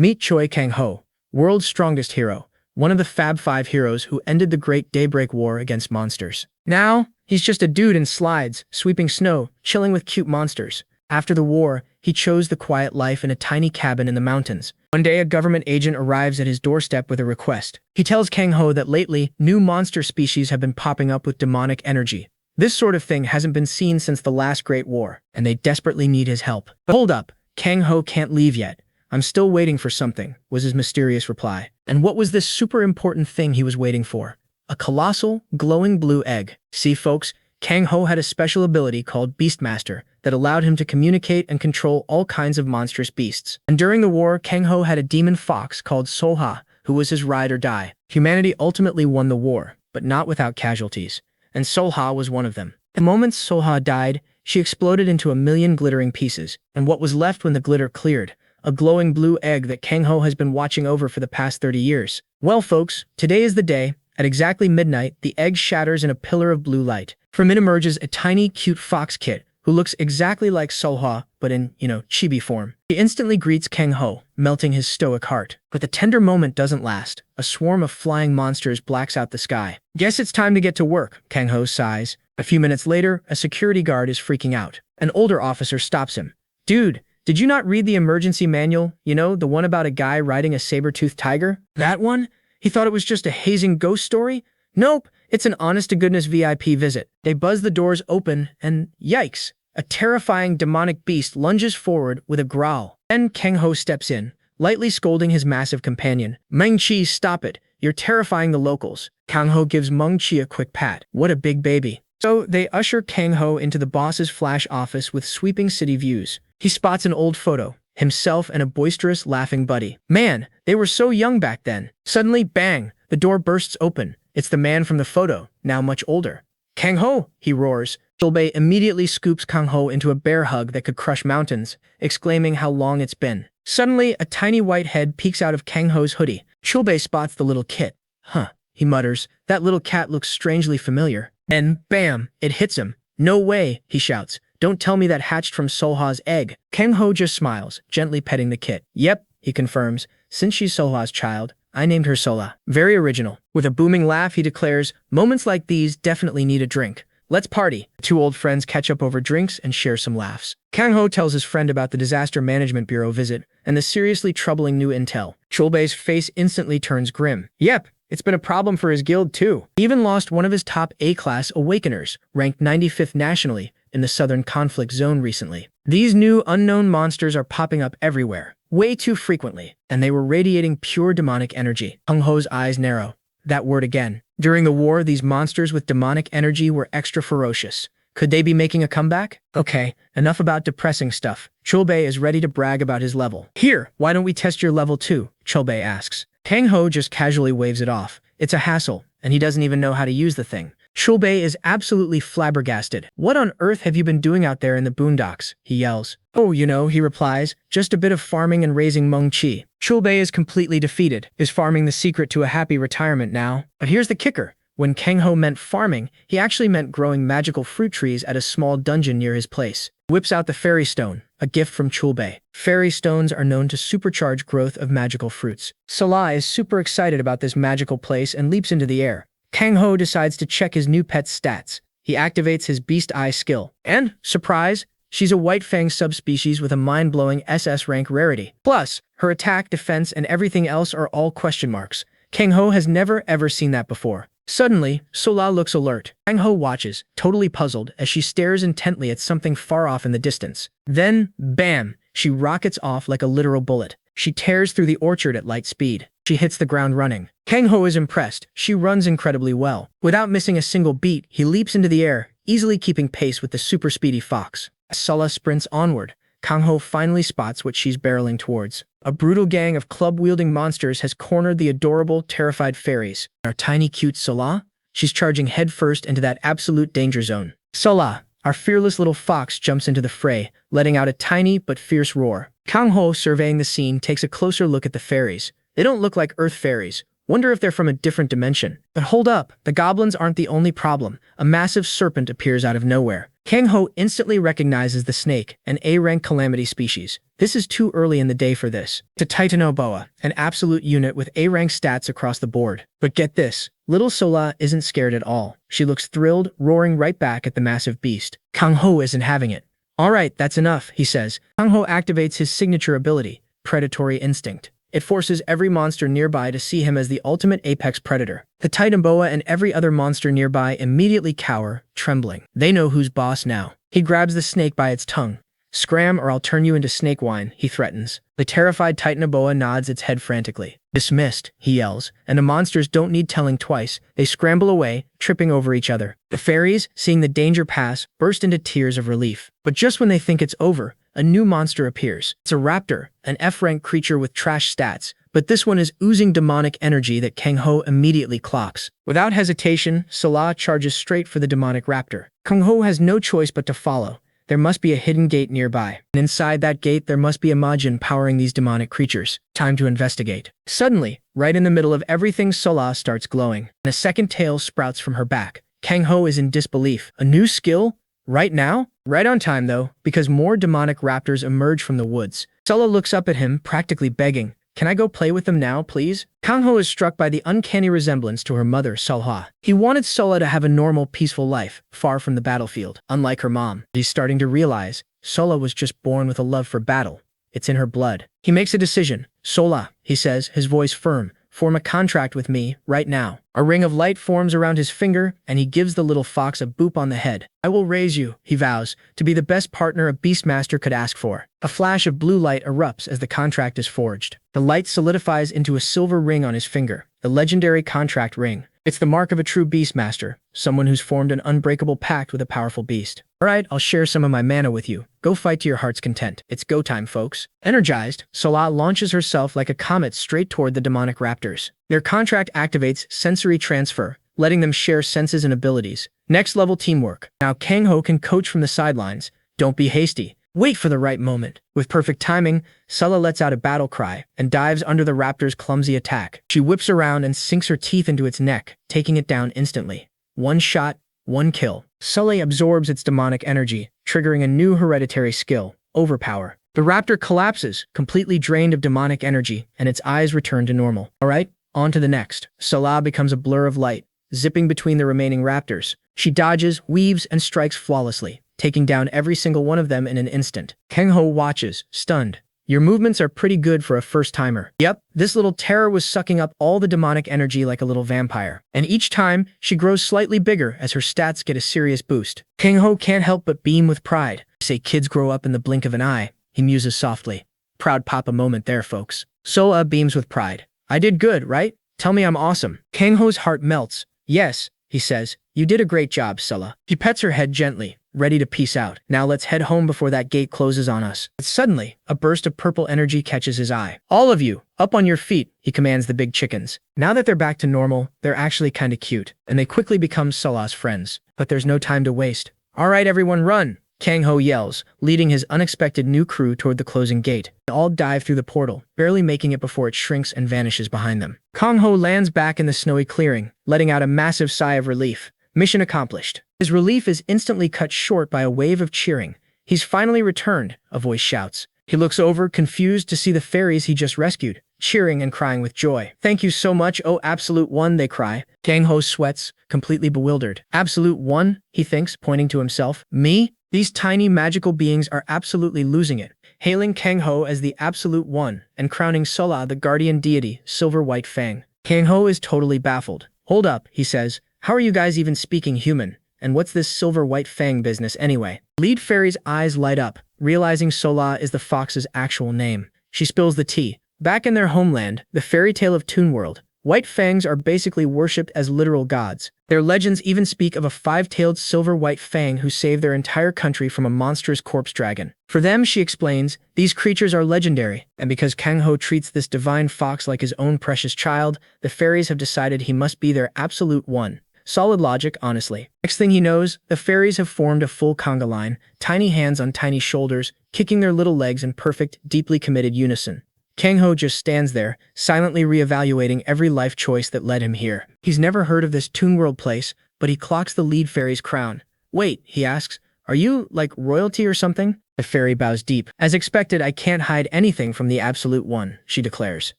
Meet Choi Kang-ho, world's strongest hero, one of the Fab Five heroes who ended the Great Daybreak War against monsters. Now, he's just a dude in slides, sweeping snow, chilling with cute monsters. After the war, he chose the quiet life in a tiny cabin in the mountains. One day, a government agent arrives at his doorstep with a request. He tells Kang-ho that lately, new monster species have been popping up with demonic energy. This sort of thing hasn't been seen since the last Great War, and they desperately need his help. But hold up, Kang-ho can't leave yet. I'm still waiting for something, was his mysterious reply. And what was this super important thing he was waiting for? A colossal, glowing blue egg. See, folks, Kang-ho had a special ability called Beastmaster that allowed him to communicate and control all kinds of monstrous beasts. And during the war, Kang-ho had a demon fox called Solha, who was his ride or die. Humanity ultimately won the war, but not without casualties. And Solha was one of them. The moment Solha died, she exploded into a million glittering pieces, and what was left when the glitter cleared? A glowing blue egg that Kang-ho has been watching over for the past 30 years. Well, folks, today is the day. At exactly midnight, the egg shatters in a pillar of blue light. From it emerges a tiny, cute fox kit who looks exactly like Solha, but in, chibi form. He instantly greets Kang-ho, melting his stoic heart. But the tender moment doesn't last. A swarm of flying monsters blacks out the sky. Guess it's time to get to work, Kang-ho sighs. A few minutes later, a security guard is freaking out. An older officer stops him. Dude, did you not read the emergency manual? The one about a guy riding a saber-toothed tiger? That one? He thought it was just a hazing ghost story? Nope, it's an honest-to-goodness VIP visit. They buzz the doors open, and yikes! A terrifying demonic beast lunges forward with a growl. Then Kang-ho steps in, lightly scolding his massive companion. Meng-chi, stop it. You're terrifying the locals. Kang-ho gives Meng-chi a quick pat. What a big baby. So they usher Kang-ho into the boss's flash office with sweeping city views. He spots an old photo, himself and a boisterous, laughing buddy. Man, they were so young back then. Suddenly, bang, the door bursts open. It's the man from the photo, now much older. Kang-ho, he roars. Chulbei immediately scoops Kang-ho into a bear hug that could crush mountains, exclaiming how long it's been. Suddenly, a tiny white head peeks out of Kang-ho's hoodie. Chulbei spots the little kit. Huh, he mutters. That little cat looks strangely familiar. Then, bam, it hits him. No way, he shouts. Don't tell me that hatched from Solha's egg. Kang-ho just smiles, gently petting the kit. Yep, he confirms. Since she's Solha's child, I named her Sola. Very original. With a booming laugh, he declares, moments like these definitely need a drink. Let's party. The two old friends catch up over drinks and share some laughs. Kang-ho tells his friend about the Disaster Management Bureau visit and the seriously troubling new intel. Chulbei's face instantly turns grim. Yep, it's been a problem for his guild too. He even lost one of his top A-class Awakeners, ranked 95th nationally, in the Southern Conflict Zone recently. These new unknown monsters are popping up everywhere, way too frequently, and they were radiating pure demonic energy. Kang-ho's eyes narrow. That word again. During the war, these monsters with demonic energy were extra ferocious. Could they be making a comeback? Okay, enough about depressing stuff. Chulbei is ready to brag about his level. Here, why don't we test your level too? Chulbei asks. Kang-ho just casually waves it off. It's a hassle, and he doesn't even know how to use the thing. Chulbei is absolutely flabbergasted. What on earth have you been doing out there in the boondocks? He yells. Oh, he replies, just a bit of farming and raising Meng-chi. Chulbei is completely defeated. Is farming the secret to a happy retirement now? But here's the kicker. When Kang-ho meant farming, he actually meant growing magical fruit trees at a small dungeon near his place. He whips out the fairy stone, a gift from Chulbei. Fairy stones are known to supercharge growth of magical fruits. Sola is super excited about this magical place and leaps into the air. Kang-ho decides to check his new pet's stats. He activates his Beast Eye skill. And, surprise, she's a White Fang subspecies with a mind-blowing SS rank rarity. Plus, her attack, defense, and everything else are all question marks. Kang-ho has never ever seen that before. Suddenly, Sola looks alert. Kang-ho watches, totally puzzled, as she stares intently at something far off in the distance. Then, bam, she rockets off like a literal bullet. She tears through the orchard at light speed. She hits the ground running. Kang-ho is impressed. She runs incredibly well. Without missing a single beat, he leaps into the air, easily keeping pace with the super speedy fox. As Sola sprints onward, Kang-ho finally spots what she's barreling towards. A brutal gang of club-wielding monsters has cornered the adorable, terrified fairies. Our tiny cute Sola? She's charging headfirst into that absolute danger zone. Sola, our fearless little fox, jumps into the fray, letting out a tiny but fierce roar. Kang-ho, surveying the scene, takes a closer look at the fairies. They don't look like Earth fairies. Wonder if they're from a different dimension. But hold up, the goblins aren't the only problem. A massive serpent appears out of nowhere. Kang Ho instantly recognizes the snake, an A-rank calamity species. This is too early in the day for this. It's a Titanoboa, an absolute unit with A-rank stats across the board. But get this, little Sola isn't scared at all. She looks thrilled, roaring right back at the massive beast. Kang Ho isn't having it. Alright, that's enough, he says. Kang Ho activates his signature ability, Predatory Instinct. It forces every monster nearby to see him as the ultimate apex predator. The Titanoboa and every other monster nearby immediately cower, trembling. They know who's boss now. He grabs the snake by its tongue. Scram or I'll turn you into snake wine, he threatens. The terrified Titanoboa nods its head frantically. Dismissed, he yells, and the monsters don't need telling twice. They scramble away, tripping over each other. The fairies, seeing the danger pass, burst into tears of relief. But just when they think it's over, a new monster appears. It's a raptor, an F-rank creature with trash stats, but this one is oozing demonic energy that Kang Ho immediately clocks. Without hesitation, Sola charges straight for the demonic raptor. Kang Ho has no choice but to follow. There must be a hidden gate nearby, and inside that gate there must be a Majin powering these demonic creatures. Time to investigate. Suddenly, right in the middle of everything, Sola starts glowing, and a second tail sprouts from her back. Kang Ho is in disbelief. A new skill? Right now? Right on time though, because more demonic raptors emerge from the woods. Sola looks up at him, practically begging, "Can I go play with them now, please?" Kang Ho is struck by the uncanny resemblance to her mother, Solha. He wanted Sola to have a normal, peaceful life, far from the battlefield, unlike her mom. He's starting to realize Sola was just born with a love for battle. It's in her blood. He makes a decision. "Sola," he says, his voice firm, "form a contract with me, right now." A ring of light forms around his finger, and he gives the little fox a boop on the head. "I will raise you," he vows, "to be the best partner a Beastmaster could ask for." A flash of blue light erupts as the contract is forged. The light solidifies into a silver ring on his finger, the legendary contract ring. It's the mark of a true Beastmaster, someone who's formed an unbreakable pact with a powerful beast. "Alright, I'll share some of my mana with you. Go fight to your heart's content. It's go time, folks." Energized, Sola launches herself like a comet straight toward the demonic raptors. Their contract activates sensory transfer, letting them share senses and abilities. Next level teamwork. Now Kang Ho can coach from the sidelines. Don't be hasty. Wait for the right moment. With perfect timing, Sola lets out a battle cry and dives under the raptor's clumsy attack. She whips around and sinks her teeth into its neck, taking it down instantly. One shot, one kill. Sola absorbs its demonic energy, triggering a new hereditary skill, Overpower. The raptor collapses, completely drained of demonic energy, and its eyes return to normal. Alright, on to the next. Sola becomes a blur of light, zipping between the remaining raptors. She dodges, weaves, and strikes flawlessly, taking down every single one of them in an instant. Kang Ho watches, stunned. Your movements are pretty good for a first-timer. Yep, this little terror was sucking up all the demonic energy like a little vampire. And each time, she grows slightly bigger as her stats get a serious boost. Kang Ho can't help but beam with pride. Say kids grow up in the blink of an eye, he muses softly. Proud papa moment there, folks. Sola beams with pride. I did good, right? Tell me I'm awesome. Kang Ho's heart melts. Yes, he says. You did a great job, Sola. He pets her head gently, ready to peace out. Now let's head home before that gate closes on us. But suddenly, a burst of purple energy catches his eye. All of you, up on your feet, he commands the big chickens. Now that they're back to normal, they're actually kinda cute, and they quickly become Sola's friends. But there's no time to waste. Alright everyone, run! Kang Ho yells, leading his unexpected new crew toward the closing gate. They all dive through the portal, barely making it before it shrinks and vanishes behind them. Kang Ho lands back in the snowy clearing, letting out a massive sigh of relief. Mission accomplished. His relief is instantly cut short by a wave of cheering. He's finally returned, a voice shouts. He looks over, confused to see the fairies he just rescued, cheering and crying with joy. Thank you so much, oh Absolute One, they cry. Kang Ho sweats, completely bewildered. Absolute One, he thinks, pointing to himself. Me? These tiny magical beings are absolutely losing it, hailing Kang Ho as the Absolute One and crowning Sola the guardian deity, Silver White Fang. Kang Ho is totally baffled. Hold up, he says. How are you guys even speaking human? And what's this Silver White Fang business anyway? Lead Fairy's eyes light up, realizing Sola is the fox's actual name. She spills the tea. Back in their homeland, the fairy tale of Toon World, White Fangs are basically worshipped as literal gods. Their legends even speak of a five-tailed silver white fang who saved their entire country from a monstrous corpse dragon. For them, she explains, these creatures are legendary, and because Kang Ho treats this divine fox like his own precious child, the fairies have decided he must be their Absolute One. Solid logic, honestly. Next thing he knows, the fairies have formed a full conga line, tiny hands on tiny shoulders, kicking their little legs in perfect, deeply committed unison. Kang Ho just stands there, silently reevaluating every life choice that led him here. He's never heard of this Toon World place, but he clocks the lead fairy's crown. Wait, he asks, Are you, like, royalty or something? The fairy bows deep. As expected, I can't hide anything from the Absolute One, she declares.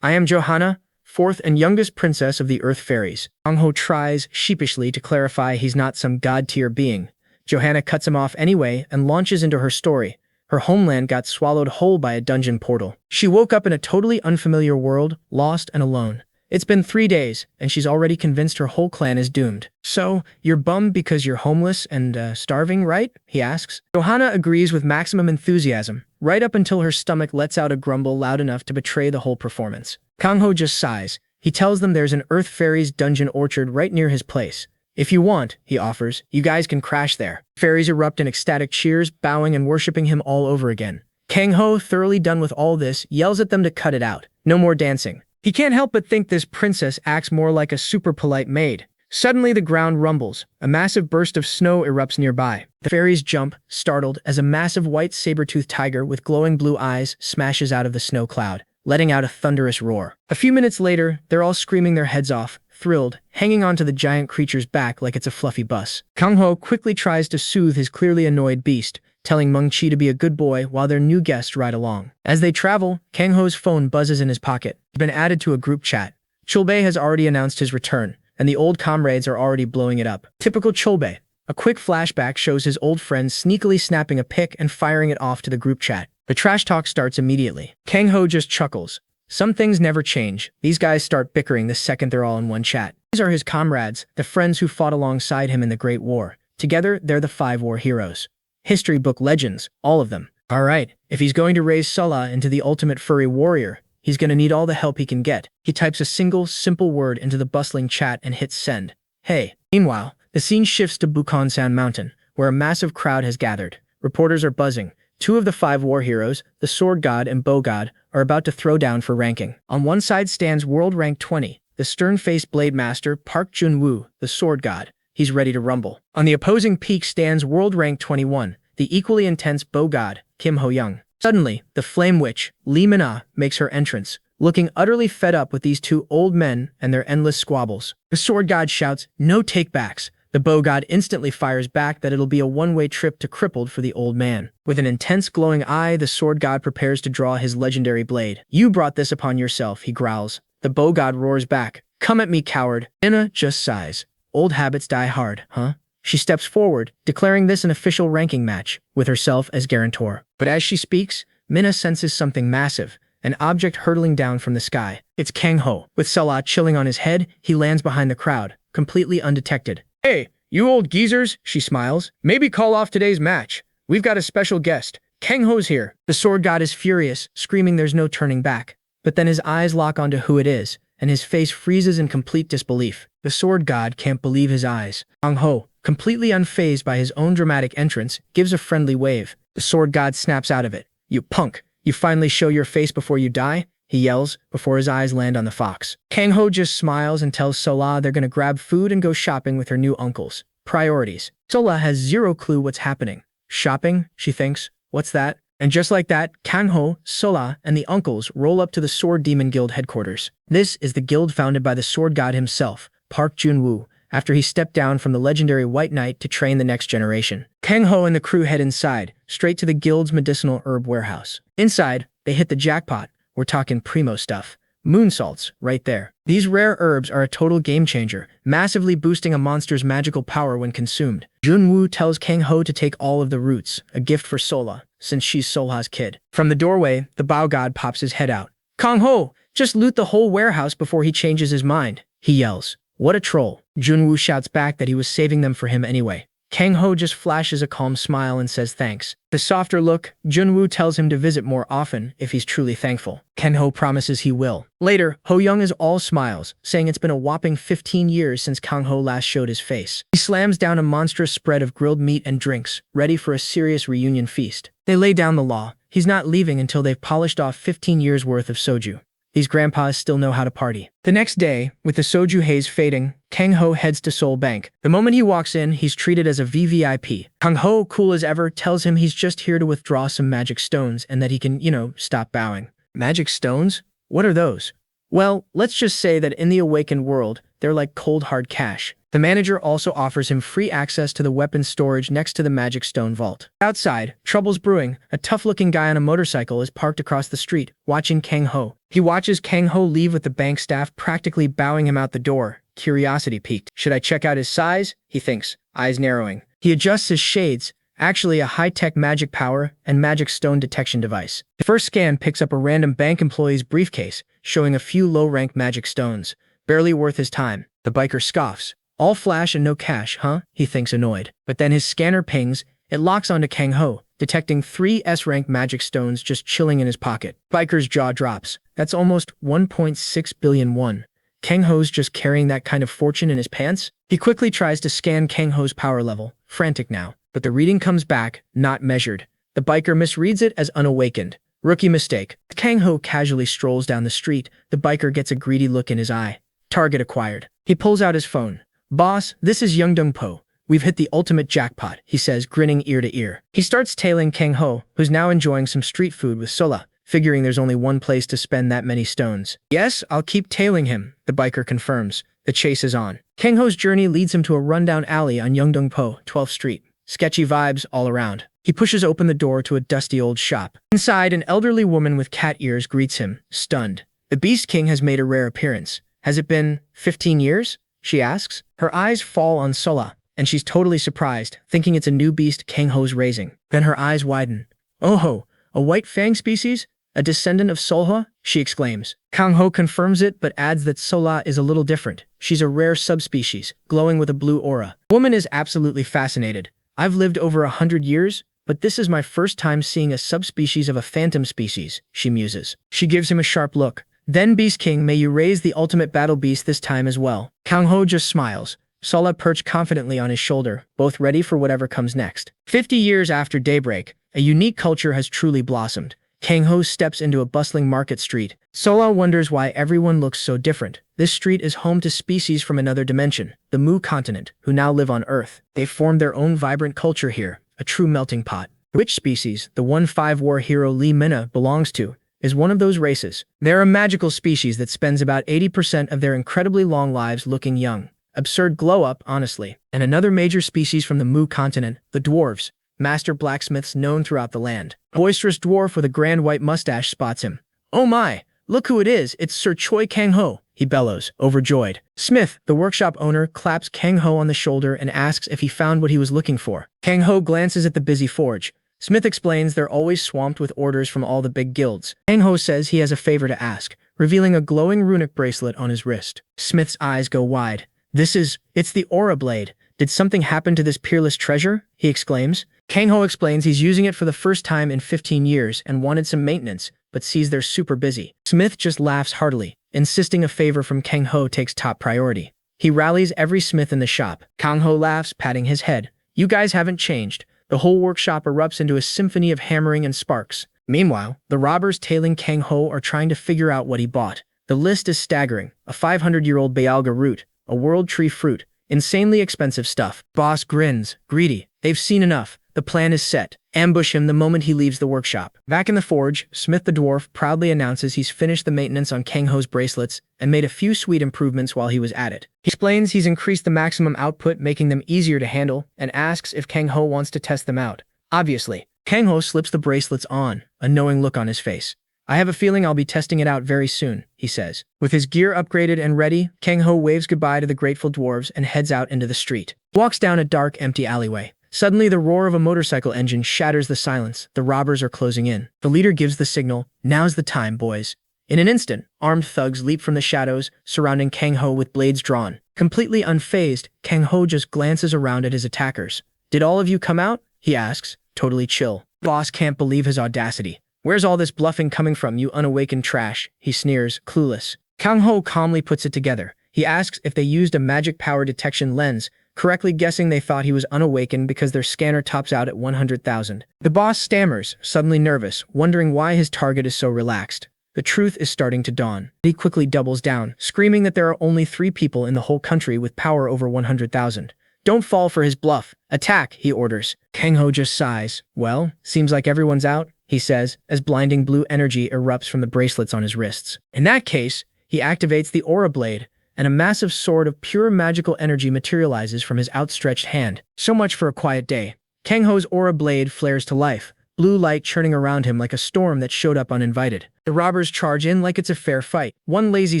I am Johanna, fourth and youngest princess of the Earth Fairies. Kang-ho tries, sheepishly, to clarify he's not some god-tier being. Johanna cuts him off anyway and launches into her story. Her homeland got swallowed whole by a dungeon portal. She woke up in a totally unfamiliar world, lost and alone. It's been 3 days, and she's already convinced her whole clan is doomed. So, you're bummed because you're homeless and, starving, right? He asks. Johanna agrees with maximum enthusiasm, right up until her stomach lets out a grumble loud enough to betray the whole performance. Kang-ho just sighs. He tells them there's an Earth Fairies dungeon orchard right near his place. If you want, he offers, you guys can crash there. Fairies erupt in ecstatic cheers, bowing and worshipping him all over again. Kang-ho, thoroughly done with all this, yells at them to cut it out. No more dancing. He can't help but think this princess acts more like a super polite maid. Suddenly the ground rumbles. A massive burst of snow erupts nearby. The fairies jump, startled, as a massive white saber-toothed tiger with glowing blue eyes smashes out of the snow cloud, letting out a thunderous roar. A few minutes later, they're all screaming their heads off, thrilled, hanging onto the giant creature's back like it's a fluffy bus. Kang-ho quickly tries to soothe his clearly annoyed beast, telling Meng-chi to be a good boy while their new guests ride along. As they travel, Kang-ho's phone buzzes in his pocket. He's been added to a group chat. Chulbei has already announced his return, and the old comrades are already blowing it up. Typical Chulbei. A quick flashback shows his old friend sneakily snapping a pic and firing it off to the group chat. The trash talk starts immediately. Kang-ho just chuckles. Some things never change. These guys start bickering the second they're all in one chat. These are his comrades, the friends who fought alongside him in the Great War. Together, they're the 5 war heroes. History book legends, all of them. Alright, if he's going to raise Sulla into the ultimate furry warrior, he's gonna need all the help he can get. He types a single, simple word into the bustling chat and hits send. Hey. Meanwhile, the scene shifts to Bukhansan Mountain, where a massive crowd has gathered. Reporters are buzzing. 2 of the 5 war heroes, the Sword God and Bow God, are about to throw down for ranking. On one side stands World Rank 20, the stern-faced blade master Park Jun-woo, the Sword God. He's ready to rumble. On the opposing peak stands World Rank 21, the equally intense Bow God, Kim Ho-young. Suddenly, the Flame Witch, Lee Min-ah, makes her entrance, looking utterly fed up with these 2 old men and their endless squabbles. The Sword God shouts, "No takebacks." The Bow God instantly fires back that it'll be a one-way trip to crippled for the old man. With an intense glowing eye, the Sword God prepares to draw his legendary blade. "You brought this upon yourself," he growls. The Bow God roars back, "Come at me, coward." Minna just sighs. Old habits die hard, huh? She steps forward, declaring this an official ranking match, with herself as guarantor. But as she speaks, Minna senses something massive, an object hurtling down from the sky. It's Kang-ho. With Sulla chilling on his head, he lands behind the crowd, completely undetected. "Hey, you old geezers," she smiles. "Maybe call off today's match. We've got a special guest. Kang-ho's here." The Sword God is furious, screaming there's no turning back. But then his eyes lock onto who it is, and his face freezes in complete disbelief. The Sword God can't believe his eyes. Kang-ho, completely unfazed by his own dramatic entrance, gives a friendly wave. The Sword God snaps out of it. "You punk, you finally show your face before you die?" he yells, before his eyes land on the fox. Kang-ho just smiles and tells Sola they're gonna grab food and go shopping with her new uncles. Priorities. Sola has zero clue what's happening. Shopping, she thinks. What's that? And just like that, Kang-ho, Sola, and the uncles roll up to the Sword Demon Guild headquarters. This is the guild founded by the Sword God himself, Park Jun-woo, after he stepped down from the legendary White Knight to train the next generation. Kang-ho and the crew head inside, straight to the guild's medicinal herb warehouse. Inside, they hit the jackpot. We're talking primo stuff. Moon salts, right there. These rare herbs are a total game changer, massively boosting a monster's magical power when consumed. Jun-woo tells Kang-ho to take all of the roots, a gift for Sola, since she's Sola's kid. From the doorway, the Bow God pops his head out. "Kang-ho, just loot the whole warehouse before he changes his mind," he yells. "What a troll." Jun-woo shouts back that he was saving them for him anyway. Kang-ho just flashes a calm smile and says thanks. The softer look, Jun-woo tells him to visit more often if he's truly thankful. Kang-ho promises he will. Later, Ho-young is all smiles, saying it's been a whopping 15 years since Kang-ho last showed his face. He slams down a monstrous spread of grilled meat and drinks, ready for a serious reunion feast. They lay down the law. He's not leaving until they've polished off 15 years worth of soju. These grandpas still know how to party. The next day, with the soju haze fading, Kang-ho heads to Seoul Bank. The moment he walks in, he's treated as a VVIP. Kang-ho, cool as ever, tells him he's just here to withdraw some magic stones and that he can, stop bowing. Magic stones? What are those? Well, let's just say that in the awakened world, they're like cold hard cash. The manager also offers him free access to the weapons storage next to the magic stone vault. Outside, trouble's brewing. A tough-looking guy on a motorcycle is parked across the street, watching Kang Ho. He watches Kang Ho leave with the bank staff practically bowing him out the door. Curiosity piqued. Should I check out his size? He thinks, eyes narrowing. He adjusts his shades, actually a high-tech magic power and magic stone detection device. The first scan picks up a random bank employee's briefcase, showing a few low-rank magic stones. Barely worth his time. The biker scoffs. All flash and no cash, huh? He thinks annoyed. But then his scanner pings. It locks onto Kang Ho, detecting 3 S-rank magic stones just chilling in his pocket. Biker's jaw drops. That's almost 1.6 billion won. Kang Ho's just carrying that kind of fortune in his pants? He quickly tries to scan Kang Ho's power level, frantic now. But the reading comes back, not measured. The biker misreads it as unawakened. Rookie mistake. Kang Ho casually strolls down the street. The biker gets a greedy look in his eye. Target acquired. He pulls out his phone. Boss, this is Youngdong Po. We've hit the ultimate jackpot, he says, grinning ear to ear. He starts tailing Kang Ho, who's now enjoying some street food with Sola, figuring there's only one place to spend that many stones. Yes, I'll keep tailing him, the biker confirms. The chase is on. Kang Ho's journey leads him to a rundown alley on Youngdong Po, 12th Street. Sketchy vibes all around. He pushes open the door to a dusty old shop. Inside, an elderly woman with cat ears greets him, stunned. The Beast King has made a rare appearance. Has it been 15 years? She asks. Her eyes fall on Sola, and she's totally surprised, thinking it's a new beast Kang Ho's raising. Then her eyes widen. Oh ho, a white fang species? A descendant of Solha? She exclaims. Kang Ho confirms it, but adds that Sola is a little different. She's a rare subspecies, glowing with a blue aura. The woman is absolutely fascinated. I've lived over 100 years, but this is my first time seeing a subspecies of a phantom species, she muses. She gives him a sharp look. Then Beast King, may you raise the ultimate battle beast this time as well. Kang Ho just smiles. Sola perched confidently on his shoulder, both ready for whatever comes next. 50 years after daybreak, a unique culture has truly blossomed. Kang Ho steps into a bustling market street. Sola wonders why everyone looks so different. This street is home to species from another dimension, the Mu continent, who now live on Earth. They've formed their own vibrant culture here, a true melting pot. Which species the 1-5 war hero Lee Minna belongs to is one of those races. They're a magical species that spends about 80% of their incredibly long lives looking young. Absurd glow-up, honestly. And another major species from the Mu continent, the dwarves, master blacksmiths known throughout the land. A boisterous dwarf with a grand white mustache spots him. Oh my, look who it is, it's Sir Choi Kang Ho, he bellows, overjoyed. Smith, the workshop owner, claps Kang Ho on the shoulder and asks if he found what he was looking for. Kang Ho glances at the busy forge. Smith explains they're always swamped with orders from all the big guilds. Kang Ho says he has a favor to ask, revealing a glowing runic bracelet on his wrist. Smith's eyes go wide. It's the aura blade. Did something happen to this peerless treasure? He exclaims. Kang Ho explains he's using it for the first time in 15 years and wanted some maintenance, but sees they're super busy. Smith just laughs heartily, insisting a favor from Kang Ho takes top priority. He rallies every smith in the shop. Kang Ho laughs, patting his head. You guys haven't changed. The whole workshop erupts into a symphony of hammering and sparks. Meanwhile, the robbers tailing Kang Ho are trying to figure out what he bought. The list is staggering. A 500-year-old Bayalga root, a world tree fruit, insanely expensive stuff. Boss grins, greedy. They've seen enough. The plan is set. Ambush him the moment he leaves the workshop. Back in the forge, Smith the dwarf proudly announces he's finished the maintenance on Kang Ho's bracelets and made a few sweet improvements while he was at it. He explains he's increased the maximum output, making them easier to handle, and asks if Kang Ho wants to test them out. Obviously, Kang Ho slips the bracelets on, a knowing look on his face. I have a feeling I'll be testing it out very soon, he says. With his gear upgraded and ready, Kang Ho waves goodbye to the grateful dwarves and heads out into the street. Walks down a dark, empty alleyway. Suddenly, the roar of a motorcycle engine shatters the silence. The robbers are closing in. The leader gives the signal, now's the time, boys. In an instant, armed thugs leap from the shadows, surrounding Kang Ho with blades drawn. Completely unfazed, Kang Ho just glances around at his attackers. Did all of you come out? He asks, totally chill. Boss can't believe his audacity. Where's all this bluffing coming from, you unawakened trash? He sneers, clueless. Kang Ho calmly puts it together. He asks if they used a magic power detection lens, correctly guessing they thought he was unawakened because their scanner tops out at 100,000. The boss stammers, suddenly nervous, wondering why his target is so relaxed. The truth is starting to dawn. He quickly doubles down, screaming that there are only 3 people in the whole country with power over 100,000. Don't fall for his bluff. Attack, he orders. Kang Ho just sighs. Well, seems like everyone's out, he says, as blinding blue energy erupts from the bracelets on his wrists. In that case, he activates the aura blade. and a massive sword of pure magical energy materializes from his outstretched hand. So much for a quiet day. Kang Ho's aura blade flares to life, blue light churning around him like a storm that showed up uninvited. The robbers charge in like it's a fair fight. One lazy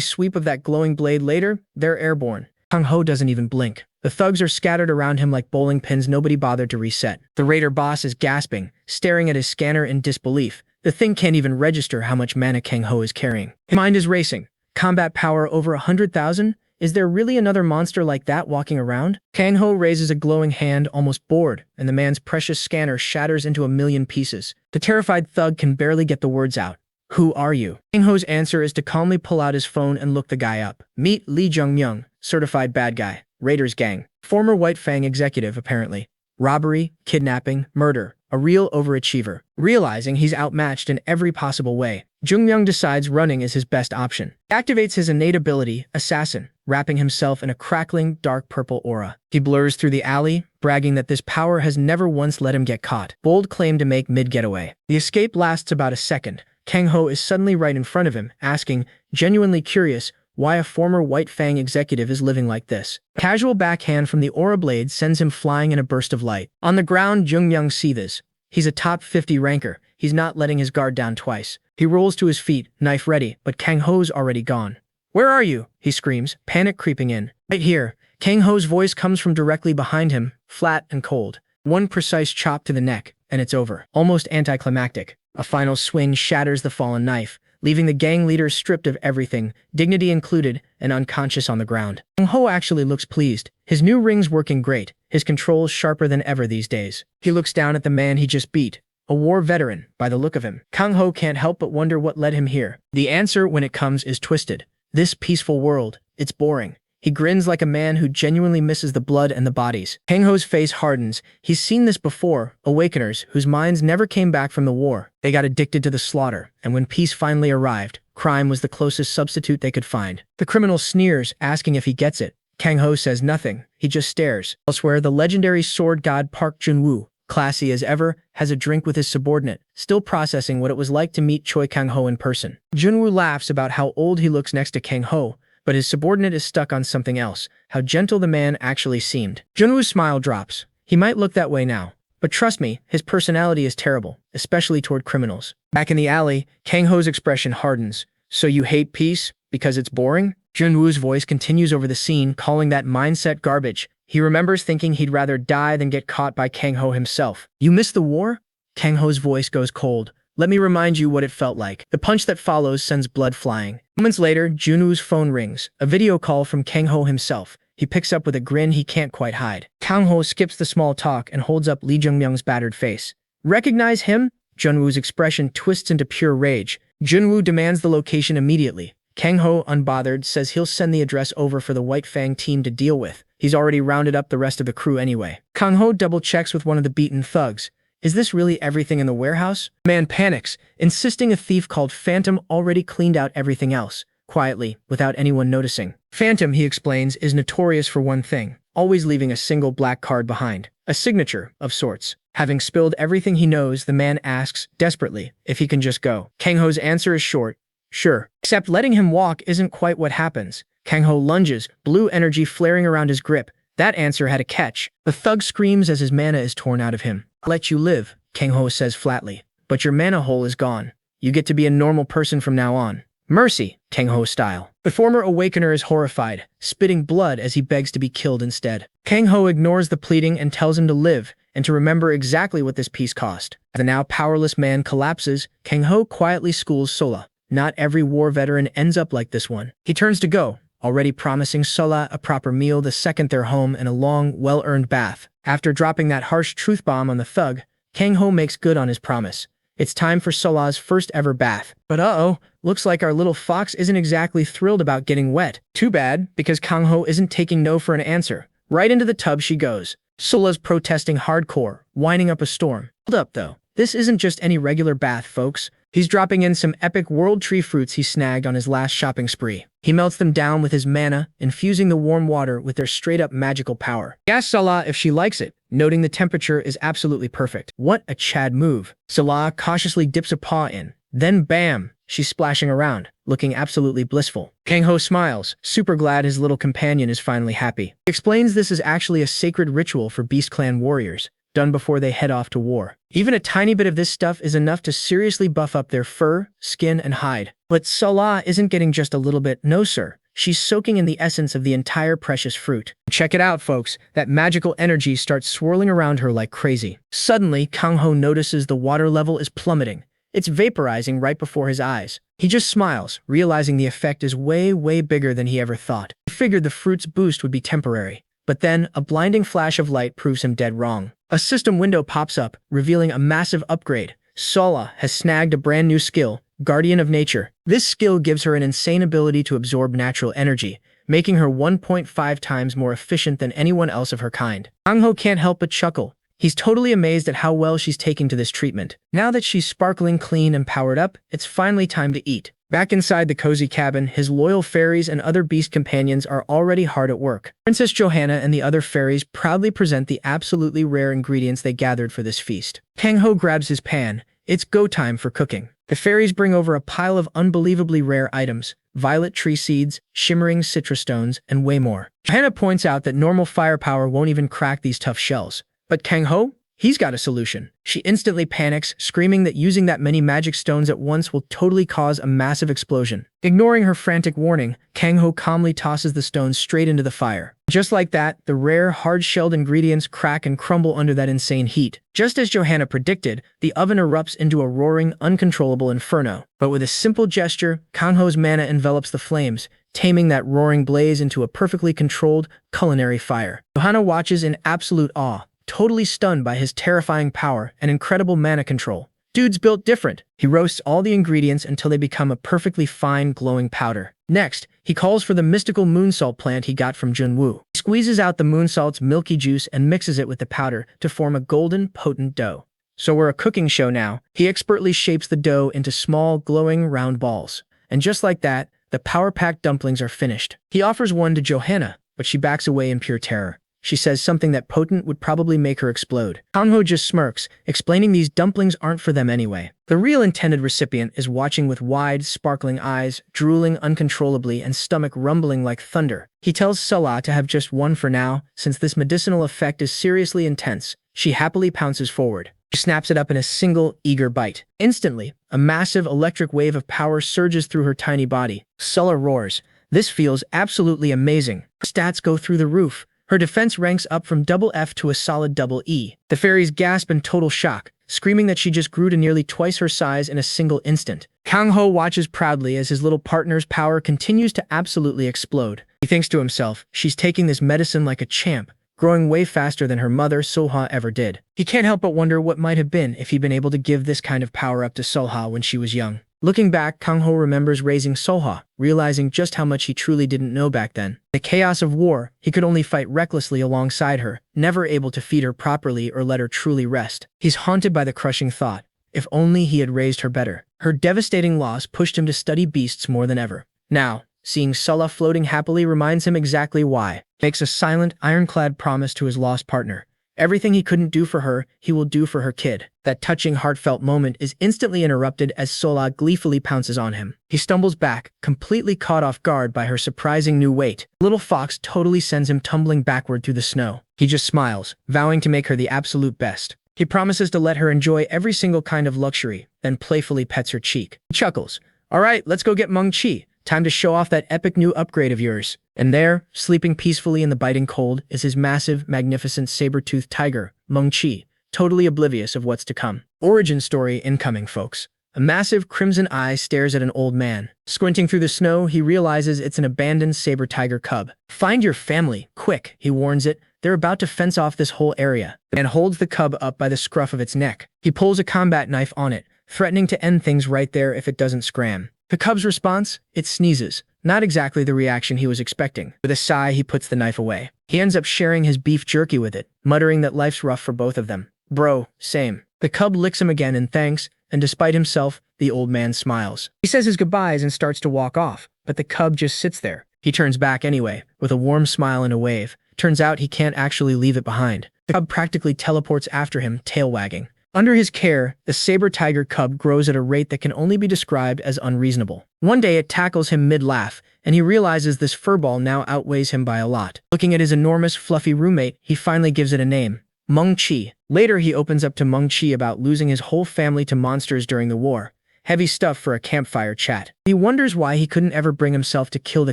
sweep of that glowing blade later, they're airborne. Kang Ho doesn't even blink. The thugs are scattered around him like bowling pins nobody bothered to reset. The raider boss is gasping, staring at his scanner in disbelief. The thing can't even register how much mana Kang Ho is carrying. His mind is racing. Combat power over 100,000? Is there really another monster like that walking around? Kang Ho raises a glowing hand, almost bored, and the man's precious scanner shatters into a million pieces. The terrified thug can barely get the words out. Who are you? Kang Ho's answer is to calmly pull out his phone and look the guy up. Meet Lee Jung-myung, certified bad guy, Raiders gang. Former White Fang executive, apparently. Robbery, kidnapping, murder. A real overachiever. Realizing he's outmatched in every possible way, Jung-myung decides running is his best option. He activates his innate ability, Assassin, wrapping himself in a crackling, dark purple aura. He blurs through the alley, bragging that this power has never once let him get caught. Bold claim to make mid-getaway. The escape lasts about a second. Kang Ho is suddenly right in front of him, asking, genuinely curious, why a former White Fang executive is living like this. Casual backhand from the aura blade sends him flying in a burst of light. On the ground, Jung-myung seethes. He's a top 50 ranker. He's not letting his guard down twice. He rolls to his feet, knife ready, but Kang Ho's already gone. Where are you? He screams, panic creeping in. Right here. Kang Ho's voice comes from directly behind him, flat and cold. One precise chop to the neck, and it's over. Almost anticlimactic. A final swing shatters the fallen knife, leaving the gang leaders stripped of everything, dignity included, and unconscious on the ground. Kang Ho actually looks pleased. His new ring's working great, his controls sharper than ever these days. He looks down at the man he just beat. A war veteran, by the look of him. Kang Ho can't help but wonder what led him here. The answer, when it comes, is twisted. This peaceful world, it's boring. He grins like a man who genuinely misses the blood and the bodies. Kang Ho's face hardens. He's seen this before, awakeners whose minds never came back from the war. They got addicted to the slaughter, and when peace finally arrived, crime was the closest substitute they could find. The criminal sneers, asking if he gets it. Kang Ho says nothing. He just stares. Elsewhere, the legendary sword god Park Jun-woo, classy as ever, has a drink with his subordinate, still processing what it was like to meet Choi Kang Ho in person. Jun-woo laughs about how old he looks next to Kang Ho, but his subordinate is stuck on something else, how gentle the man actually seemed. Jun-woo's smile drops. He might look that way now, but trust me, his personality is terrible, especially toward criminals. Back in the alley, Kang Ho's expression hardens. So you hate peace because it's boring? Jun-woo's voice continues over the scene, calling that mindset garbage. He remembers thinking he'd rather die than get caught by Kang Ho himself. You miss the war? Kang Ho's voice goes cold. Let me remind you what it felt like. The punch that follows sends blood flying. Moments later, Jun-woo's phone rings. A video call from Kang Ho himself. He picks up with a grin he can't quite hide. Kang Ho skips the small talk and holds up Lee Jung-myung's battered face. Recognize him? Jun-woo's expression twists into pure rage. Jun-woo demands the location immediately. Kang Ho, unbothered, says he'll send the address over for the White Fang team to deal with. He's already rounded up the rest of the crew anyway. Kang Ho double-checks with one of the beaten thugs. Is this really everything in the warehouse? Man panics, insisting a thief called Phantom already cleaned out everything else, quietly, without anyone noticing. Phantom, he explains, is notorious for one thing, always leaving a single black card behind. A signature, of sorts. Having spilled everything he knows, the man asks, desperately, if he can just go. Kang Ho's answer is short. Sure. Except letting him walk isn't quite what happens. Kang Ho lunges, blue energy flaring around his grip. That answer had a catch. The thug screams as his mana is torn out of him. I'll let you live, Kang Ho says flatly. But your mana hole is gone. You get to be a normal person from now on. Mercy, Kang Ho style. The former awakener is horrified, spitting blood as he begs to be killed instead. Kang Ho ignores the pleading and tells him to live, and to remember exactly what this piece cost. As the now powerless man collapses, Kang Ho quietly schools Sola. Not every war veteran ends up like this one. He turns to go, already promising Sola a proper meal the second they're home and a long, well-earned bath. After dropping that harsh truth bomb on the thug, Kang Ho makes good on his promise. It's time for Sola's first ever bath. But looks like our little fox isn't exactly thrilled about getting wet. Too bad, because Kang Ho isn't taking no for an answer. Right into the tub she goes. Sola's protesting hardcore, winding up a storm. Hold up though, this isn't just any regular bath, folks. He's dropping in some epic world tree fruits he snagged on his last shopping spree. He melts them down with his mana, infusing the warm water with their straight-up magical power. He asks Salah if she likes it, noting the temperature is absolutely perfect. What a Chad move. Salah cautiously dips a paw in, Then bam! She's splashing around, looking absolutely blissful. Kang-ho smiles, super glad his little companion is finally happy. He explains this is actually a sacred ritual for Beast Clan warriors, done before they head off to war. Even a tiny bit of this stuff is enough to seriously buff up their fur, skin, and hide. But Salah isn't getting just a little bit, no sir. She's soaking in the essence of the entire precious fruit. Check it out, folks. That magical energy starts swirling around her like crazy. Suddenly, Kang-ho notices the water level is plummeting. It's vaporizing right before his eyes. He just smiles, realizing the effect is way, way bigger than he ever thought. He figured the fruit's boost would be temporary. But then, a blinding flash of light proves him dead wrong. A system window pops up, revealing a massive upgrade. Sola has snagged a brand new skill, Guardian of Nature. This skill gives her an insane ability to absorb natural energy, making her 1.5 times more efficient than anyone else of her kind. Kang-ho can't help but chuckle. He's totally amazed at how well she's taking to this treatment. Now that she's sparkling clean and powered up, it's finally time to eat. Back inside the cozy cabin, his loyal fairies and other beast companions are already hard at work. Princess Johanna and the other fairies proudly present the absolutely rare ingredients they gathered for this feast. Kang-ho grabs his pan. It's go time for cooking. The fairies bring over a pile of unbelievably rare items, violet tree seeds, shimmering citrus stones, and way more. Johanna points out that normal firepower won't even crack these tough shells. But Kang-ho? He's got a solution. She instantly panics, screaming that using that many magic stones at once will totally cause a massive explosion. Ignoring her frantic warning, Kang-ho calmly tosses the stones straight into the fire. Just like that, the rare, hard-shelled ingredients crack and crumble under that insane heat. Just as Johanna predicted, the oven erupts into a roaring, uncontrollable inferno. But with a simple gesture, Kang-ho's mana envelops the flames, taming that roaring blaze into a perfectly controlled, culinary fire. Johanna watches in absolute awe, totally stunned by his terrifying power and incredible mana control. Dude's built different. He roasts all the ingredients until they become a perfectly fine, glowing powder. Next, he calls for the mystical moonsalt plant he got from Junwoo. He squeezes out the moonsalt's milky juice and mixes it with the powder to form a golden, potent dough. So we're a cooking show now. He expertly shapes the dough into small, glowing, round balls. And just like that, the power-packed dumplings are finished. He offers one to Johanna, but she backs away in pure terror. She says something that potent would probably make her explode. Kang-ho just smirks, explaining these dumplings aren't for them anyway. The real intended recipient is watching with wide, sparkling eyes, drooling uncontrollably and stomach rumbling like thunder. He tells Salah to have just one for now, since this medicinal effect is seriously intense. She happily pounces forward. She snaps it up in a single, eager bite. Instantly, a massive electric wave of power surges through her tiny body. Salah roars. This feels absolutely amazing. Her stats go through the roof. Her defense ranks up from double F to a solid double E. The fairies gasp in total shock, screaming that she just grew to nearly twice her size in a single instant. Kang-ho watches proudly as his little partner's power continues to absolutely explode. He thinks to himself, she's taking this medicine like a champ, growing way faster than her mother, Soha, ever did. He can't help but wonder what might have been if he'd been able to give this kind of power up to Soha when she was young. Looking back, Kang-ho remembers raising Soha, realizing just how much he truly didn't know back then. In the chaos of war, he could only fight recklessly alongside her, never able to feed her properly or let her truly rest. He's haunted by the crushing thought, if only he had raised her better. Her devastating loss pushed him to study beasts more than ever. Now, seeing Sulla floating happily reminds him exactly why. He makes a silent, ironclad promise to his lost partner. Everything he couldn't do for her, he will do for her kid. That touching, heartfelt moment is instantly interrupted as Sola gleefully pounces on him. He stumbles back, completely caught off guard by her surprising new weight. Little Fox totally sends him tumbling backward through the snow. He just smiles, vowing to make her the absolute best. He promises to let her enjoy every single kind of luxury, then playfully pets her cheek. He chuckles. All right, let's go get Mung Chi. Time to show off that epic new upgrade of yours. And there, sleeping peacefully in the biting cold, is his massive, magnificent saber-toothed tiger, Mung Chi, totally oblivious of what's to come. Origin story incoming, folks. A massive crimson eye stares at an old man. Squinting through the snow, he realizes it's an abandoned saber tiger cub. Find your family, quick, he warns it. They're about to fence off this whole area. The man holds the cub up by the scruff of its neck. He pulls a combat knife on it, threatening to end things right there if it doesn't scram. The cub's response? It sneezes. Not exactly the reaction he was expecting. With a sigh, he puts the knife away. He ends up sharing his beef jerky with it, muttering that life's rough for both of them. Bro, same. The cub licks him again in thanks, and despite himself, the old man smiles. He says his goodbyes and starts to walk off, but the cub just sits there. He turns back anyway, with a warm smile and a wave. Turns out he can't actually leave it behind. The cub practically teleports after him, tail wagging. Under his care, the saber tiger cub grows at a rate that can only be described as unreasonable. One day it tackles him mid-laugh, and he realizes this furball now outweighs him by a lot. Looking at his enormous, fluffy roommate, he finally gives it a name, Meng-Chi. Later he opens up to Meng-Chi about losing his whole family to monsters during the war. Heavy stuff for a campfire chat. He wonders why he couldn't ever bring himself to kill the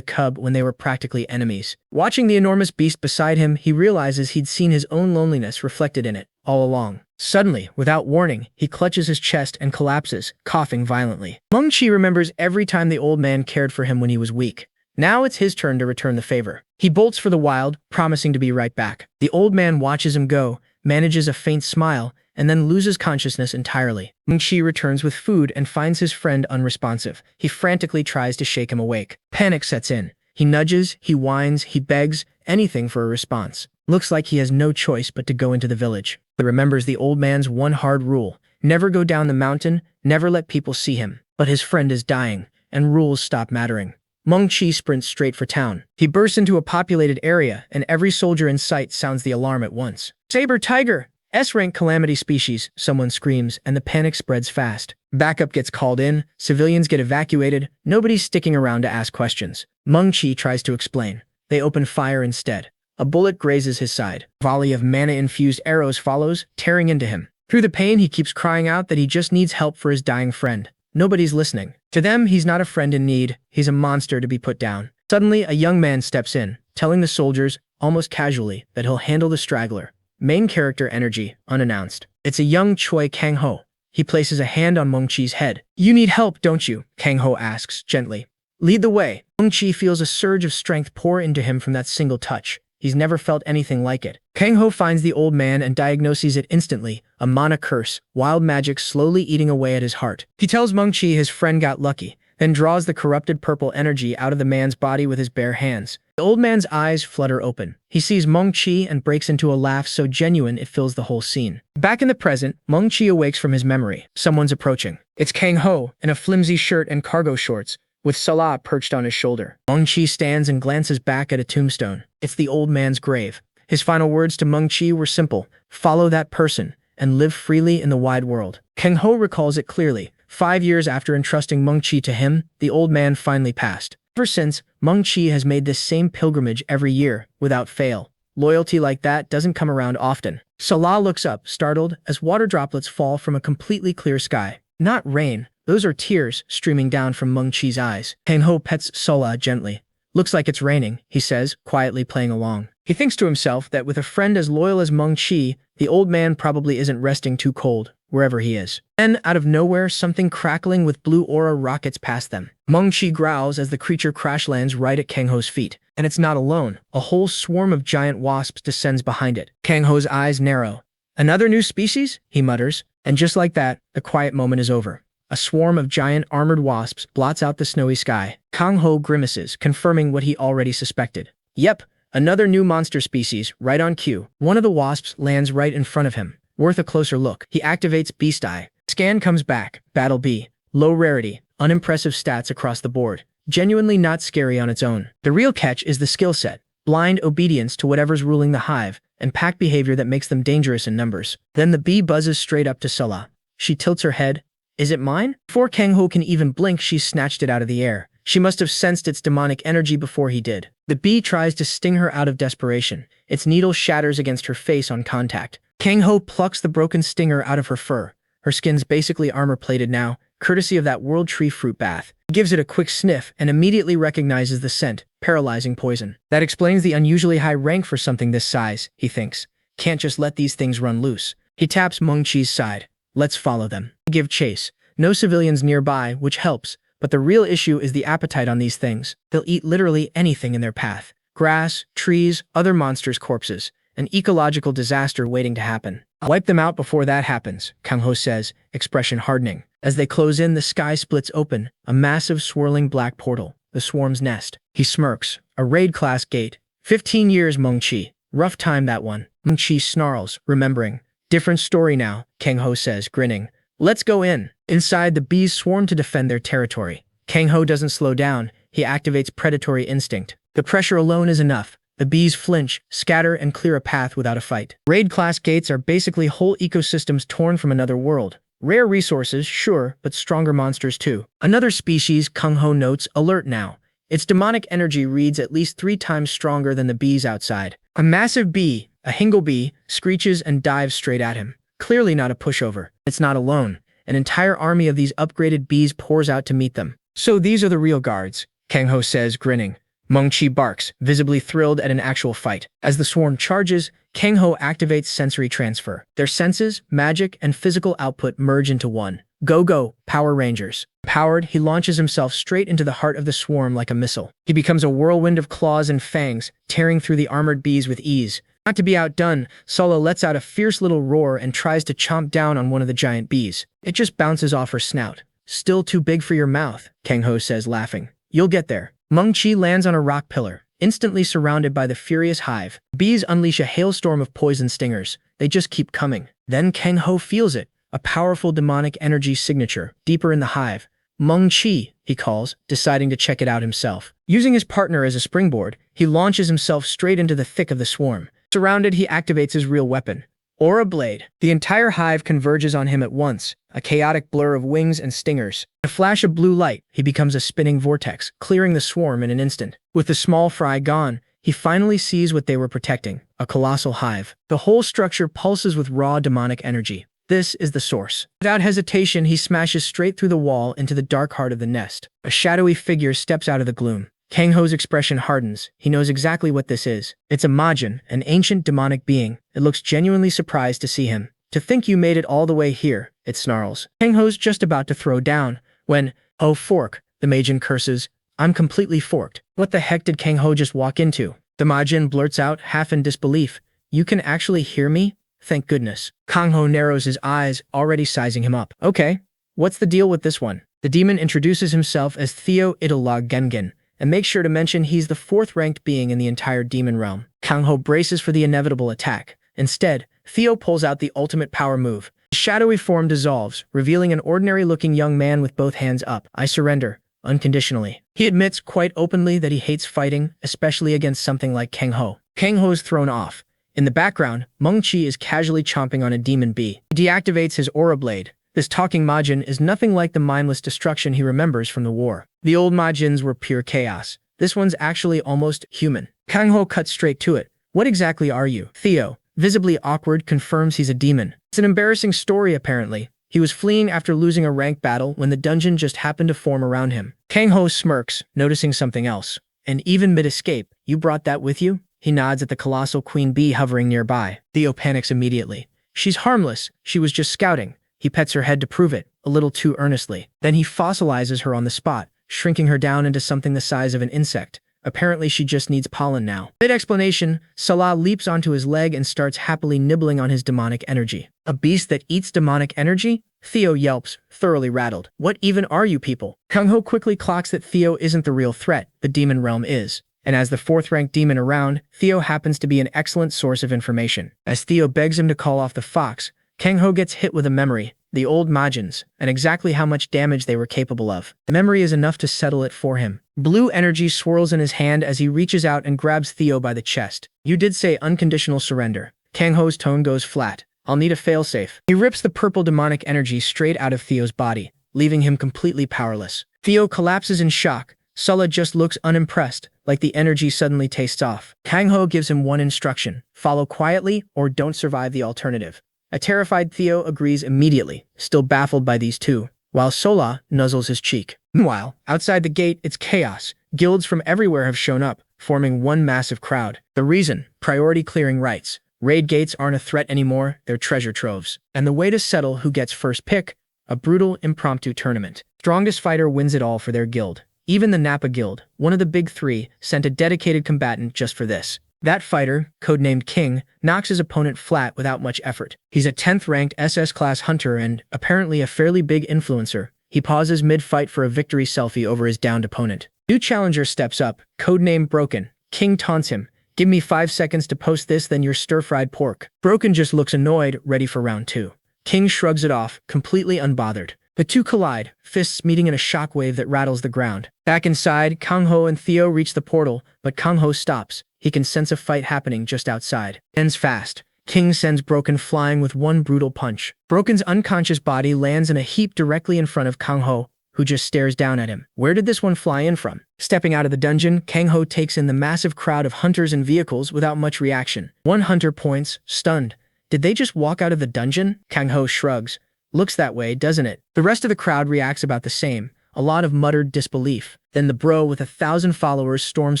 cub when they were practically enemies. Watching the enormous beast beside him, he realizes he'd seen his own loneliness reflected in it all along. Suddenly, without warning, he clutches his chest and collapses, coughing violently. Meng-Chi remembers every time the old man cared for him when he was weak. Now it's his turn to return the favor. He bolts for the wild, promising to be right back. The old man watches him go, manages a faint smile, and then loses consciousness entirely. Meng-Chi returns with food and finds his friend unresponsive. He frantically tries to shake him awake. Panic sets in. He nudges, he whines, he begs, anything for a response. Looks like he has no choice but to go into the village. He remembers the old man's one hard rule: never go down the mountain, never let people see him. But his friend is dying, and rules stop mattering. Meng-Chi sprints straight for town. He bursts into a populated area, and every soldier in sight sounds the alarm at once. Saber tiger! S-rank calamity species, someone screams, and the panic spreads fast. Backup gets called in, civilians get evacuated, nobody's sticking around to ask questions. Meng-Chi tries to explain. They open fire instead. A bullet grazes his side. A volley of mana-infused arrows follows, tearing into him. Through the pain, he keeps crying out that he just needs help for his dying friend. Nobody's listening. To them, he's not a friend in need, he's a monster to be put down. Suddenly, a young man steps in, telling the soldiers, almost casually, that he'll handle the straggler. Main character energy, unannounced. It's a young Choi Kang-ho. He places a hand on Meng-Chi's head. You need help, don't you? Kang-ho asks, gently. Lead the way. Meng-Chi feels a surge of strength pour into him from that single touch. He's never felt anything like it. Kang-ho finds the old man and diagnoses it instantly, a mana curse, wild magic slowly eating away at his heart. He tells Meng-Chi his friend got lucky, then draws the corrupted purple energy out of the man's body with his bare hands. The old man's eyes flutter open. He sees Meng-Chi and breaks into a laugh so genuine it fills the whole scene. Back in the present, Meng-Chi awakes from his memory. Someone's approaching. It's Kang-ho, in a flimsy shirt and cargo shorts, with Salah perched on his shoulder. Meng-Chi stands and glances back at a tombstone. It's the old man's grave. His final words to Meng-Chi were simple: follow that person, and live freely in the wide world. Kang-ho recalls it clearly. 5 years after entrusting Meng-Chi to him, the old man finally passed. Ever since, Meng-Chi has made this same pilgrimage every year, without fail. Loyalty like that doesn't come around often. Salah looks up, startled, as water droplets fall from a completely clear sky. Not rain, those are tears streaming down from Meng-Chi's eyes. Kang-ho pets Salah gently. Looks like it's raining, he says, quietly playing along. He thinks to himself that with a friend as loyal as Meng-Chi, the old man probably isn't resting too cold, wherever he is. Then, out of nowhere, something crackling with blue aura rockets past them. Meng-Chi growls as the creature crash lands right at Kang-ho's feet. And it's not alone. A whole swarm of giant wasps descends behind it. Kang-ho's eyes narrow. Another new species? He mutters. And just like that, the quiet moment is over. A swarm of giant armored wasps blots out the snowy sky. Kang-ho grimaces, confirming what he already suspected. Yep, another new monster species, right on cue. One of the wasps lands right in front of him. Worth a closer look. He activates Beast Eye. Scan comes back. Battle B. Low rarity. Unimpressive stats across the board. Genuinely not scary on its own. The real catch is the skill set. Blind obedience to whatever's ruling the hive, and pack behavior that makes them dangerous in numbers. Then the bee buzzes straight up to Salah. She tilts her head. Is it mine? Before Kang-ho can even blink, she's snatched it out of the air. She must have sensed its demonic energy before he did. The bee tries to sting her out of desperation. Its needle shatters against her face on contact. Kang-ho plucks the broken stinger out of her fur. Her skin's basically armor-plated now, courtesy of that world tree fruit bath. He gives it a quick sniff and immediately recognizes the scent, paralyzing poison. That explains the unusually high rank for something this size, he thinks. Can't just let these things run loose. He taps Meng-Chi's side. Let's follow them. They give chase. No civilians nearby, which helps, but the real issue is the appetite on these things. They'll eat literally anything in their path. Grass, trees, other monsters' corpses. An ecological disaster waiting to happen. Wipe them out before that happens, Kang-ho says, expression hardening. As they close in, the sky splits open, a massive swirling black portal, the swarm's nest. He smirks. A raid-class gate. 15 years, Meng-Chi. Rough time, that one. Meng-Chi snarls, remembering. Different story now, Kang-ho says, grinning. Let's go in. Inside, the bees swarm to defend their territory. Kang-ho doesn't slow down. He activates predatory instinct. The pressure alone is enough. The bees flinch, scatter, and clear a path without a fight. Raid-class gates are basically whole ecosystems torn from another world. Rare resources, sure, but stronger monsters too. Another species, Kung Ho notes, alert now. Its demonic energy reads at least 3 times stronger than the bees outside. A massive bee, a hingle bee, screeches and dives straight at him. Clearly not a pushover. It's not alone. An entire army of these upgraded bees pours out to meet them. So these are the real guards, Kang Ho says, grinning. Meng Chi barks, visibly thrilled at an actual fight. As the swarm charges, Kang Ho activates sensory transfer. Their senses, magic, and physical output merge into one. Go, Power Rangers. Powered, he launches himself straight into the heart of the swarm like a missile. He becomes a whirlwind of claws and fangs, tearing through the armored bees with ease. Not to be outdone, Sala lets out a fierce little roar and tries to chomp down on one of the giant bees. It just bounces off her snout. Still too big for your mouth, Kang Ho says, laughing. You'll get there. Meng Chi lands on a rock pillar, instantly surrounded by the furious hive. Bees unleash a hailstorm of poison stingers. They just keep coming. Then Kang Ho feels it, a powerful demonic energy signature, deeper in the hive. Meng Chi, he calls, deciding to check it out himself. Using his partner as a springboard, he launches himself straight into the thick of the swarm. Surrounded, he activates his real weapon, Aura Blade. The entire hive converges on him at once, a chaotic blur of wings and stingers. In a flash of blue light, he becomes a spinning vortex, clearing the swarm in an instant. With the small fry gone, he finally sees what they were protecting, a colossal hive. The whole structure pulses with raw demonic energy. This is the source. Without hesitation, he smashes straight through the wall into the dark heart of the nest. A shadowy figure steps out of the gloom. Kang Ho's expression hardens. He knows exactly what this is. It's a Majin, an ancient demonic being. It looks genuinely surprised to see him. To think you made it all the way here, it snarls. Kang Ho's just about to throw down, when, oh fork, the Majin curses. I'm completely forked. What the heck did Kang Ho just walk into? The Majin blurts out, half in disbelief. You can actually hear me? Thank goodness. Kang Ho narrows his eyes, already sizing him up. Okay, what's the deal with this one? The demon introduces himself as Theo Italog Gengen, and makes sure to mention he's the 4th-ranked being in the entire demon realm. Kang Ho braces for the inevitable attack. Instead, Theo pulls out the ultimate power move. The shadowy form dissolves, revealing an ordinary-looking young man with both hands up. I surrender, unconditionally. He admits quite openly that he hates fighting, especially against something like Kang Ho. Kang Ho is thrown off. In the background, Meng Chi is casually chomping on a demon bee. He deactivates his aura blade. This talking Majin is nothing like the mindless destruction he remembers from the war. The old Majins were pure chaos. This one's actually almost human. Kang Ho cuts straight to it. What exactly are you? Theo, visibly awkward, confirms he's a demon. It's an embarrassing story, apparently. He was fleeing after losing a rank battle when the dungeon just happened to form around him. Kang Ho smirks, noticing something else. And even mid-escape, you brought that with you? He nods at the colossal queen bee hovering nearby. Theo panics immediately. She's harmless. She was just scouting. He pets her head to prove it, a little too earnestly. Then he fossilizes her on the spot, shrinking her down into something the size of an insect. Apparently she just needs pollen now. Mid-explanation, Salah leaps onto his leg and starts happily nibbling on his demonic energy. A beast that eats demonic energy? Theo yelps, thoroughly rattled. What even are you people? Kang Ho quickly clocks that Theo isn't the real threat, the demon realm is. And as the 4th-ranked demon around, Theo happens to be an excellent source of information. As Theo begs him to call off the fox, Kang Ho gets hit with a memory, the old Majins, and exactly how much damage they were capable of. The memory is enough to settle it for him. Blue energy swirls in his hand as he reaches out and grabs Theo by the chest. You did say unconditional surrender. Kang Ho's tone goes flat. I'll need a failsafe. He rips the purple demonic energy straight out of Theo's body, leaving him completely powerless. Theo collapses in shock. Sulla just looks unimpressed, like the energy suddenly tastes off. Kang Ho gives him one instruction: follow quietly or don't survive the alternative. A terrified Theo agrees immediately, still baffled by these two, while Sola nuzzles his cheek. Meanwhile, outside the gate, it's chaos. Guilds from everywhere have shown up, forming one massive crowd. The reason? Priority clearing rights. Raid gates aren't a threat anymore, they're treasure troves. And the way to settle who gets first pick? A brutal, impromptu tournament. Strongest fighter wins it all for their guild. Even the Nappa Guild, one of the big 3, sent a dedicated combatant just for this. That fighter, codenamed King, knocks his opponent flat without much effort. He's a 10th-ranked SS-class hunter and, apparently a fairly big influencer. He pauses mid-fight for a victory selfie over his downed opponent. New challenger steps up, codenamed Broken. King taunts him. Give me 5 seconds to post this, then you're stir-fried pork. Broken just looks annoyed, ready for round 2. King shrugs it off, completely unbothered. The two collide, fists meeting in a shockwave that rattles the ground. Back inside, Kang Ho and Theo reach the portal, but Kang Ho stops. he can sense a fight happening just outside. Ends fast. King sends Broken flying with one brutal punch. Broken's unconscious body lands in a heap directly in front of Kang Ho, who just stares down at him. Where did this one fly in from? Stepping out of the dungeon, Kang Ho takes in the massive crowd of hunters and vehicles without much reaction. One hunter points, stunned. Did they just walk out of the dungeon? Kang Ho shrugs. Looks that way, doesn't it? The rest of the crowd reacts about the same. A lot of muttered disbelief. Then the bro with 1,000 followers storms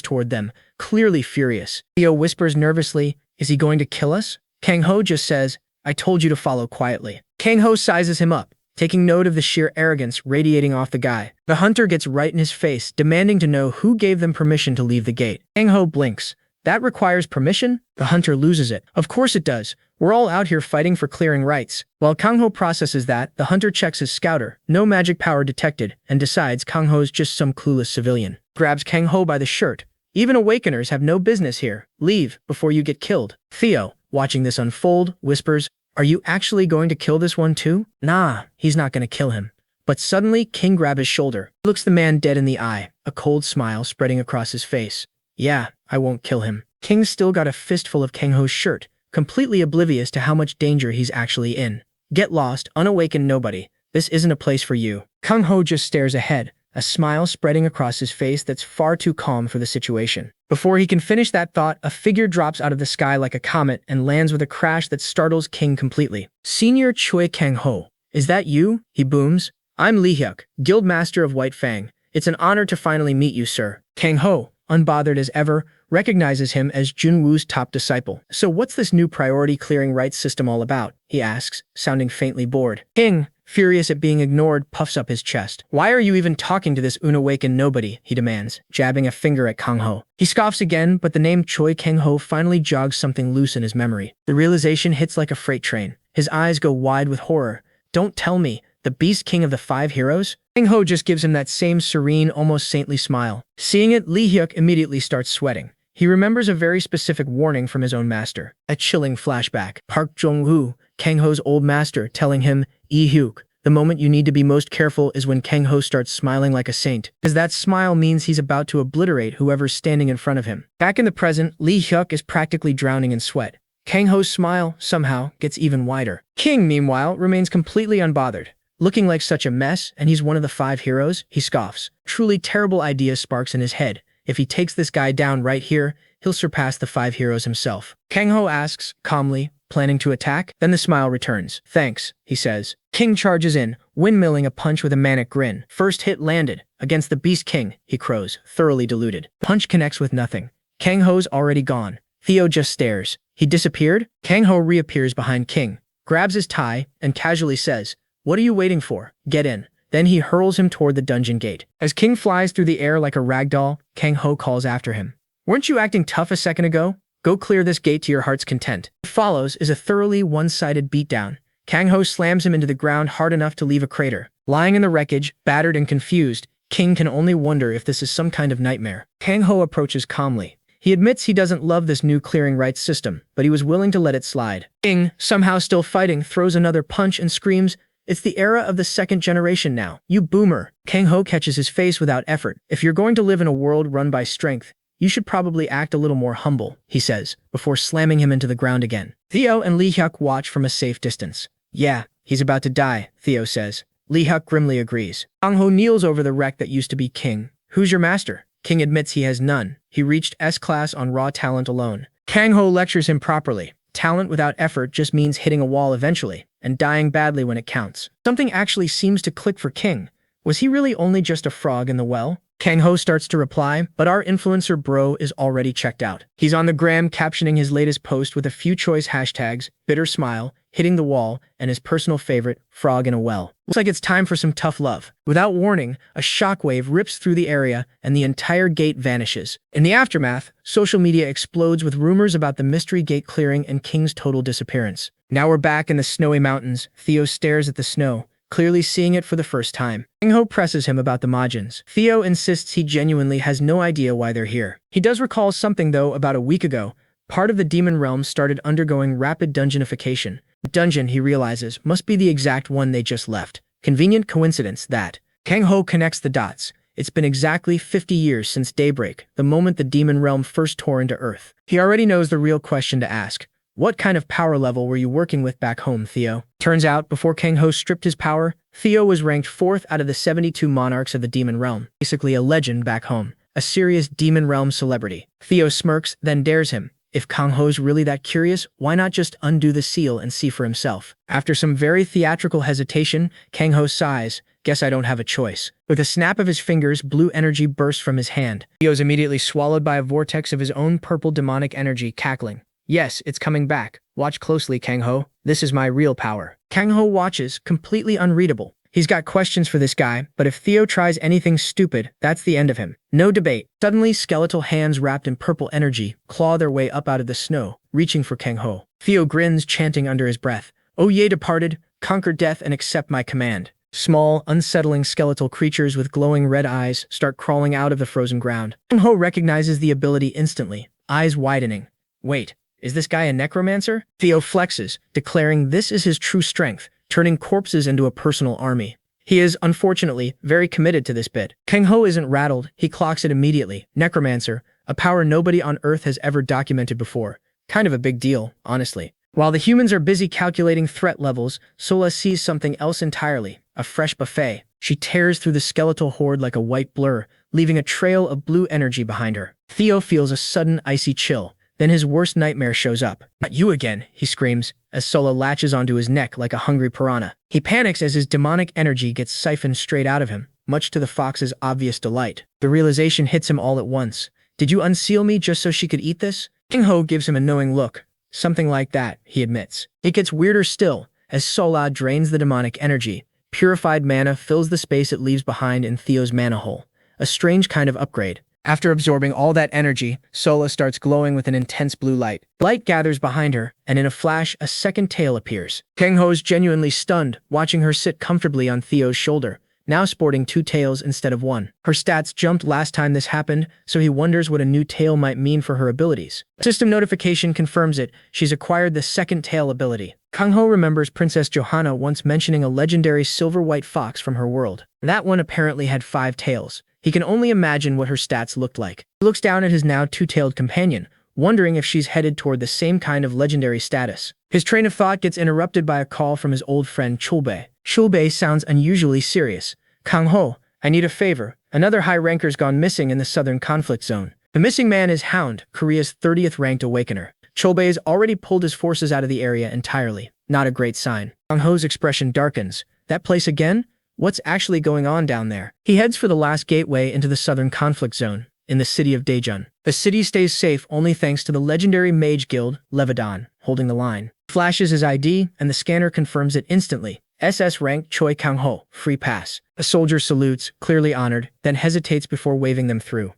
toward them, clearly furious. Theo whispers nervously, "Is he going to kill us?" Kang Ho just says, "I told you to follow quietly." Kang Ho sizes him up, taking note of the sheer arrogance radiating off the guy. The hunter gets right in his face, demanding to know who gave them permission to leave the gate. Kang Ho blinks. That requires permission? The hunter loses it. Of course it does. We're all out here fighting for clearing rights. While Kang Ho processes that, the hunter checks his scouter, no magic power detected, and decides Kang Ho's just some clueless civilian. Grabs Kang Ho by the shirt. Even awakeners have no business here. Leave before you get killed. Theo, watching this unfold, whispers, "Are you actually going to kill this one too?" Nah, he's not going to kill him. But suddenly, King grabs his shoulder. He looks the man dead in the eye, a cold smile spreading across his face. "Yeah, I won't kill him." King still got a fistful of Kang Ho's shirt, completely oblivious to how much danger he's actually in. "Get lost, unawakened nobody. This isn't a place for you." Kang Ho just stares ahead, a smile spreading across his face that's far too calm for the situation. Before he can finish that thought, a figure drops out of the sky like a comet and lands with a crash that startles King completely. "Senior Choi Kang Ho, is that you?" he booms. "I'm Lee Hyuk, Guild Master of White Fang. It's an honor to finally meet you, sir." Kang Ho, unbothered as ever, recognizes him as Junwoo's top disciple. "So what's this new priority clearing rights system all about?" he asks, sounding faintly bored. King, furious at being ignored, puffs up his chest. "Why are you even talking to this unawakened nobody?" he demands, jabbing a finger at Kang Ho. He scoffs again, but the name Choi Kang Ho finally jogs something loose in his memory. The realization hits like a freight train. His eyes go wide with horror. "Don't tell me, the Beast King of the 5 heroes?" Kang Ho just gives him that same serene, almost saintly smile. Seeing it, Lee Hyuk immediately starts sweating. He remembers a very specific warning from his own master. A chilling flashback. Park Jong-woo, Kang Ho's old master, telling him, "Lee Hyuk, the moment you need to be most careful is when Kang Ho starts smiling like a saint, because that smile means he's about to obliterate whoever's standing in front of him." Back in the present, Lee Hyuk is practically drowning in sweat. Kang Ho's smile, somehow, gets even wider. King, meanwhile, remains completely unbothered. Looking like such a mess, and he's one of the 5 heroes, he scoffs. Truly terrible idea sparks in his head. If he takes this guy down right here, he'll surpass the 5 heroes himself. Kang Ho asks, calmly, planning to attack? Then the smile returns. "Thanks," he says. King charges in, windmilling a punch with a manic grin. First hit landed. "Against the Beast King," he crows, thoroughly deluded. Punch connects with nothing. Kang Ho's already gone. Theo just stares. He disappeared? Kang Ho reappears behind King, grabs his tie, and casually says, "What are you waiting for? Get in." Then he hurls him toward the dungeon gate. As King flies through the air like a ragdoll, Kang Ho calls after him. "Weren't you acting tough a second ago? Go clear this gate to your heart's content." What follows is a thoroughly one-sided beatdown. Kang Ho slams him into the ground hard enough to leave a crater. Lying in the wreckage, battered and confused, King can only wonder if this is some kind of nightmare. Kang Ho approaches calmly. He admits he doesn't love this new clearing rights system, but he was willing to let it slide. King, somehow still fighting, throws another punch and screams, "It's the era of the 2nd generation now, you boomer." Kang Ho catches his face without effort. "If you're going to live in a world run by strength, you should probably act a little more humble," he says, before slamming him into the ground again. Theo and Lee Hyuk watch from a safe distance. "Yeah, he's about to die," Theo says. Lee Hyuk grimly agrees. Kang Ho kneels over the wreck that used to be King. "Who's your master?" King admits he has none. He reached S-class on raw talent alone. Kang Ho lectures him properly. Talent without effort just means hitting a wall eventually, and dying badly when it counts. Something actually seems to click for King. Was he really only just a frog in the well? Kang Ho starts to reply, but our influencer bro is already checked out. He's on the gram captioning his latest post with a few choice hashtags, bitter smile, hitting the wall, and his personal favorite, frog in a well. Looks like it's time for some tough love. Without warning, a shockwave rips through the area and the entire gate vanishes. In the aftermath, social media explodes with rumors about the mystery gate clearing and King's total disappearance. Now we're back in the snowy mountains. Theo stares at the snow, clearly seeing it for the first time. Kang Ho presses him about the Majins. Theo insists he genuinely has no idea why they're here. He does recall something, though. About a week ago, part of the demon realm started undergoing rapid dungeonification. The dungeon, he realizes, must be the exact one they just left. Convenient coincidence that. Kang Ho connects the dots. It's been exactly 50 years since daybreak, the moment the demon realm first tore into Earth. He already knows the real question to ask. What kind of power level were you working with back home, Theo? Turns out, before Kang Ho stripped his power, Theo was ranked 4th out of the 72 monarchs of the demon realm. Basically a legend back home. A serious demon realm celebrity. Theo smirks, then dares him. If Kang Ho's really that curious, why not just undo the seal and see for himself? After some very theatrical hesitation, Kang Ho sighs. Guess I don't have a choice. With a snap of his fingers, blue energy bursts from his hand. Theo's immediately swallowed by a vortex of his own purple demonic energy, cackling. Yes, it's coming back. Watch closely, Kang Ho. This is my real power. Kang Ho watches, completely unreadable. He's got questions for this guy, but if Theo tries anything stupid, that's the end of him. No debate. Suddenly, skeletal hands wrapped in purple energy claw their way up out of the snow, reaching for Kang Ho. Theo grins, chanting under his breath, "O ye departed, conquer death and accept my command." Small, unsettling skeletal creatures with glowing red eyes start crawling out of the frozen ground. Kang Ho recognizes the ability instantly, eyes widening. Wait, is this guy a necromancer? Theo flexes, declaring this is his true strength, turning corpses into a personal army. He is, unfortunately, very committed to this bit. Kang Ho isn't rattled, he clocks it immediately. Necromancer, a power nobody on Earth has ever documented before. Kind of a big deal, honestly. While the humans are busy calculating threat levels, Sola sees something else entirely, a fresh buffet. She tears through the skeletal horde like a white blur, leaving a trail of blue energy behind her. Theo feels a sudden icy chill. Then his worst nightmare shows up. "Not you again," he screams, as Sola latches onto his neck like a hungry piranha. He panics as his demonic energy gets siphoned straight out of him, much to the fox's obvious delight. The realization hits him all at once. Did you unseal me just so she could eat this? Kang Ho gives him a knowing look. Something like that, he admits. It gets weirder still, as Sola drains the demonic energy. Purified mana fills the space it leaves behind in Theo's mana hole. A strange kind of upgrade. After absorbing all that energy, Sola starts glowing with an intense blue light. Light gathers behind her, and in a flash, a second tail appears. Kang Ho's genuinely stunned, watching her sit comfortably on Theo's shoulder, now sporting 2 tails instead of 1. Her stats jumped last time this happened, so he wonders what a new tail might mean for her abilities. System notification confirms it. She's acquired the second tail ability. Kang Ho remembers Princess Johanna once mentioning a legendary silver-white fox from her world. That one apparently had 5 tails. He can only imagine what her stats looked like. He looks down at his now 2-tailed companion, wondering if she's headed toward the same kind of legendary status. His train of thought gets interrupted by a call from his old friend Chulbei. Chulbei sounds unusually serious. "Kang Ho, I need a favor. Another high ranker's gone missing in the southern conflict zone. The missing man is Hound, Korea's 30th ranked awakener." Chulbei has already pulled his forces out of the area entirely. Not a great sign. Kang Ho's expression darkens. That place again? What's actually going on down there? He heads for the last gateway into the southern conflict zone, in the city of Daejeon. The city stays safe only thanks to the legendary mage guild, Levidan, holding the line. Flashes his ID, and the scanner confirms it instantly. SS rank Choi Kang Ho, free pass. A soldier salutes, clearly honored, then hesitates before waving them through.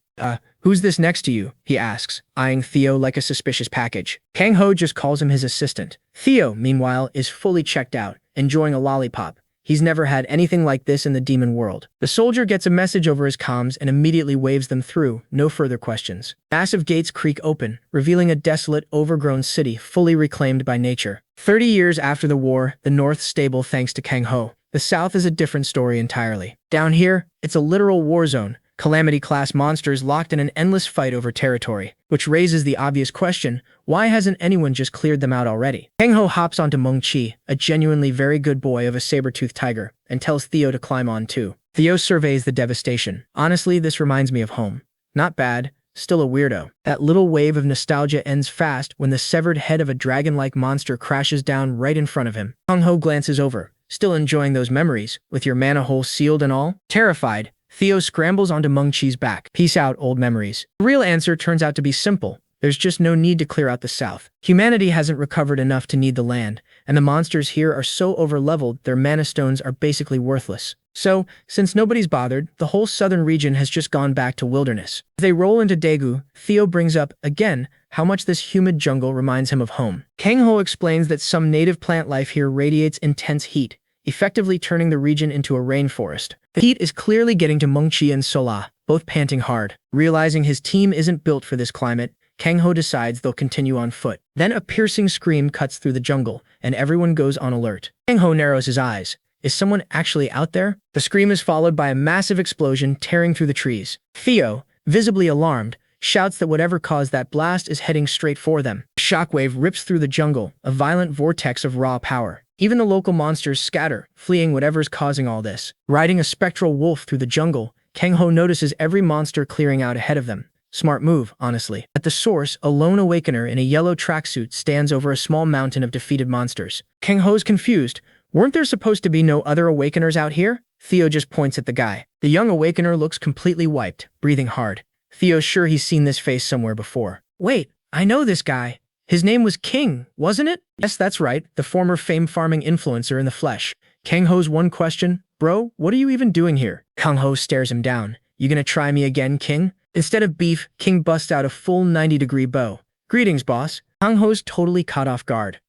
Who's this next to you?" he asks, eyeing Theo like a suspicious package. Kang Ho just calls him his assistant. Theo, meanwhile, is fully checked out, enjoying a lollipop. He's never had anything like this in the demon world. The soldier gets a message over his comms and immediately waves them through, no further questions. Massive gates creak open, revealing a desolate, overgrown city fully reclaimed by nature. 30 years after the war, the North's stable thanks to Kang Ho. The South is a different story entirely. Down here, it's a literal war zone. Calamity-class monsters locked in an endless fight over territory, which raises the obvious question, why hasn't anyone just cleared them out already? Kang Ho hops onto Meng Chi, a genuinely very good boy of a saber-toothed tiger, and tells Theo to climb on too. Theo surveys the devastation. Honestly, this reminds me of home. Not bad, still a weirdo. That little wave of nostalgia ends fast when the severed head of a dragon-like monster crashes down right in front of him. Kang Ho glances over, still enjoying those memories, with your mana hole sealed and all? Terrified, Theo scrambles onto Meng Chi's back. Peace out, old memories. The real answer turns out to be simple. There's just no need to clear out the south. Humanity hasn't recovered enough to need the land, and the monsters here are so overleveled their mana stones are basically worthless. So, since nobody's bothered, the whole southern region has just gone back to wilderness. As they roll into Daegu, Theo brings up, again, how much this humid jungle reminds him of home. Kang Ho explains that some native plant life here radiates intense heat, effectively turning the region into a rainforest. The heat is clearly getting to Meng Chi and Sola, both panting hard. Realizing his team isn't built for this climate, Kang Ho decides they'll continue on foot. Then a piercing scream cuts through the jungle, and everyone goes on alert. Kang Ho narrows his eyes. Is someone actually out there? The scream is followed by a massive explosion tearing through the trees. Theo, visibly alarmed, shouts that whatever caused that blast is heading straight for them. A shockwave rips through the jungle, a violent vortex of raw power. Even the local monsters scatter, fleeing whatever's causing all this. Riding a spectral wolf through the jungle, Kang-ho notices every monster clearing out ahead of them. Smart move, honestly. At the source, a lone awakener in a yellow tracksuit stands over a small mountain of defeated monsters. Kang-ho's confused. Weren't there supposed to be no other awakeners out here? Theo just points at the guy. The young awakener looks completely wiped, breathing hard. Theo's sure he's seen this face somewhere before. Wait, I know this guy. His name was King, wasn't it? Yes, that's right, the former fame farming influencer in the flesh. Kang-ho's one question, bro, what are you even doing here? Kang-ho stares him down. You gonna try me again, King? Instead of beef, King busts out a full 90-degree bow. Greetings, boss. Kang-ho's totally caught off guard.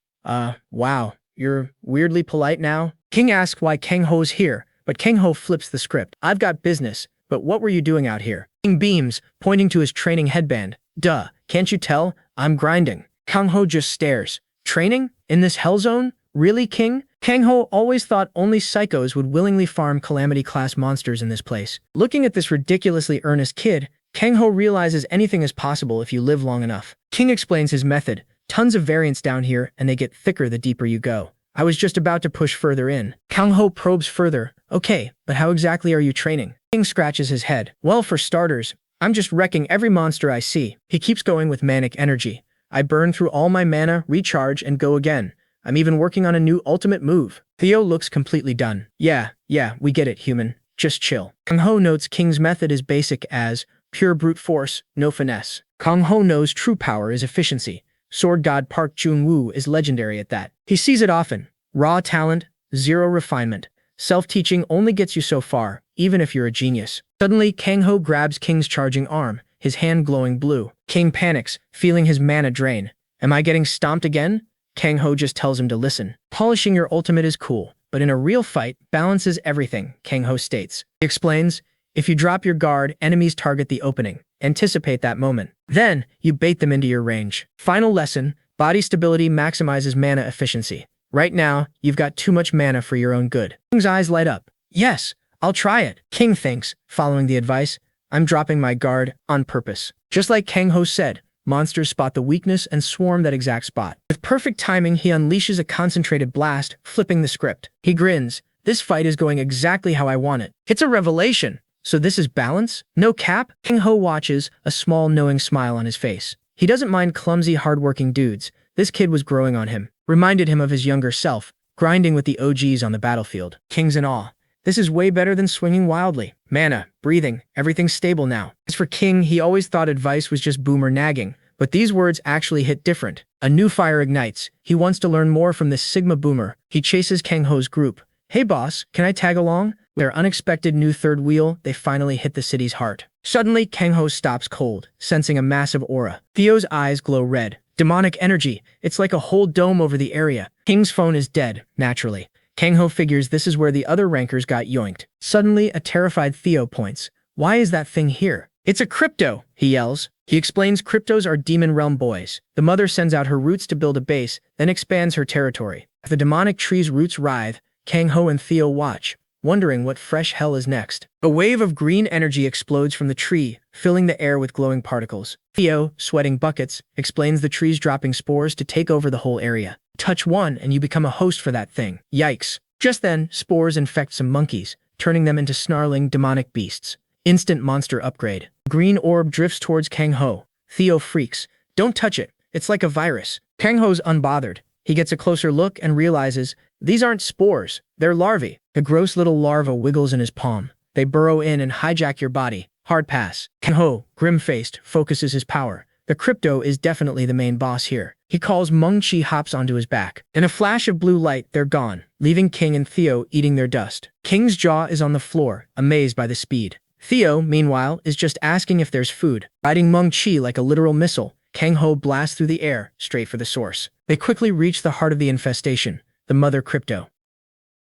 Wow, you're weirdly polite now? King asks why Kang-ho's here, but Kang-ho flips the script. I've got business, but what were you doing out here? King beams, pointing to his training headband. Duh, can't you tell? I'm grinding. Kang-ho just stares. Training? In this hell zone? Really, King? Kang-ho always thought only psychos would willingly farm calamity-class monsters in this place. Looking at this ridiculously earnest kid, Kang-ho realizes anything is possible if you live long enough. King explains his method. Tons of variants down here, and they get thicker the deeper you go. I was just about to push further in. Kang-ho probes further. Okay, but how exactly are you training? King scratches his head. Well, for starters, I'm just wrecking every monster I see. He keeps going with manic energy. I burn through all my mana, recharge, and go again. I'm even working on a new ultimate move. Theo looks completely done. Yeah, we get it, human. Just chill. Kang-ho notes King's method is basic as pure brute force, no finesse. Kang-ho knows true power is efficiency. Sword god Park Jun-woo is legendary at that. He sees it often. Raw talent, zero refinement. Self-teaching only gets you so far, even if you're a genius. Suddenly, Kang-ho grabs King's charging arm, his hand glowing blue. King panics, feeling his mana drain. Am I getting stomped again? Kang-ho just tells him to listen. Polishing your ultimate is cool, but in a real fight, balance is everything, Kang-ho states. He explains, if you drop your guard, enemies target the opening. Anticipate that moment. Then, you bait them into your range. Final lesson, body stability maximizes mana efficiency. Right now, you've got too much mana for your own good. King's eyes light up. Yes, I'll try it. King thinks, following the advice, I'm dropping my guard on purpose. Just like Kang-ho said, monsters spot the weakness and swarm that exact spot. With perfect timing, he unleashes a concentrated blast, flipping the script. He grins. This fight is going exactly how I want it. It's a revelation. So this is balance? No cap? Kang-ho watches, a small knowing smile on his face. He doesn't mind clumsy, hardworking dudes. This kid was growing on him. Reminded him of his younger self, grinding with the OGs on the battlefield. King's in awe. This is way better than swinging wildly. Mana, breathing, everything's stable now. As for King, he always thought advice was just boomer nagging, but these words actually hit different. A new fire ignites. He wants to learn more from this Sigma boomer. He chases Kang-ho's group. Hey boss, can I tag along? With their unexpected new third wheel, they finally hit the city's heart. Suddenly, Kang-ho stops cold, sensing a massive aura. Theo's eyes glow red. Demonic energy. It's like a whole dome over the area. King's phone is dead, naturally. Kang-ho figures this is where the other rankers got yoinked. Suddenly, a terrified Theo points. Why is that thing here? It's a crypto, he yells. He explains cryptos are demon realm boys. The mother sends out her roots to build a base, then expands her territory. As the demonic tree's roots writhe, Kang-ho and Theo watch, wondering what fresh hell is next. A wave of green energy explodes from the tree, filling the air with glowing particles. Theo, sweating buckets, explains the tree's dropping spores to take over the whole area. Touch one and you become a host for that thing. Yikes. Just then, spores infect some monkeys, turning them into snarling, demonic beasts. Instant monster upgrade. Green orb drifts towards Kang-ho. Theo freaks. Don't touch it. It's like a virus. Kang-ho's unbothered. He gets a closer look and realizes, these aren't spores, they're larvae. A gross little larva wiggles in his palm. They burrow in and hijack your body. Hard pass. Kang-ho, grim-faced, focuses his power. The crypto is definitely the main boss here. He calls Meng-chi hops onto his back. In a flash of blue light, they're gone, leaving King and Theo eating their dust. King's jaw is on the floor, amazed by the speed. Theo, meanwhile, is just asking if there's food. Riding Meng-chi like a literal missile, Kang-ho blasts through the air, straight for the source. They quickly reach the heart of the infestation, the mother crypto.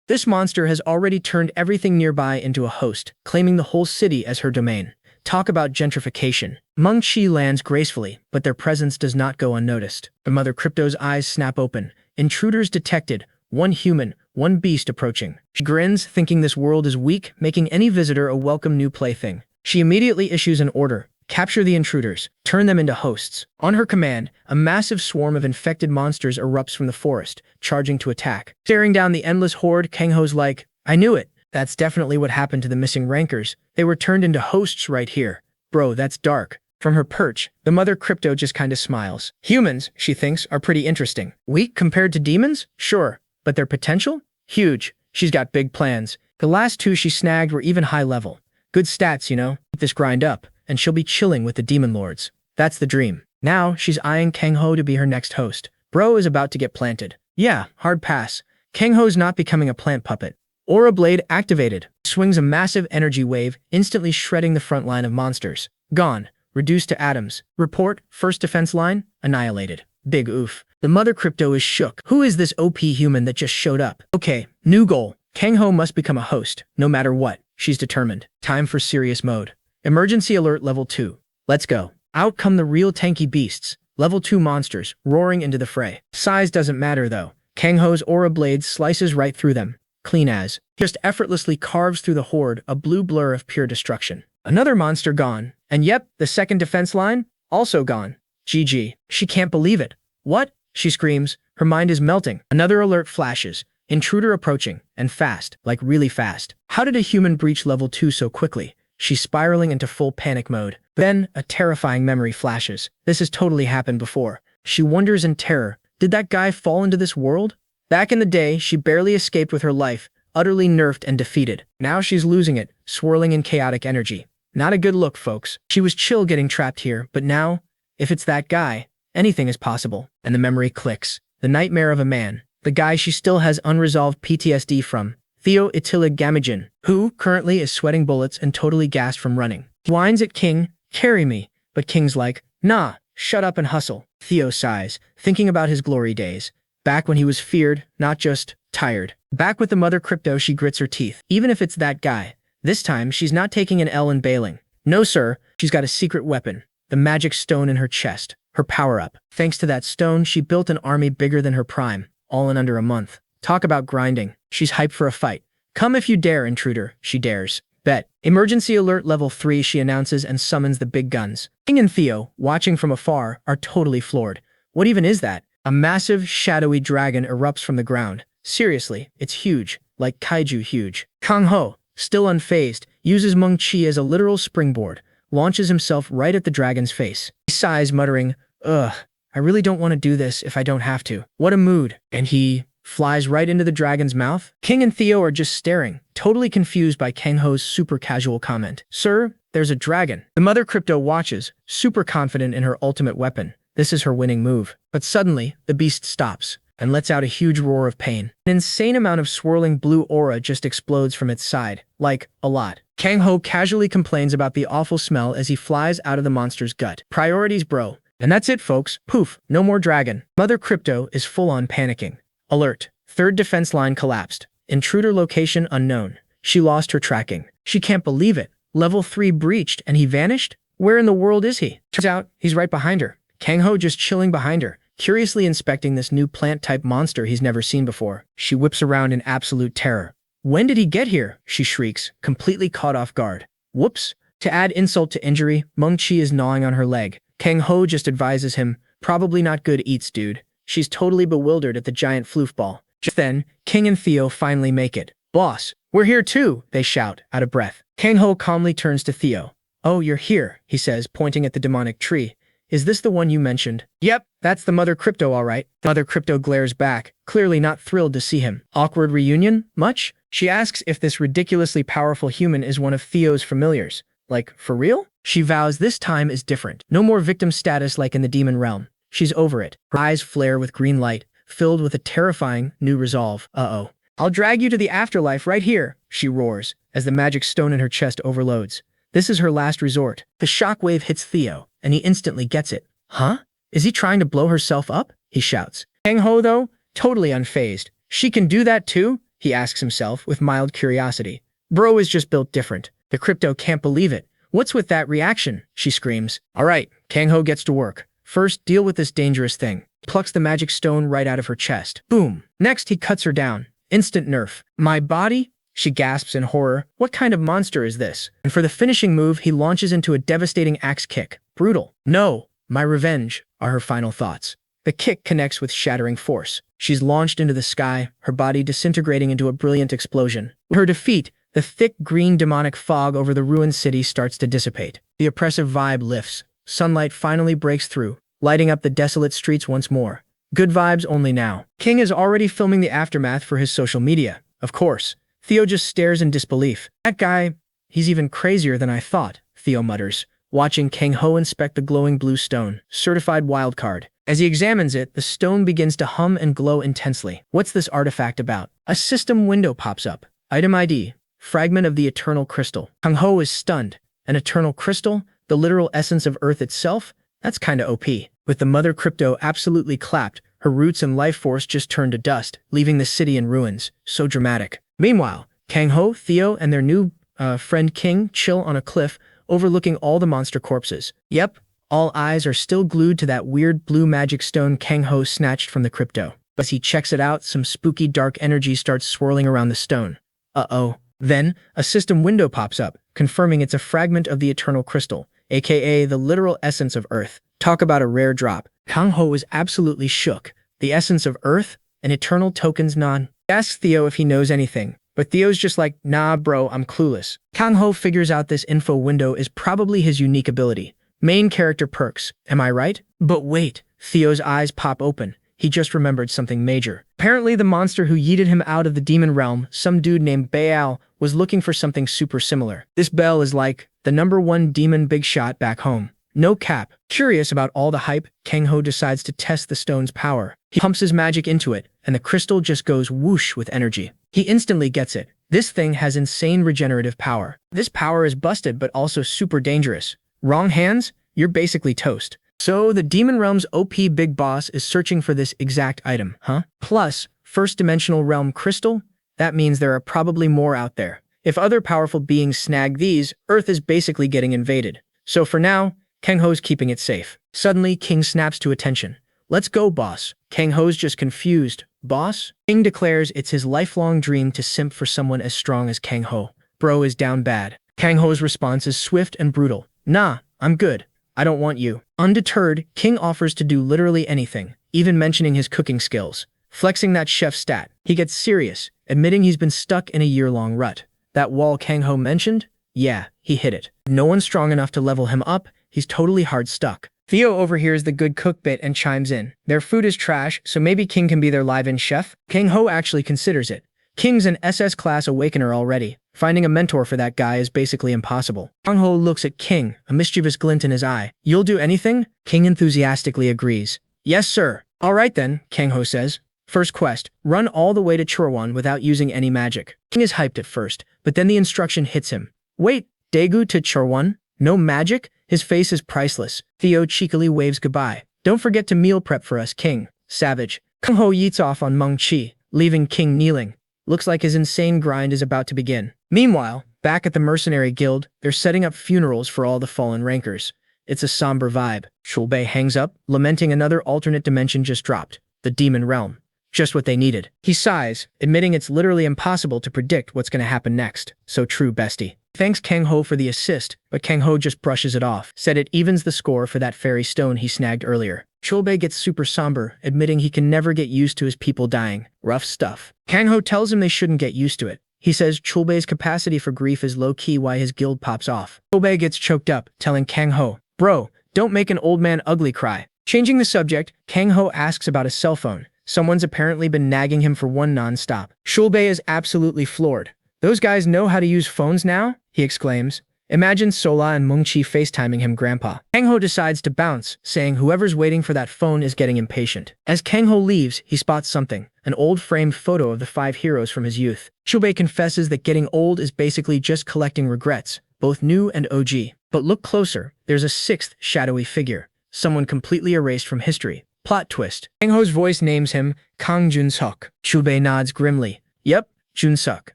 This monster has already turned everything nearby into a host, claiming the whole city as her domain. Talk about gentrification. Meng-chi lands gracefully, but their presence does not go unnoticed. The mother crypto's eyes snap open. Intruders detected. One human, one beast approaching. She grins, thinking this world is weak, making any visitor a welcome new plaything. She immediately issues an order. Capture the intruders. Turn them into hosts. On her command, a massive swarm of infected monsters erupts from the forest, charging to attack. Staring down the endless horde, Kangho's like, I knew it. That's definitely what happened to the missing rankers. They were turned into hosts right here. Bro, that's dark. From her perch, the mother crypto just kinda smiles. Humans, she thinks, are pretty interesting. Weak compared to demons? Sure. But their potential? Huge. She's got big plans. The last two she snagged were even high level. Good stats, you know. Keep this grind up, and she'll be chilling with the demon lords. That's the dream. Now, she's eyeing Kangho to be her next host. Bro is about to get planted. Yeah, hard pass. Kangho's not becoming a plant puppet. Aura Blade activated. Swings a massive energy wave, instantly shredding the front line of monsters. Gone. Reduced to atoms. Report, first defense line, annihilated. Big oof. The mother crypto is shook. Who is this OP human that just showed up? Okay, new goal. Kangho must become a host, no matter what. She's determined. Time for serious mode. Emergency alert level 2. Let's go. Out come the real tanky beasts. Level 2 monsters, roaring into the fray. Size doesn't matter though. Kangho's aura blade slices right through them. Clean as. Just effortlessly carves through the horde, a blue blur of pure destruction. Another monster gone. And yep, the second defense line, also gone. GG. She can't believe it. What? She screams. Her mind is melting. Another alert flashes. Intruder approaching. And fast. Like really fast. How did a human breach level 2 so quickly? She's spiraling into full panic mode. Then, a terrifying memory flashes. This has totally happened before. She wonders in terror. Did that guy fall into this world? Back in the day, she barely escaped with her life, utterly nerfed and defeated. Now she's losing it, swirling in chaotic energy. Not a good look, folks. She was chill getting trapped here, but now, if it's that guy, anything is possible. And the memory clicks. The nightmare of a man. The guy she still has unresolved PTSD from. Theo Itilig Gamijin, who currently is sweating bullets and totally gassed from running. He whines at King, carry me, but King's like, nah, shut up and hustle. Theo sighs, thinking about his glory days. Back when he was feared, not just tired. Back with the mother crypto, she grits her teeth. Even if it's that guy. This time, she's not taking an L and bailing. No, sir, she's got a secret weapon. The magic stone in her chest. Her power-up. Thanks to that stone, she built an army bigger than her prime. All in under a month. Talk about grinding. She's hyped for a fight. Come if you dare, intruder, she dares. Bet. Emergency alert level 3, she announces and summons the big guns. King and Theo, watching from afar, are totally floored. What even is that? A massive, shadowy dragon erupts from the ground. Seriously, it's huge. Like kaiju huge. Kangho, still unfazed, uses Meng Chi as a literal springboard, launches himself right at the dragon's face. He sighs, muttering, ugh, I really don't want to do this if I don't have to. What a mood. And he flies right into the dragon's mouth. King and Theo are just staring, totally confused by Kangho's super casual comment. Sir, there's a dragon. The mother crypto watches, super confident in her ultimate weapon. This is her winning move. But suddenly, the beast stops and lets out a huge roar of pain. An insane amount of swirling blue aura just explodes from its side. Like, a lot. Kangho casually complains about the awful smell as he flies out of the monster's gut. Priorities, bro. And that's it, folks. Poof, no more dragon. Mother crypto is full-on panicking. Alert. Third defense line collapsed. Intruder location unknown. She lost her tracking. She can't believe it. Level 3 breached and he vanished? Where in the world is he? Turns out, he's right behind her. Kangho just chilling behind her, curiously inspecting this new plant-type monster he's never seen before. She whips around in absolute terror. When did he get here? She shrieks, completely caught off guard. Whoops. To add insult to injury, Meng Chi is gnawing on her leg. Kangho just advises him, probably not good eats, dude. She's totally bewildered at the giant floofball. Just then, King and Theo finally make it. Boss, we're here too, they shout, out of breath. Kangho calmly turns to Theo. Oh, you're here, he says, pointing at the demonic tree. Is this the one you mentioned? Yep, that's the mother crypto, all right. The mother crypto glares back, clearly not thrilled to see him. Awkward reunion? Much? She asks if this ridiculously powerful human is one of Theo's familiars. Like, for real? She vows this time is different. No more victim status like in the demon realm. She's over it. Her eyes flare with green light, filled with a terrifying new resolve. Uh-oh. I'll drag you to the afterlife right here, she roars, as the magic stone in her chest overloads. This is her last resort. The shockwave hits Theo, and he instantly gets it. Huh? Is he trying to blow herself up? He shouts. Kangho, though, totally unfazed. She can do that too? He asks himself with mild curiosity. Bro is just built different. The crypto can't believe it. What's with that reaction? She screams. All right, Kangho gets to work. First, deal with this dangerous thing. Plucks the magic stone right out of her chest. Boom. Next, he cuts her down. Instant nerf. My body? She gasps in horror. What kind of monster is this? And for the finishing move, he launches into a devastating axe kick. Brutal. No, my revenge, are her final thoughts. The kick connects with shattering force. She's launched into the sky, her body disintegrating into a brilliant explosion. With her defeat, the thick green demonic fog over the ruined city starts to dissipate. The oppressive vibe lifts. Sunlight finally breaks through, lighting up the desolate streets once more. Good vibes only now. King is already filming the aftermath for his social media. Of course. Theo just stares in disbelief. That guy, he's even crazier than I thought, Theo mutters, watching Kang Ho inspect the glowing blue stone. Certified wildcard. As he examines it, the stone begins to hum and glow intensely. What's this artifact about? A system window pops up. Item ID. Fragment of the Eternal Crystal. Kang Ho is stunned. An Eternal Crystal? The literal essence of Earth itself? That's kinda OP. With the mother crypto absolutely clapped, her roots and life force just turned to dust, leaving the city in ruins. So dramatic. Meanwhile, Kang Ho, Theo, and their new friend King chill on a cliff, overlooking all the monster corpses. Yep, all eyes are still glued to that weird blue magic stone Kang Ho snatched from the crypto. As he checks it out, some spooky dark energy starts swirling around the stone. Uh-oh. Then, a system window pops up, confirming it's a fragment of the Eternal Crystal, aka the literal essence of Earth. Talk about a rare drop. Kang Ho was absolutely shook. The essence of Earth? An eternal token's non. Asks Theo if he knows anything, but Theo's just like, nah bro, I'm clueless. Kang Ho figures out this info window is probably his unique ability. Main character perks, am I right? But wait, Theo's eyes pop open. He just remembered something major. Apparently the monster who yeeted him out of the demon realm, some dude named Baal, was looking for something super similar. This Bell is like the #1 demon big shot back home. No cap. Curious about all the hype, Kang Ho decides to test the stone's power. He pumps his magic into it, and the crystal just goes whoosh with energy. He instantly gets it. This thing has insane regenerative power. This power is busted but also super dangerous. Wrong hands? You're basically toast. So the Demon Realm's OP big boss is searching for this exact item, huh? Plus, first dimensional realm crystal? That means there are probably more out there. If other powerful beings snag these, Earth is basically getting invaded. So for now, Kang Ho's keeping it safe. Suddenly, King snaps to attention. Let's go, boss. Kang Ho's just confused. Boss? King declares it's his lifelong dream to simp for someone as strong as Kang Ho. Bro is down bad. Kang Ho's response is swift and brutal. Nah, I'm good. I don't want you. Undeterred, King offers to do literally anything, even mentioning his cooking skills. Flexing that chef stat, he gets serious, admitting he's been stuck in a year-long rut. That wall Kang Ho mentioned? Yeah, he hit it. No one's strong enough to level him up, he's totally hard stuck. Theo overhears the good cook bit and chimes in. Their food is trash, so maybe King can be their live-in chef? Kang Ho actually considers it. King's an SS class awakener already. Finding a mentor for that guy is basically impossible. Kang Ho looks at King, a mischievous glint in his eye. You'll do anything? King enthusiastically agrees. Yes, sir. All right then, Kang Ho says. First quest, run all the way to Chorwan without using any magic. King is hyped at first, but then the instruction hits him. Wait, Daegu to Chorwan? No magic? His face is priceless. Theo cheekily waves goodbye. Don't forget to meal prep for us, King. Savage. Kang Ho yeets off on Meng Chi, leaving King kneeling. Looks like his insane grind is about to begin. Meanwhile, back at the Mercenary Guild, they're setting up funerals for all the fallen rankers. It's a somber vibe. Chulbei hangs up, lamenting another alternate dimension just dropped. The Demon Realm. Just what they needed. He sighs, admitting it's literally impossible to predict what's going to happen next. So true, bestie. Thanks Kang Ho for the assist, but Kang Ho just brushes it off. Said it evens the score for that fairy stone he snagged earlier. Chulbei gets super somber, admitting he can never get used to his people dying. Rough stuff. Kang Ho tells him they shouldn't get used to it. He says Chulbei's capacity for grief is low-key why his guild pops off. Chulbei gets choked up, telling Kang Ho, bro, don't make an old man ugly cry. Changing the subject, Kang Ho asks about his cell phone. Someone's apparently been nagging him for one non-stop. Chulbei is absolutely floored. Those guys know how to use phones now? He exclaims. Imagine Sola and Mengqi FaceTiming him grandpa. Kang Ho decides to bounce, saying whoever's waiting for that phone is getting impatient. As Kang Ho leaves, he spots something, an old framed photo of the 5 heroes from his youth. Chulbei confesses that getting old is basically just collecting regrets, both new and OG. But look closer, there's a 6th shadowy figure, someone completely erased from history. Plot twist. Kang Ho's voice names him Kang Jun-suk. Chulbei nods grimly. Yep, Jun-suk.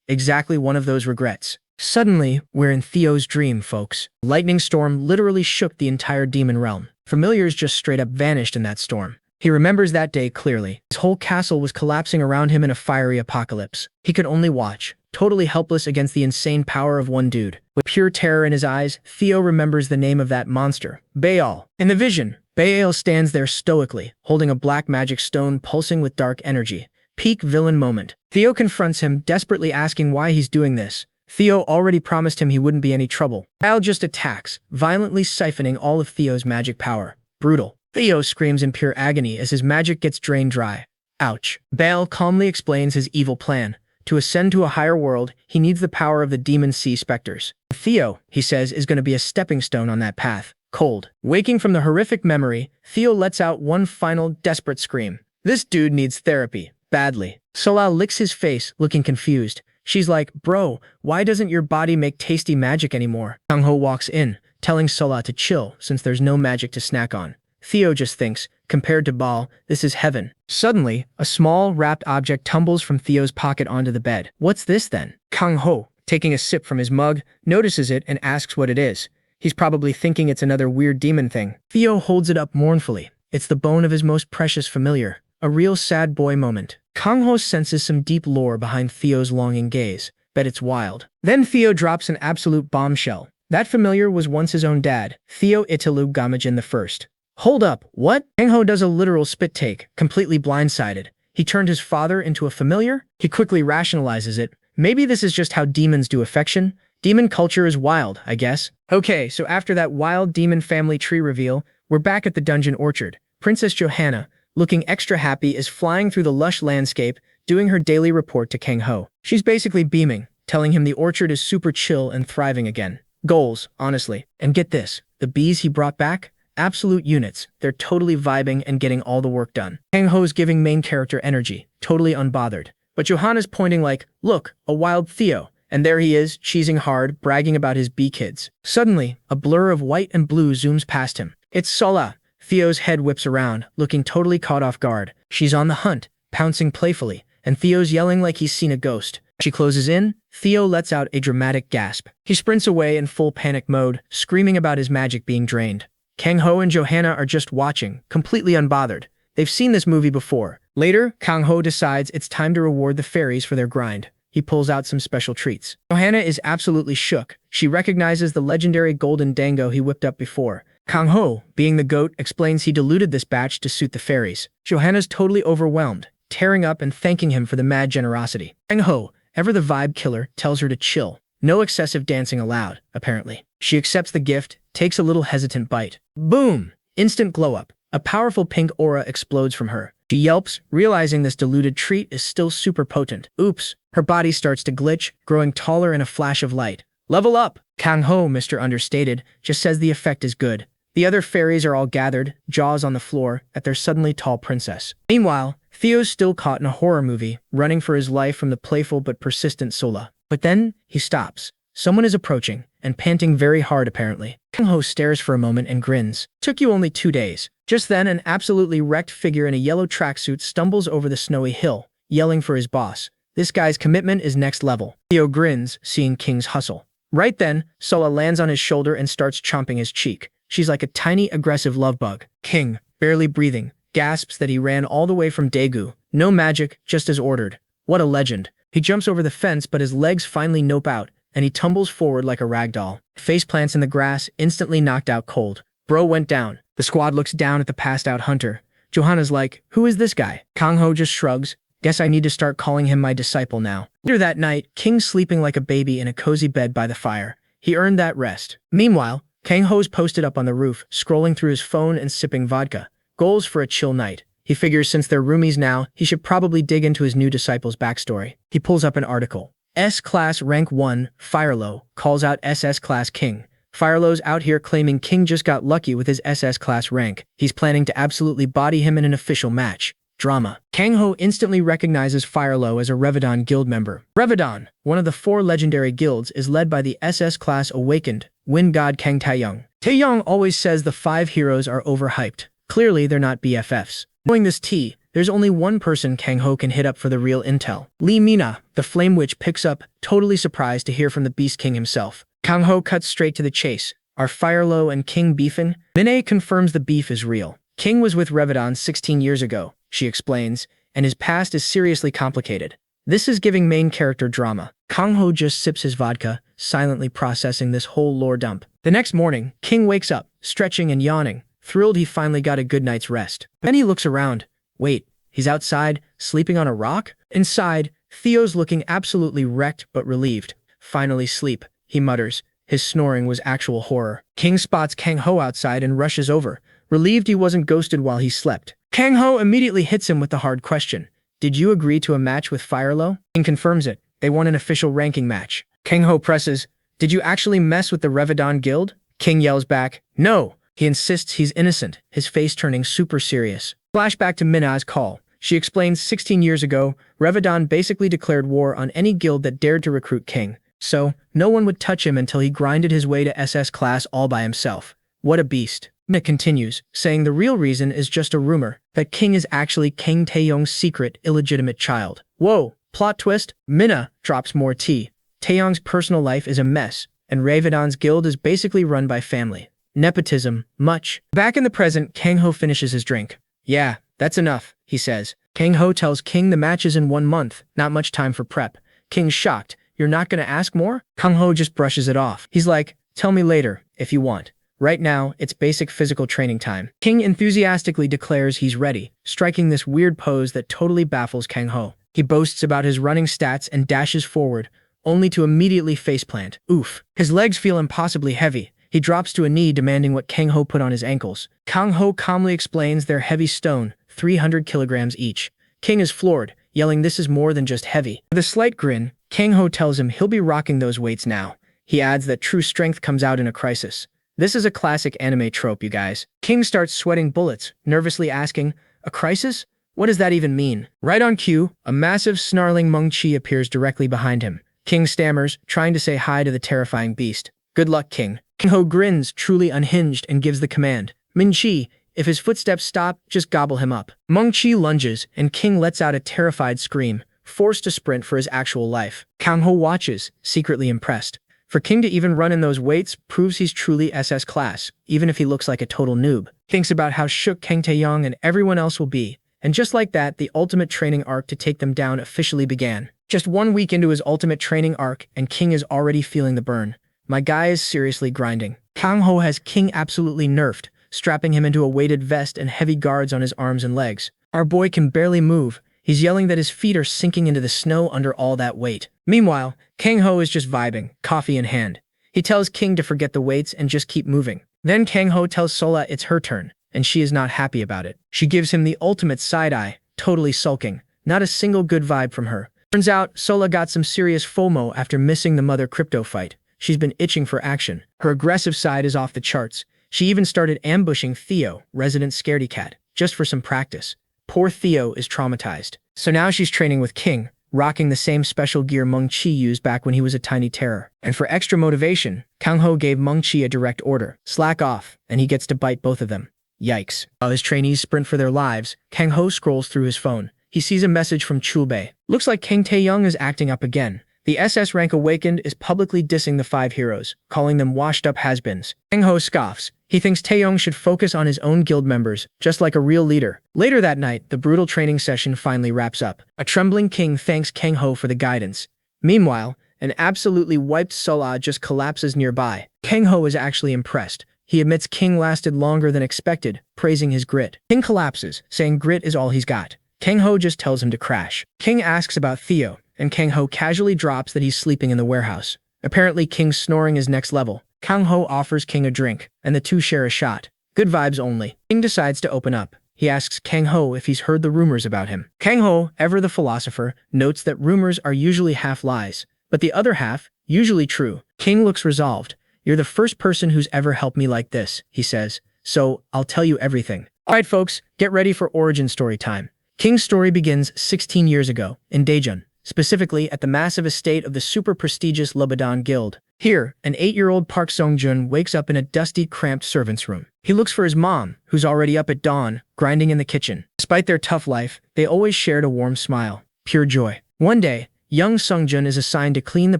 Exactly one of those regrets. Suddenly, we're in Theo's dream, folks. Lightning storm literally shook the entire demon realm. Familiars just straight up vanished in that storm. He remembers that day clearly. His whole castle was collapsing around him in a fiery apocalypse. He could only watch, totally helpless against the insane power of one dude. With pure terror in his eyes, Theo remembers the name of that monster, Baal. In the vision, Baal stands there stoically, holding a black magic stone pulsing with dark energy. Peak villain moment. Theo confronts him, desperately asking why he's doing this. Theo already promised him he wouldn't be any trouble. Baal just attacks, violently siphoning all of Theo's magic power. Brutal. Theo screams in pure agony as his magic gets drained dry. Ouch. Baal calmly explains his evil plan. To ascend to a higher world, he needs the power of the demon sea specters. Theo, he says, is going to be a stepping stone on that path. Cold. Waking from the horrific memory, Theo lets out one final, desperate scream. This dude needs therapy. Badly. Sola licks his face, looking confused. She's like, bro, why doesn't your body make tasty magic anymore? Kang-ho walks in, telling Sola to chill since there's no magic to snack on. Theo just thinks, compared to Baal, this is heaven. Suddenly, a small, wrapped object tumbles from Theo's pocket onto the bed. What's this then? Kang-ho, taking a sip from his mug, notices it and asks what it is. He's probably thinking it's another weird demon thing. Theo holds it up mournfully. It's the bone of his most precious familiar. A real sad boy moment. Kang-ho senses some deep lore behind Theo's longing gaze. Bet it's wild. Then Theo drops an absolute bombshell. That familiar was once his own dad, Theo Italu Gamajin I. Hold up, what? Kang-ho does a literal spit take, completely blindsided. He turned his father into a familiar? He quickly rationalizes it. Maybe this is just how demons do affection? Demon culture is wild, I guess. Okay, so after that wild demon family tree reveal, we're back at the dungeon orchard. Princess Johanna, looking extra happy, is flying through the lush landscape, doing her daily report to Kang-ho. She's basically beaming, telling him the orchard is super chill and thriving again. Goals, honestly. And get this, the bees he brought back? Absolute units. They're totally vibing and getting all the work done. Kang-ho's giving main character energy, totally unbothered. But Johanna's pointing like, look, a wild Theo. And there he is, cheesing hard, bragging about his bee kids. Suddenly, a blur of white and blue zooms past him. It's Sola. Theo's head whips around, looking totally caught off guard. She's on the hunt, pouncing playfully, and Theo's yelling like he's seen a ghost. She closes in, Theo lets out a dramatic gasp. He sprints away in full panic mode, screaming about his magic being drained. Kang-ho and Johanna are just watching, completely unbothered. They've seen this movie before. Later, Kang-ho decides it's time to reward the fairies for their grind. He pulls out some special treats. Johanna is absolutely shook. She recognizes the legendary golden dango he whipped up before. Kang-ho, being the goat, explains he diluted this batch to suit the fairies. Johanna's totally overwhelmed, tearing up and thanking him for the mad generosity. Kang-ho, ever the vibe killer, tells her to chill. No excessive dancing allowed, apparently. She accepts the gift, takes a little hesitant bite. Boom! Instant glow-up. A powerful pink aura explodes from her. She yelps, realizing this diluted treat is still super potent. Oops. Her body starts to glitch, growing taller in a flash of light. Level up! Kang-ho, Mr. Understated, just says the effect is good. The other fairies are all gathered, jaws on the floor, at their suddenly tall princess. Meanwhile, Theo's still caught in a horror movie, running for his life from the playful but persistent Sola. But then, he stops. Someone is approaching, and panting very hard apparently. Kang-ho stares for a moment and grins. Took you only 2 days. Just then, an absolutely wrecked figure in a yellow tracksuit stumbles over the snowy hill, yelling for his boss. This guy's commitment is next level. Theo grins, seeing King's hustle. Right then, Sola lands on his shoulder and starts chomping his cheek. She's like a tiny, aggressive love bug. King, barely breathing, gasps that he ran all the way from Daegu. No magic, just as ordered. What a legend. He jumps over the fence, but his legs finally nope out, and he tumbles forward like a rag doll. Face plants in the grass, instantly knocked out cold. Bro went down. The squad looks down at the passed-out hunter. Johanna's like, who is this guy? Kang-ho just shrugs. Guess I need to start calling him my disciple now. Later that night, King's sleeping like a baby in a cozy bed by the fire. He earned that rest. Meanwhile, Kang-ho's posted up on the roof, scrolling through his phone and sipping vodka. Goals for a chill night. He figures since they're roomies now, he should probably dig into his new disciple's backstory. He pulls up an article. S-Class Rank 1, Firelo, calls out SS-Class King. Firelo's out here claiming King just got lucky with his SS-Class rank. He's planning to absolutely body him in an official match. Drama. Kang-ho instantly recognizes Firelo as a Revedon guild member. Revedon, one of the 4 legendary guilds, is led by the SS-Class Awakened, Wind God Kang Taeyong. Taeyong always says the 5 heroes are overhyped. Clearly, they're not BFFs. Knowing this tea, there's only one person Kang-ho can hit up for the real intel. Lee Mina, the Flame Witch, picks up, totally surprised to hear from the Beast King himself. Kang-ho cuts straight to the chase. Are Firelo and King beefing? Min-ae confirms the beef is real. King was with Revedon 16 years ago, she explains, and his past is seriously complicated. This is giving main character drama. Kang-ho just sips his vodka, silently processing this whole lore dump. The next morning, King wakes up, stretching and yawning, thrilled he finally got a good night's rest. Then he looks around. Wait, he's outside, sleeping on a rock? Inside, Theo's looking absolutely wrecked but relieved. Finally sleep, he mutters. His snoring was actual horror. King spots Kang-ho outside and rushes over, relieved he wasn't ghosted while he slept. Kang-ho immediately hits him with the hard question. Did you agree to a match with Firelo? King confirms it. They won an official ranking match. Kang-ho presses. Did you actually mess with the Revedon Guild? King yells back. No. He insists he's innocent, his face turning super serious. Flashback to Minna's call. She explains 16 years ago, Revedon basically declared war on any guild that dared to recruit King. So, no one would touch him until he grinded his way to SS class all by himself. What a beast. Minna continues, saying the real reason is just a rumor, that King is actually King Taeyong's secret, illegitimate child. Whoa, plot twist? Minna drops more tea. Taeyong's personal life is a mess, and Revedon's guild is basically run by family. Nepotism, much. Back in the present, Kang-ho finishes his drink. Yeah, that's enough, he says. Kang-ho tells King the match is in 1 month, not much time for prep. King's shocked. You're not gonna ask more? Kang-ho just brushes it off. He's like, tell me later, if you want. Right now, it's basic physical training time. King enthusiastically declares he's ready, striking this weird pose that totally baffles Kang-ho. He boasts about his running stats and dashes forward, only to immediately faceplant. Oof. His legs feel impossibly heavy. He drops to a knee demanding what Kang-ho put on his ankles. Kang-ho calmly explains they're heavy stone, 300 kilograms each. King is floored, yelling this is more than just heavy. With a slight grin, Kang-ho tells him he'll be rocking those weights now. He adds that true strength comes out in a crisis. This is a classic anime trope, you guys. King starts sweating bullets, nervously asking, a crisis? What does that even mean? Right on cue, a massive snarling Meng-chi appears directly behind him. King stammers, trying to say hi to the terrifying beast. Good luck, King. Kang-ho grins, truly unhinged, and gives the command. Min-chi, if his footsteps stop, just gobble him up. Meng-chi lunges, and King lets out a terrified scream, forced to sprint for his actual life. Kang-ho watches, secretly impressed. For King to even run in those weights proves he's truly SS class, even if he looks like a total noob. Thinks about how shook King Taeyong and everyone else will be, and just like that, the ultimate training arc to take them down officially began. Just 1 week into his ultimate training arc, and King is already feeling the burn. My guy is seriously grinding. Kang-ho has King absolutely nerfed, strapping him into a weighted vest and heavy guards on his arms and legs. Our boy can barely move. He's yelling that his feet are sinking into the snow under all that weight. Meanwhile, Kang-ho is just vibing, coffee in hand. He tells King to forget the weights and just keep moving. Then Kang-ho tells Sola it's her turn, and she is not happy about it. She gives him the ultimate side-eye, totally sulking. Not a single good vibe from her. Turns out, Sola got some serious FOMO after missing the Mother Crypto fight. She's been itching for action. Her aggressive side is off the charts. She even started ambushing Theo, resident scaredy cat, just for some practice. Poor Theo is traumatized. So now she's training with King, rocking the same special gear Meng-chi used back when he was a tiny terror. And for extra motivation, Kang-ho gave Meng-chi a direct order. Slack off, and he gets to bite both of them. Yikes. While his trainees sprint for their lives, Kang-ho scrolls through his phone. He sees a message from Chulbei. Looks like King Taeyong is acting up again. The SS rank awakened is publicly dissing the 5 heroes, calling them washed-up has-beens. Kang-ho scoffs. He thinks Taeyong should focus on his own guild members, just like a real leader. Later that night, the brutal training session finally wraps up. A trembling King thanks Kang-ho for the guidance. Meanwhile, an absolutely wiped Sola just collapses nearby. Kang-ho is actually impressed. He admits King lasted longer than expected, praising his grit. King collapses, saying grit is all he's got. Kang-ho just tells him to crash. King asks about Theo, and Kang-ho casually drops that he's sleeping in the warehouse. Apparently, King's snoring is next level. Kang-ho offers King a drink, and the two share a shot. Good vibes only. King decides to open up. He asks Kang-ho if he's heard the rumors about him. Kang-ho, ever the philosopher, notes that rumors are usually half lies, but the other half, usually true. King looks resolved. You're the first person who's ever helped me like this, he says, so I'll tell you everything. Alright folks, get ready for origin story time. King's story begins 16 years ago, in Daejeon, specifically at the massive estate of the super prestigious Lebanon Guild. Here, an 8-year-old Park Sung-jun wakes up in a dusty, cramped servant's room. He looks for his mom, who's already up at dawn, grinding in the kitchen. Despite their tough life, they always shared a warm smile. Pure joy. One day, young Sung-jun is assigned to clean the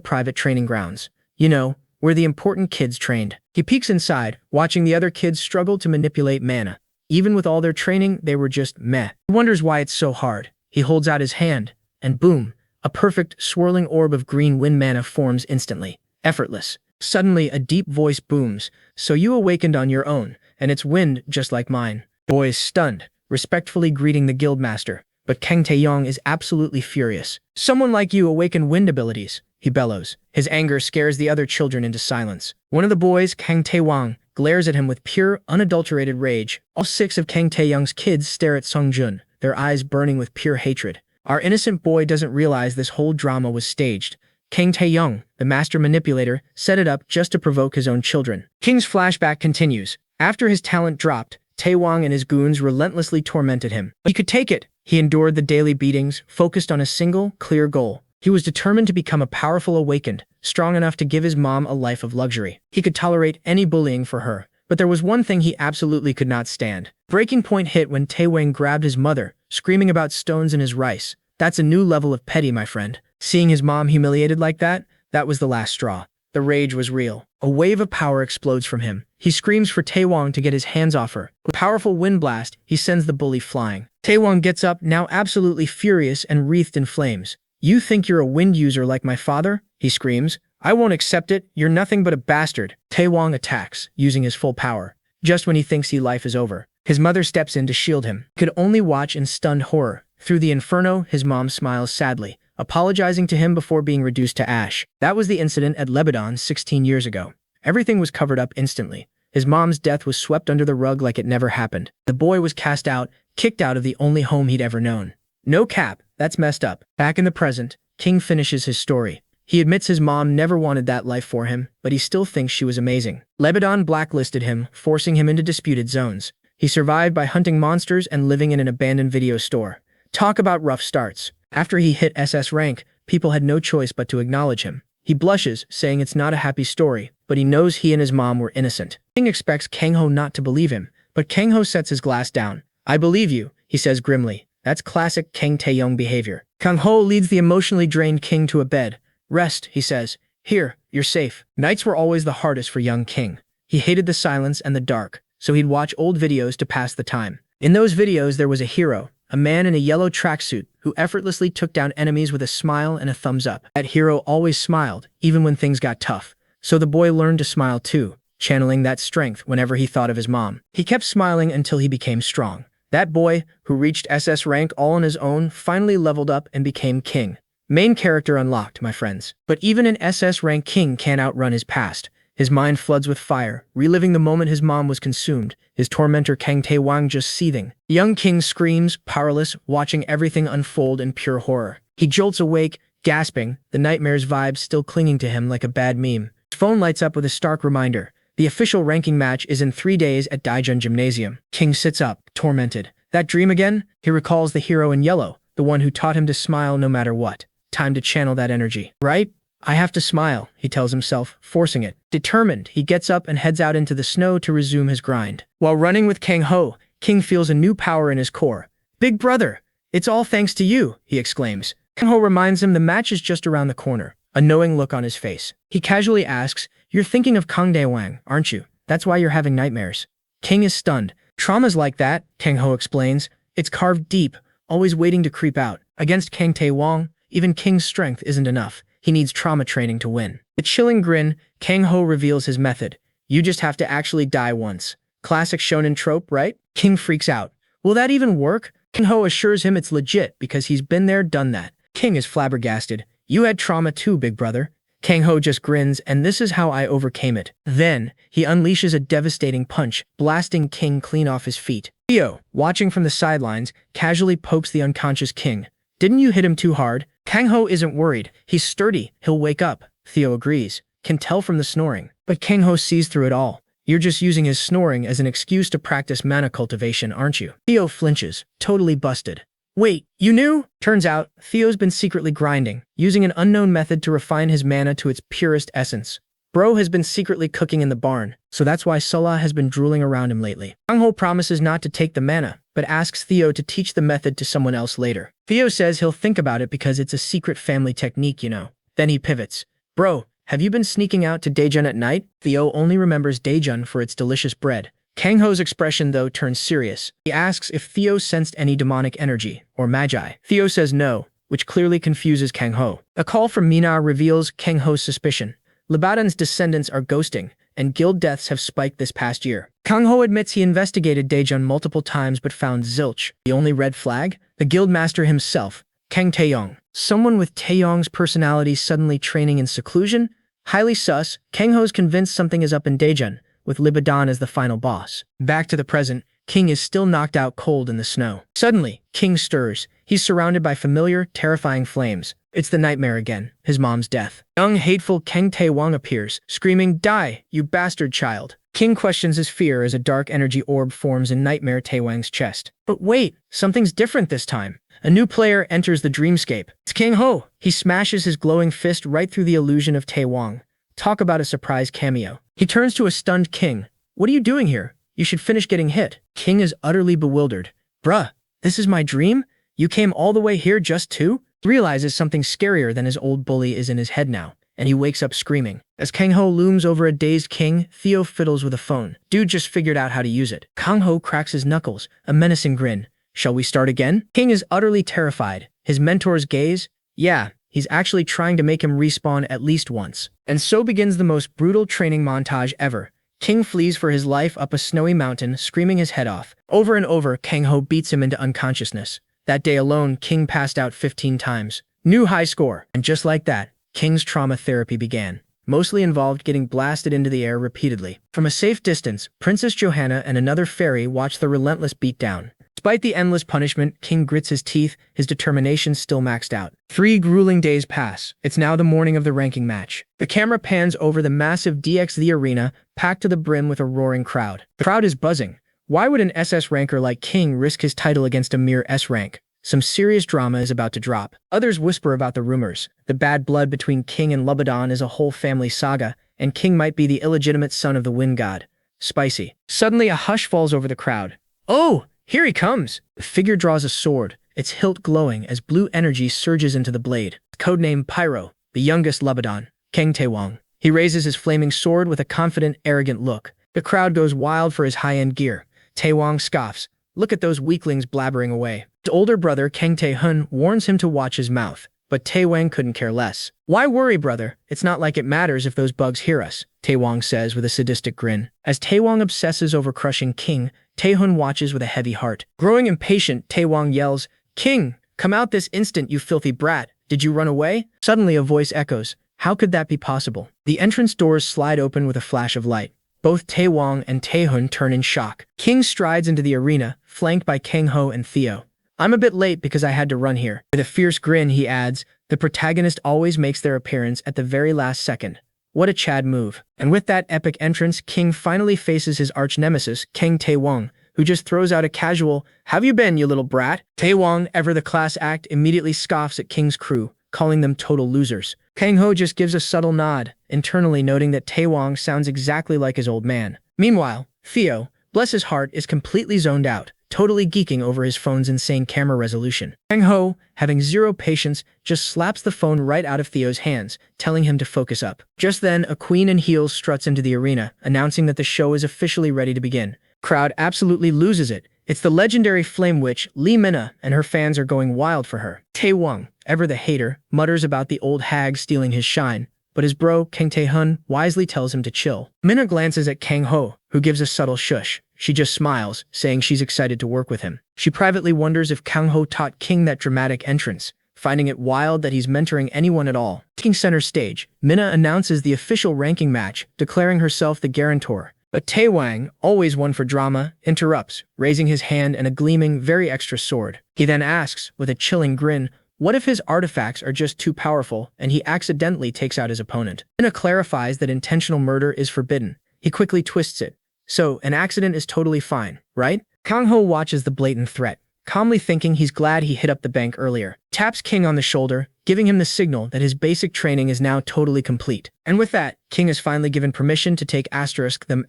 private training grounds. You know, where the important kids trained. He peeks inside, watching the other kids struggle to manipulate mana. Even with all their training, they were just meh. He wonders why it's so hard. He holds out his hand, and boom, a perfect, swirling orb of green wind mana forms instantly. Effortless. Suddenly, a deep voice booms. So you awakened on your own, and it's wind just like mine. The boy is stunned, respectfully greeting the guildmaster. But Kang Taeyong is absolutely furious. Someone like you awaken wind abilities, he bellows. His anger scares the other children into silence. One of the boys, Kang Taewang, glares at him with pure, unadulterated rage. All 6 of Kang Taeyong's kids stare at Songjun, their eyes burning with pure hatred. Our innocent boy doesn't realize this whole drama was staged. Kang Taeyong, the master manipulator, set it up just to provoke his own children. King's flashback continues. After his talent dropped, Taewang and his goons relentlessly tormented him. But he could take it. He endured the daily beatings, focused on a single, clear goal. He was determined to become a powerful awakened, strong enough to give his mom a life of luxury. He could tolerate any bullying for her. But there was one thing he absolutely could not stand. Breaking point hit when Taewang grabbed his mother, screaming about stones in his rice. That's a new level of petty, my friend. Seeing his mom humiliated like that was the last straw. The rage was real. A wave of power explodes from him. He screams for Taewang to get his hands off her. With a powerful wind blast, he sends the bully flying. Taewang gets up, now absolutely furious and wreathed in flames. You think you're a wind user like my father? He screams. I won't accept it. You're nothing but a bastard. Taewang attacks, using his full power. Just when he thinks life is over, his mother steps in to shield him. He could only watch in stunned horror. Through the inferno, his mom smiles sadly, apologizing to him before being reduced to ash. That was the incident at Lebanon 16 years ago. Everything was covered up instantly. His mom's death was swept under the rug like it never happened. The boy was cast out, kicked out of the only home he'd ever known. No cap, that's messed up. Back in the present, King finishes his story. He admits his mom never wanted that life for him, but he still thinks she was amazing. Lebanon blacklisted him, forcing him into disputed zones. He survived by hunting monsters and living in an abandoned video store. Talk about rough starts. After he hit SS rank, people had no choice but to acknowledge him. He blushes, saying it's not a happy story, but he knows he and his mom were innocent. King expects Kang Ho not to believe him, but Kang Ho sets his glass down. I believe you, he says grimly. That's classic Kang Taeyong behavior. Kang Ho leads the emotionally drained King to a bed. Rest, he says. Here, you're safe. Nights were always the hardest for young King. He hated the silence and the dark, so he'd watch old videos to pass the time. In those videos, there was a hero, a man in a yellow tracksuit who effortlessly took down enemies with a smile and a thumbs up. That hero always smiled, even when things got tough. So the boy learned to smile too, channeling that strength whenever he thought of his mom. He kept smiling until he became strong. That boy, who reached SS rank all on his own, finally leveled up and became king. Main character unlocked, my friends. But even an SS rank king can't outrun his past. His mind floods with fire, reliving the moment his mom was consumed, his tormentor Kang Taewang just seething. Young King screams, powerless, watching everything unfold in pure horror. He jolts awake, gasping, the nightmare's vibes still clinging to him like a bad meme. His phone lights up with a stark reminder. The official ranking match is in 3 days at Daijun Gymnasium. King sits up, tormented. That dream again? He recalls the hero in yellow, the one who taught him to smile no matter what. Time to channel that energy. Right? I have to smile, he tells himself, forcing it. Determined, he gets up and heads out into the snow to resume his grind. While running with Kang Ho, King feels a new power in his core. Big brother, it's all thanks to you, he exclaims. Kang Ho reminds him the match is just around the corner, a knowing look on his face. He casually asks, you're thinking of Kang Daewang, aren't you? That's why you're having nightmares. King is stunned. Trauma's like that, Kang Ho explains. It's carved deep, always waiting to creep out. Against Kang Taewang, even King's strength isn't enough. He needs trauma training to win. With a chilling grin, Kang Ho reveals his method. You just have to actually die once. Classic shonen trope, right? King freaks out. Will that even work? Kang Ho assures him it's legit because he's been there, done that. King is flabbergasted. You had trauma too, big brother. Kang Ho just grins, and this is how I overcame it. Then, he unleashes a devastating punch, blasting King clean off his feet. Theo, watching from the sidelines, casually pokes the unconscious King. Didn't you hit him too hard? Kang Ho isn't worried. He's sturdy. He'll wake up. Theo agrees. Can tell from the snoring. But Kang Ho sees through it all. You're just using his snoring as an excuse to practice mana cultivation, aren't you? Theo flinches. Totally busted. Wait, you knew? Turns out, Theo's been secretly grinding, using an unknown method to refine his mana to its purest essence. Bro has been secretly cooking in the barn, so that's why Sulla has been drooling around him lately. Kang Ho promises not to take the mana, but asks Theo to teach the method to someone else later. Theo says he'll think about it because it's a secret family technique, you know. Then he pivots. Bro, have you been sneaking out to Daejun at night? Theo only remembers Daejun for its delicious bread, Kang Ho's expression, though, turns serious. He asks if Theo sensed any demonic energy, or magi. Theo says no, which clearly confuses Kang Ho. A call from Mina reveals Kang Ho's suspicion. Lebadan's descendants are ghosting, and guild deaths have spiked this past year. Kang Ho admits he investigated Daejun multiple times but found zilch. The only red flag? The guild master himself, Kang Taeyong. Someone with Taeyong's personality suddenly training in seclusion? Highly sus. Kang Ho's convinced something is up in Daejun, with Lebadan as the final boss. Back to the present, King is still knocked out cold in the snow. Suddenly, King stirs. He's surrounded by familiar, terrifying flames. It's the nightmare again, his mom's death. Young, hateful Kang Taewong appears, screaming, "Die, you bastard child!" King questions his fear as a dark energy orb forms in Nightmare Taewong's chest. But wait, something's different this time. A new player enters the dreamscape. It's Kang Ho. He smashes his glowing fist right through the illusion of Taewong. Talk about a surprise cameo. He turns to a stunned King. "What are you doing here? You should finish getting hit." King is utterly bewildered. "Bruh, this is my dream? You came all the way here just to?" Realizes something scarier than his old bully is in his head now, and he wakes up screaming. As Kang Ho looms over a dazed King, Theo fiddles with a phone. Dude just figured out how to use it. Kang Ho cracks his knuckles, a menacing grin. "Shall we start again?" King is utterly terrified. His mentor's gaze? Yeah, he's actually trying to make him respawn at least once. And so begins the most brutal training montage ever. King flees for his life up a snowy mountain, screaming his head off. Over and over, Kang Ho beats him into unconsciousness. That day alone, King passed out 15 times. New high score. And just like that, King's trauma therapy began. Mostly involved getting blasted into the air repeatedly. From a safe distance, Princess Johanna and another fairy watch the relentless beatdown. Despite the endless punishment, King grits his teeth, his determination still maxed out. 3 grueling days pass. It's now the morning of the ranking match. The camera pans over the massive DXZ arena, packed to the brim with a roaring crowd. The crowd is buzzing. Why would an SS ranker like King risk his title against a mere S rank? Some serious drama is about to drop. Others whisper about the rumors. The bad blood between King and Lebadan is a whole family saga, and King might be the illegitimate son of the wind god. Spicy. Suddenly a hush falls over the crowd. "Oh, here he comes!" The figure draws a sword, its hilt glowing as blue energy surges into the blade. Codename Pyro, the youngest Lebadan, Kang Taewong. He raises his flaming sword with a confident, arrogant look. The crowd goes wild for his high-end gear. Taewong scoffs. "Look at those weaklings blabbering away." His older brother, Kang Tae-hun, warns him to watch his mouth, but Taewong couldn't care less. "Why worry, brother? It's not like it matters if those bugs hear us," Taewong says with a sadistic grin. As Taewong obsesses over crushing King, Tae-hun watches with a heavy heart. Growing impatient, Taewong yells, "King, come out this instant, you filthy brat! Did you run away?" Suddenly a voice echoes. How could that be possible? The entrance doors slide open with a flash of light. Both Taewong and Tae-hun turn in shock. King strides into the arena, flanked by Kang Ho and Theo. "I'm a bit late because I had to run here." With a fierce grin, he adds, "The protagonist always makes their appearance at the very last second." What a Chad move. And with that epic entrance, King finally faces his arch-nemesis, Kang Taewong, who just throws out a casual, "Have you been, you little brat?" Taewong, ever the class act, immediately scoffs at King's crew, calling them total losers. Kang Ho just gives a subtle nod, internally noting that Taewong sounds exactly like his old man. Meanwhile, Theo, bless his heart, is completely zoned out, totally geeking over his phone's insane camera resolution. Kang Ho, having zero patience, just slaps the phone right out of Theo's hands, telling him to focus up. Just then, a queen in heels struts into the arena, announcing that the show is officially ready to begin. Crowd absolutely loses it. It's the legendary flame witch, Lee Minna, and her fans are going wild for her. Taewong, ever the hater, mutters about the old hag stealing his shine, but his bro, Kang Tae-hun, wisely tells him to chill. Minna glances at Kang Ho, who gives a subtle shush. She just smiles, saying she's excited to work with him. She privately wonders if Kang Ho taught King that dramatic entrance, finding it wild that he's mentoring anyone at all. Taking center stage, Minna announces the official ranking match, declaring herself the guarantor. But Taewong, always one for drama, interrupts, raising his hand and a gleaming, very extra sword. He then asks, with a chilling grin, what if his artifacts are just too powerful and he accidentally takes out his opponent? Minna clarifies that intentional murder is forbidden. He quickly twists it. So, an accident is totally fine, right? Kang Ho watches the blatant threat, calmly thinking he's glad he hit up the bank earlier. Taps King on the shoulder, giving him the signal that his basic training is now totally complete. And with that, King is finally given permission to take them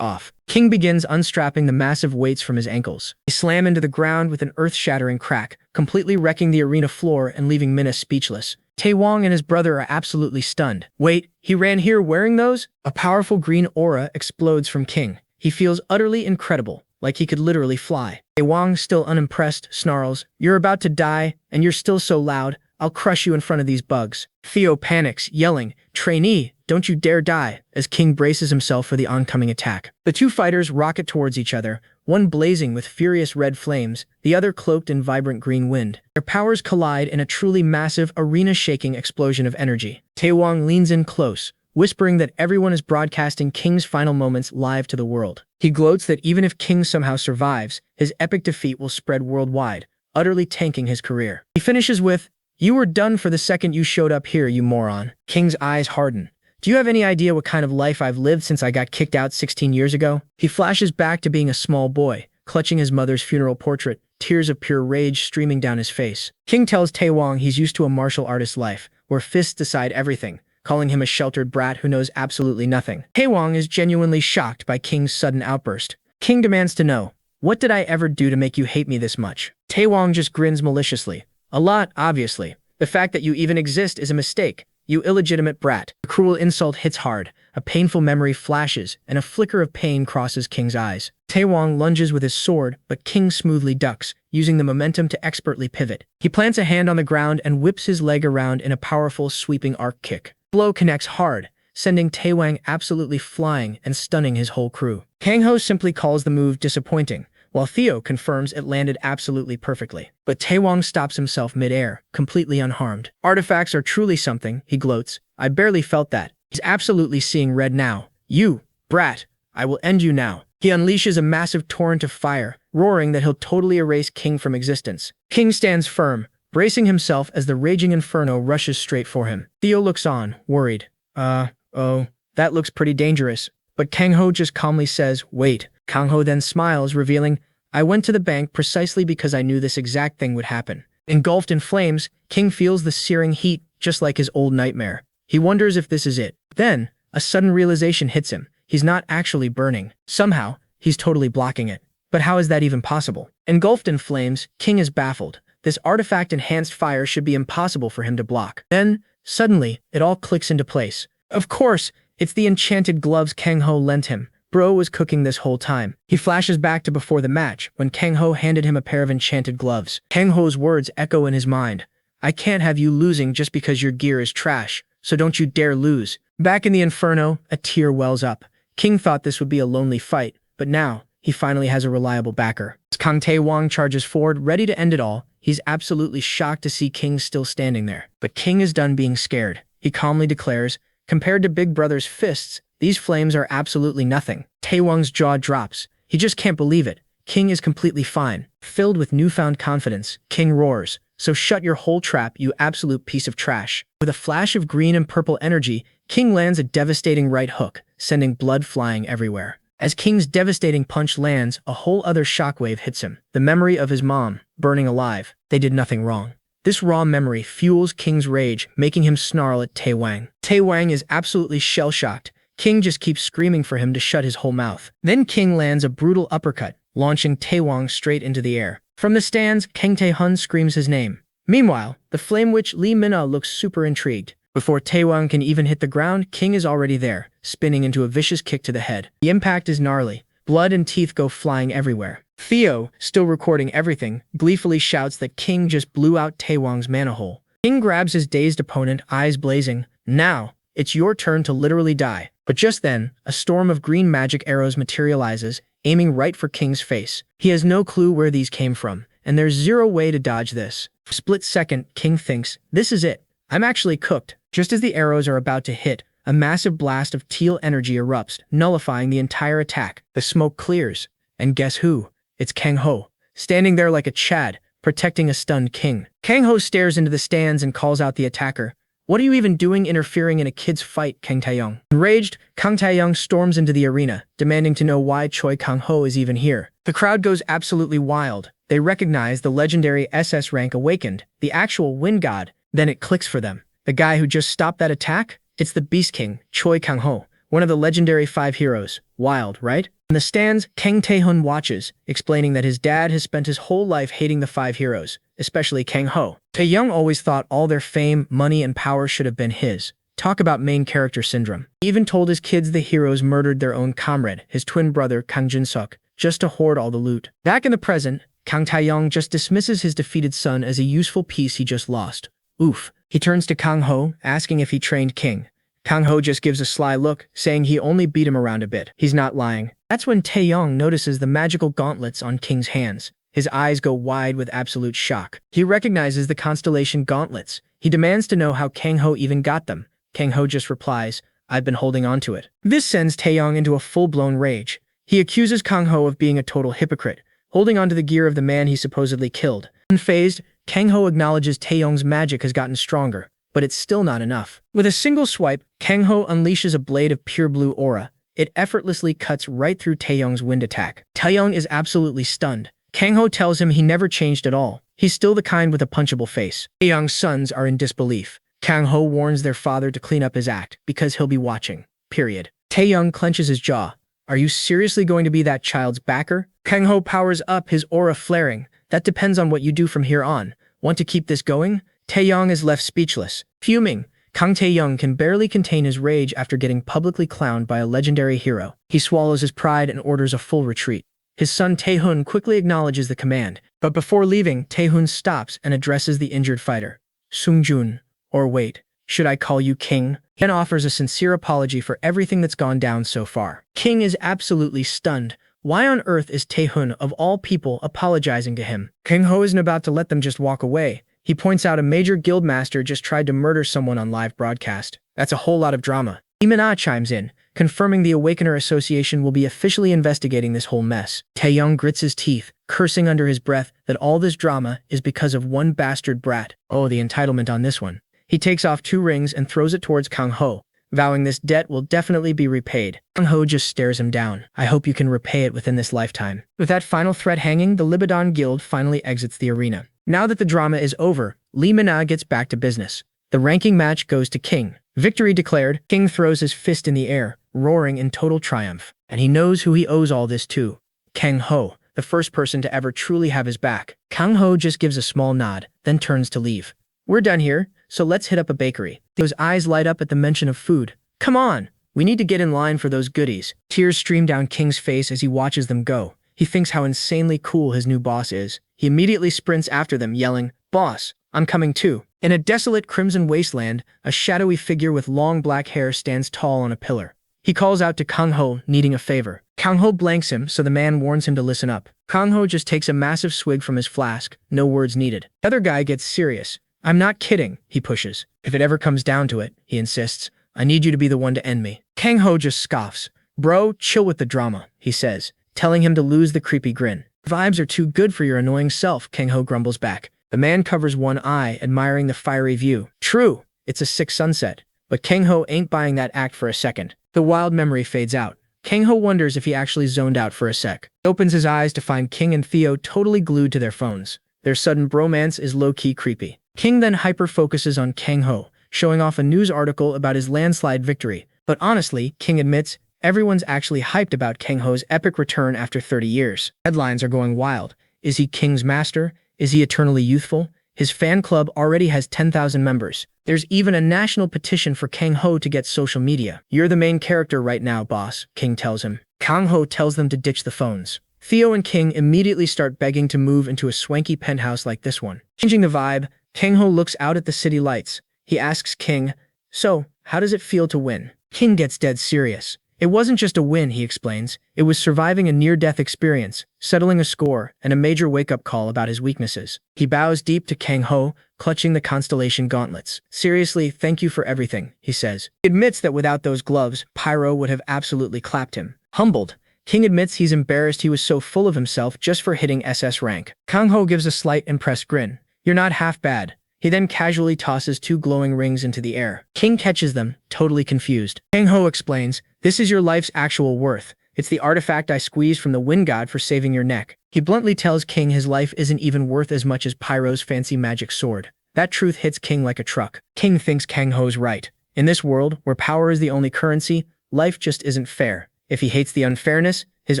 off. King begins unstrapping the massive weights from his ankles. They slam into the ground with an earth-shattering crack, completely wrecking the arena floor and leaving Minna speechless. Taewong and his brother are absolutely stunned. Wait, he ran here wearing those? A powerful green aura explodes from King, he feels utterly incredible, like he could literally fly. Wang, still unimpressed, snarls, "You're about to die, and you're still so loud. I'll crush you in front of these bugs." Theo panics, yelling, "Trainee, don't you dare die," as King braces himself for the oncoming attack. The two fighters rocket towards each other, one blazing with furious red flames, the other cloaked in vibrant green wind. Their powers collide in a truly massive, arena-shaking explosion of energy. Taewang leans in close, whispering that everyone is broadcasting King's final moments live to the world. He gloats that even if King somehow survives, his epic defeat will spread worldwide, utterly tanking his career. He finishes with, "You were done for the second you showed up here, you moron." King's eyes harden. "Do you have any idea what kind of life I've lived since I got kicked out 16 years ago?" He flashes back to being a small boy, clutching his mother's funeral portrait, tears of pure rage streaming down his face. King tells Taewang he's used to a martial artist's life, where fists decide everything, calling him a sheltered brat who knows absolutely nothing. Taewang is genuinely shocked by King's sudden outburst. King demands to know, "What did I ever do to make you hate me this much?" Taewang just grins maliciously. "A lot, obviously. The fact that you even exist is a mistake, you illegitimate brat." The cruel insult hits hard, a painful memory flashes, and a flicker of pain crosses King's eyes. Taewang lunges with his sword, but King smoothly ducks, using the momentum to expertly pivot. He plants a hand on the ground and whips his leg around in a powerful, sweeping arc kick. The blow connects hard, sending Taewang absolutely flying and stunning his whole crew. Kang Ho simply calls the move disappointing, while Theo confirms it landed absolutely perfectly. But Taewang stops himself mid-air, completely unharmed. "Artifacts are truly something," he gloats. "I barely felt that." He's absolutely seeing red now. "You, brat, I will end you now." He unleashes a massive torrent of fire, roaring that he'll totally erase King from existence. King stands firm, bracing himself as the raging inferno rushes straight for him. Theo looks on, worried. Oh, that looks pretty dangerous." But Kang Ho just calmly says, "Wait." Kang Ho then smiles, revealing, "I went to the bank precisely because I knew this exact thing would happen." Engulfed in flames, King feels the searing heat, just like his old nightmare. He wonders if this is it. Then, a sudden realization hits him. He's not actually burning. Somehow, he's totally blocking it. But how is that even possible? Engulfed in flames, King is baffled. This artifact-enhanced fire should be impossible for him to block. Then, suddenly, it all clicks into place. Of course, it's the enchanted gloves Kang Ho lent him. Bro was cooking this whole time. He flashes back to before the match, when Kang Ho handed him a pair of enchanted gloves. Kang Ho's words echo in his mind. "I can't have you losing just because your gear is trash, so don't you dare lose." Back in the inferno, a tear wells up. King thought this would be a lonely fight, but now, he finally has a reliable backer. As Kang Tae-wang charges forward, ready to end it all, he's absolutely shocked to see King still standing there. But King is done being scared. He calmly declares, "Compared to Big Brother's fists, these flames are absolutely nothing." Taewang's jaw drops. He just can't believe it. King is completely fine. Filled with newfound confidence, King roars, "So shut your whole trap, you absolute piece of trash." With a flash of green and purple energy, King lands a devastating right hook, sending blood flying everywhere. As King's devastating punch lands, a whole other shockwave hits him. The memory of his mom, burning alive. They did nothing wrong. This raw memory fuels King's rage, making him snarl at Taewang. Taewang is absolutely shell-shocked. King just keeps screaming for him to shut his whole mouth. Then King lands a brutal uppercut, launching Taewang straight into the air. From the stands, Kang Tae-hun screams his name. Meanwhile, the Flame Witch Lee Min-ah looks super intrigued. Before Taewang can even hit the ground, King is already there, spinning into a vicious kick to the head. The impact is gnarly. Blood and teeth go flying everywhere. Theo, still recording everything, gleefully shouts that King just blew out Taewang's mana hole. King grabs his dazed opponent, eyes blazing. "Now, it's your turn to literally die." But just then, a storm of green magic arrows materializes, aiming right for King's face. He has no clue where these came from, and there's zero way to dodge this. For a split second, King thinks, "This is it. I'm actually cooked." Just as the arrows are about to hit, a massive blast of teal energy erupts, nullifying the entire attack. The smoke clears. And guess who? It's Kang Ho, standing there like a Chad, protecting a stunned King. Kang Ho stares into the stands and calls out the attacker. "What are you even doing interfering in a kid's fight, Kang Tae-young?" Enraged, Kang Tae-young storms into the arena, demanding to know why Choi Kang Ho is even here. The crowd goes absolutely wild. They recognize the legendary SS rank awakened, the actual wind god. Then it clicks for them. The guy who just stopped that attack? It's the Beast King, Choi Kang Ho, one of the legendary 5 heroes. Wild, right? In the stands, Kang Tae-hun watches, explaining that his dad has spent his whole life hating the 5 heroes, especially Kang Ho. Tae-young always thought all their fame, money, and power should have been his. Talk about main character syndrome. He even told his kids the heroes murdered their own comrade, his twin brother Kang Jin-suk, just to hoard all the loot. Back in the present, Kang Taeyong just dismisses his defeated son as a useful piece he just lost. Oof. He turns to Kang Ho, asking if he trained King. Kang Ho just gives a sly look, saying he only beat him around a bit. He's not lying. That's when Taeyong notices the magical gauntlets on King's hands. His eyes go wide with absolute shock. He recognizes the constellation gauntlets. He demands to know how Kang Ho even got them. Kang Ho just replies, "I've been holding on to it." This sends Taeyong into a full-blown rage. He accuses Kang Ho of being a total hypocrite, holding onto the gear of the man he supposedly killed. Unfazed, Kang Ho acknowledges Taeyong's magic has gotten stronger, but it's still not enough. With a single swipe, Kang Ho unleashes a blade of pure blue aura. It effortlessly cuts right through Taeyong's wind attack. Taeyong is absolutely stunned. Kang Ho tells him he never changed at all. He's still the kind with a punchable face. Taeyong's sons are in disbelief. Kang Ho warns their father to clean up his act, because he'll be watching. Period. Taeyong clenches his jaw. Are you seriously going to be that child's backer? Kang Ho powers up, his aura flaring. That depends on what you do from here on. Want to keep this going? Taeyong is left speechless. Fuming, Kang Taeyong can barely contain his rage after getting publicly clowned by a legendary hero. He swallows his pride and orders a full retreat. His son Taehun quickly acknowledges the command, but before leaving, Taehun stops and addresses the injured fighter. Sungjun, or wait, should I call you King? Then offers a sincere apology for everything that's gone down so far. King is absolutely stunned. Why on earth is Taehun, of all people, apologizing to him? Kang Ho isn't about to let them just walk away. He points out a major guildmaster just tried to murder someone on live broadcast. That's a whole lot of drama. Imana chimes in, confirming the Awakener Association will be officially investigating this whole mess. Taeyong grits his teeth, cursing under his breath that all this drama is because of one bastard brat. Oh, the entitlement on this one. He takes off 2 rings and throws it towards Kang Ho, vowing this debt will definitely be repaid. Kang Ho just stares him down. I hope you can repay it within this lifetime. With that final threat hanging, the Libidon Guild finally exits the arena. Now that the drama is over, Lee Mina gets back to business. The ranking match goes to King. Victory declared, King throws his fist in the air, roaring in total triumph. And he knows who he owes all this to. Kang Ho, the first person to ever truly have his back. Kang Ho just gives a small nod, then turns to leave. We're done here, so let's hit up a bakery. Those eyes light up at the mention of food. Come on, we need to get in line for those goodies. Tears stream down King's face as he watches them go. He thinks how insanely cool his new boss is. He immediately sprints after them, yelling, "Boss, I'm coming too." In a desolate crimson wasteland, a shadowy figure with long black hair stands tall on a pillar. He calls out to Kang Ho, needing a favor. Kang Ho blanks him, so the man warns him to listen up. Kang Ho just takes a massive swig from his flask, no words needed. The other guy gets serious. "I'm not kidding," he pushes. "If it ever comes down to it," he insists, "I need you to be the one to end me." Kang Ho just scoffs. "Bro, chill with the drama," he says, telling him to lose the creepy grin. "Vibes are too good for your annoying self," Kang Ho grumbles back. The man covers one eye, admiring the fiery view. True, it's a sick sunset, but Kang Ho ain't buying that act for a second. The wild memory fades out. Kang Ho wonders if he actually zoned out for a sec. He opens his eyes to find King and Theo totally glued to their phones. Their sudden bromance is low-key creepy. King then hyper-focuses on Kang Ho, showing off a news article about his landslide victory. But honestly, King admits, everyone's actually hyped about Kang Ho's epic return after 30 years. Headlines are going wild. Is he King's master? Is he eternally youthful? His fan club already has 10,000 members. There's even a national petition for Kang Ho to get social media. "You're the main character right now, boss," King tells him. Kang Ho tells them to ditch the phones. Theo and King immediately start begging to move into a swanky penthouse like this one. Changing the vibe, Kang Ho looks out at the city lights. He asks King, "So, how does it feel to win?" King gets dead serious. It wasn't just a win, he explains. It was surviving a near-death experience, settling a score, and a major wake-up call about his weaknesses. He bows deep to Kang Ho, clutching the constellation gauntlets. "Seriously, thank you for everything," he says. He admits that without those gloves, Pyro would have absolutely clapped him. Humbled, King admits he's embarrassed he was so full of himself just for hitting SS rank. Kang Ho gives a slight impressed grin. "You're not half bad." He then casually tosses 2 glowing rings into the air. King catches them, totally confused. Kang Ho explains, "This is your life's actual worth. It's the artifact I squeezed from the wind god for saving your neck." He bluntly tells King his life isn't even worth as much as Pyro's fancy magic sword. That truth hits King like a truck. King thinks Kang Ho's right. In this world, where power is the only currency, life just isn't fair. If he hates the unfairness, his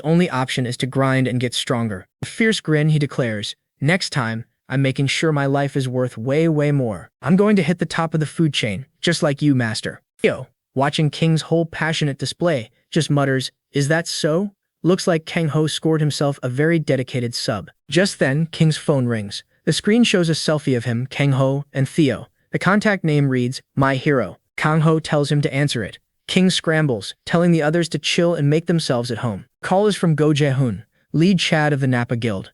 only option is to grind and get stronger. With a fierce grin, he declares, "Next time, I'm making sure my life is worth way, way more. I'm going to hit the top of the food chain, just like you, master." Theo, watching King's whole passionate display, just mutters, "Is that so?" Looks like Kang Ho scored himself a very dedicated sub. Just then, King's phone rings. The screen shows a selfie of him, Kang Ho, and Theo. The contact name reads, "My Hero." Kang Ho tells him to answer it. King scrambles, telling the others to chill and make themselves at home. Call is from Go Jae-hoon, lead Chad of the Napa Guild.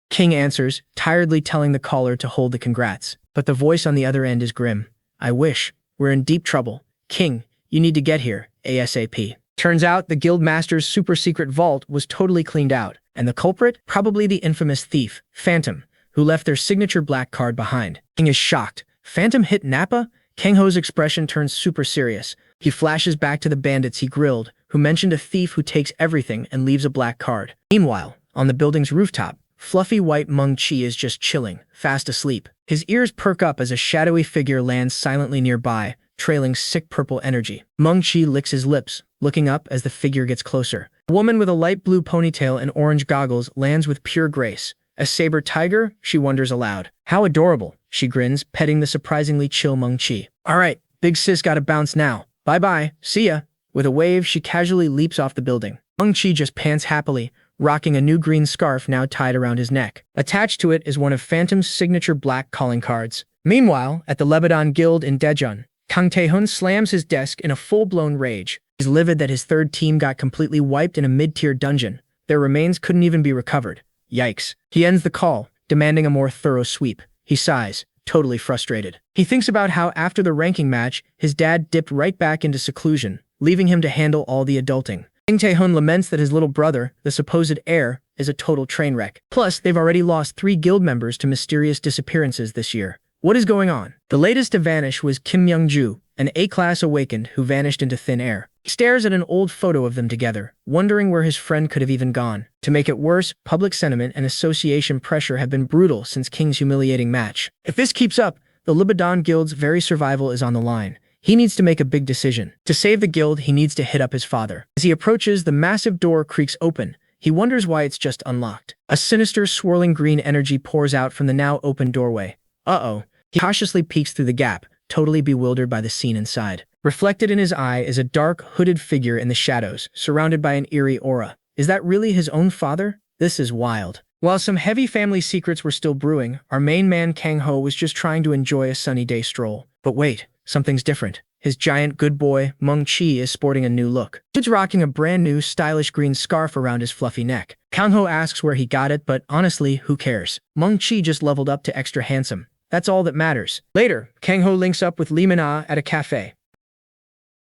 King answers, tiredly telling the caller to hold the congrats. But the voice on the other end is grim. "I wish. We're in deep trouble. King, you need to get here, ASAP." Turns out the guild master's super secret vault was totally cleaned out, and the culprit, probably the infamous thief, Phantom, who left their signature black card behind. King is shocked. Phantom hit Napa? Kang Ho's expression turns super serious. He flashes back to the bandits he grilled, who mentioned a thief who takes everything and leaves a black card. Meanwhile, on the building's rooftop, fluffy white Mung Chi is just chilling, fast asleep. His ears perk up as a shadowy figure lands silently nearby, trailing sick purple energy. Mung Chi licks his lips, looking up as the figure gets closer. A woman with a light blue ponytail and orange goggles lands with pure grace. A saber tiger? She wonders aloud. How adorable, she grins, petting the surprisingly chill Mung Chi. All right, big sis gotta bounce now. Bye-bye, see ya. With a wave, she casually leaps off the building. Mung Chi just pants happily, rocking a new green scarf now tied around his neck. Attached to it is one of Phantom's signature black calling cards. Meanwhile, at the Lebanon Guild in Daejeon, Kang Tae-hoon slams his desk in a full-blown rage. He's livid that his third team got completely wiped in a mid-tier dungeon. Their remains couldn't even be recovered. Yikes. He ends the call, demanding a more thorough sweep. He sighs, totally frustrated. He thinks about how after the ranking match, his dad dipped right back into seclusion, leaving him to handle all the adulting. Kang Tae-hoon laments that his little brother, the supposed heir, is a total train wreck. Plus, they've already lost 3 guild members to mysterious disappearances this year. What is going on? The latest to vanish was Kim Young-ju, an A-class awakened who vanished into thin air. He stares at an old photo of them together, wondering where his friend could have even gone. To make it worse, public sentiment and association pressure have been brutal since King's humiliating match. If this keeps up, the Lebanon Guild's very survival is on the line. He needs to make a big decision. To save the guild, he needs to hit up his father. As he approaches, the massive door creaks open. He wonders why it's just unlocked. A sinister, swirling green energy pours out from the now open doorway. Uh-oh. He cautiously peeks through the gap, totally bewildered by the scene inside. Reflected in his eye is a dark, hooded figure in the shadows, surrounded by an eerie aura. Is that really his own father? This is wild. While some heavy family secrets were still brewing, our main man Kang Ho was just trying to enjoy a sunny day stroll. But wait, something's different. His giant good boy, Mung Chi, is sporting a new look. He's rocking a brand new, stylish green scarf around his fluffy neck. Kang Ho asks where he got it, but honestly, who cares? Mung Chi just leveled up to extra handsome. That's all that matters. Later, Kang Ho links up with Lee Min-ah at a cafe.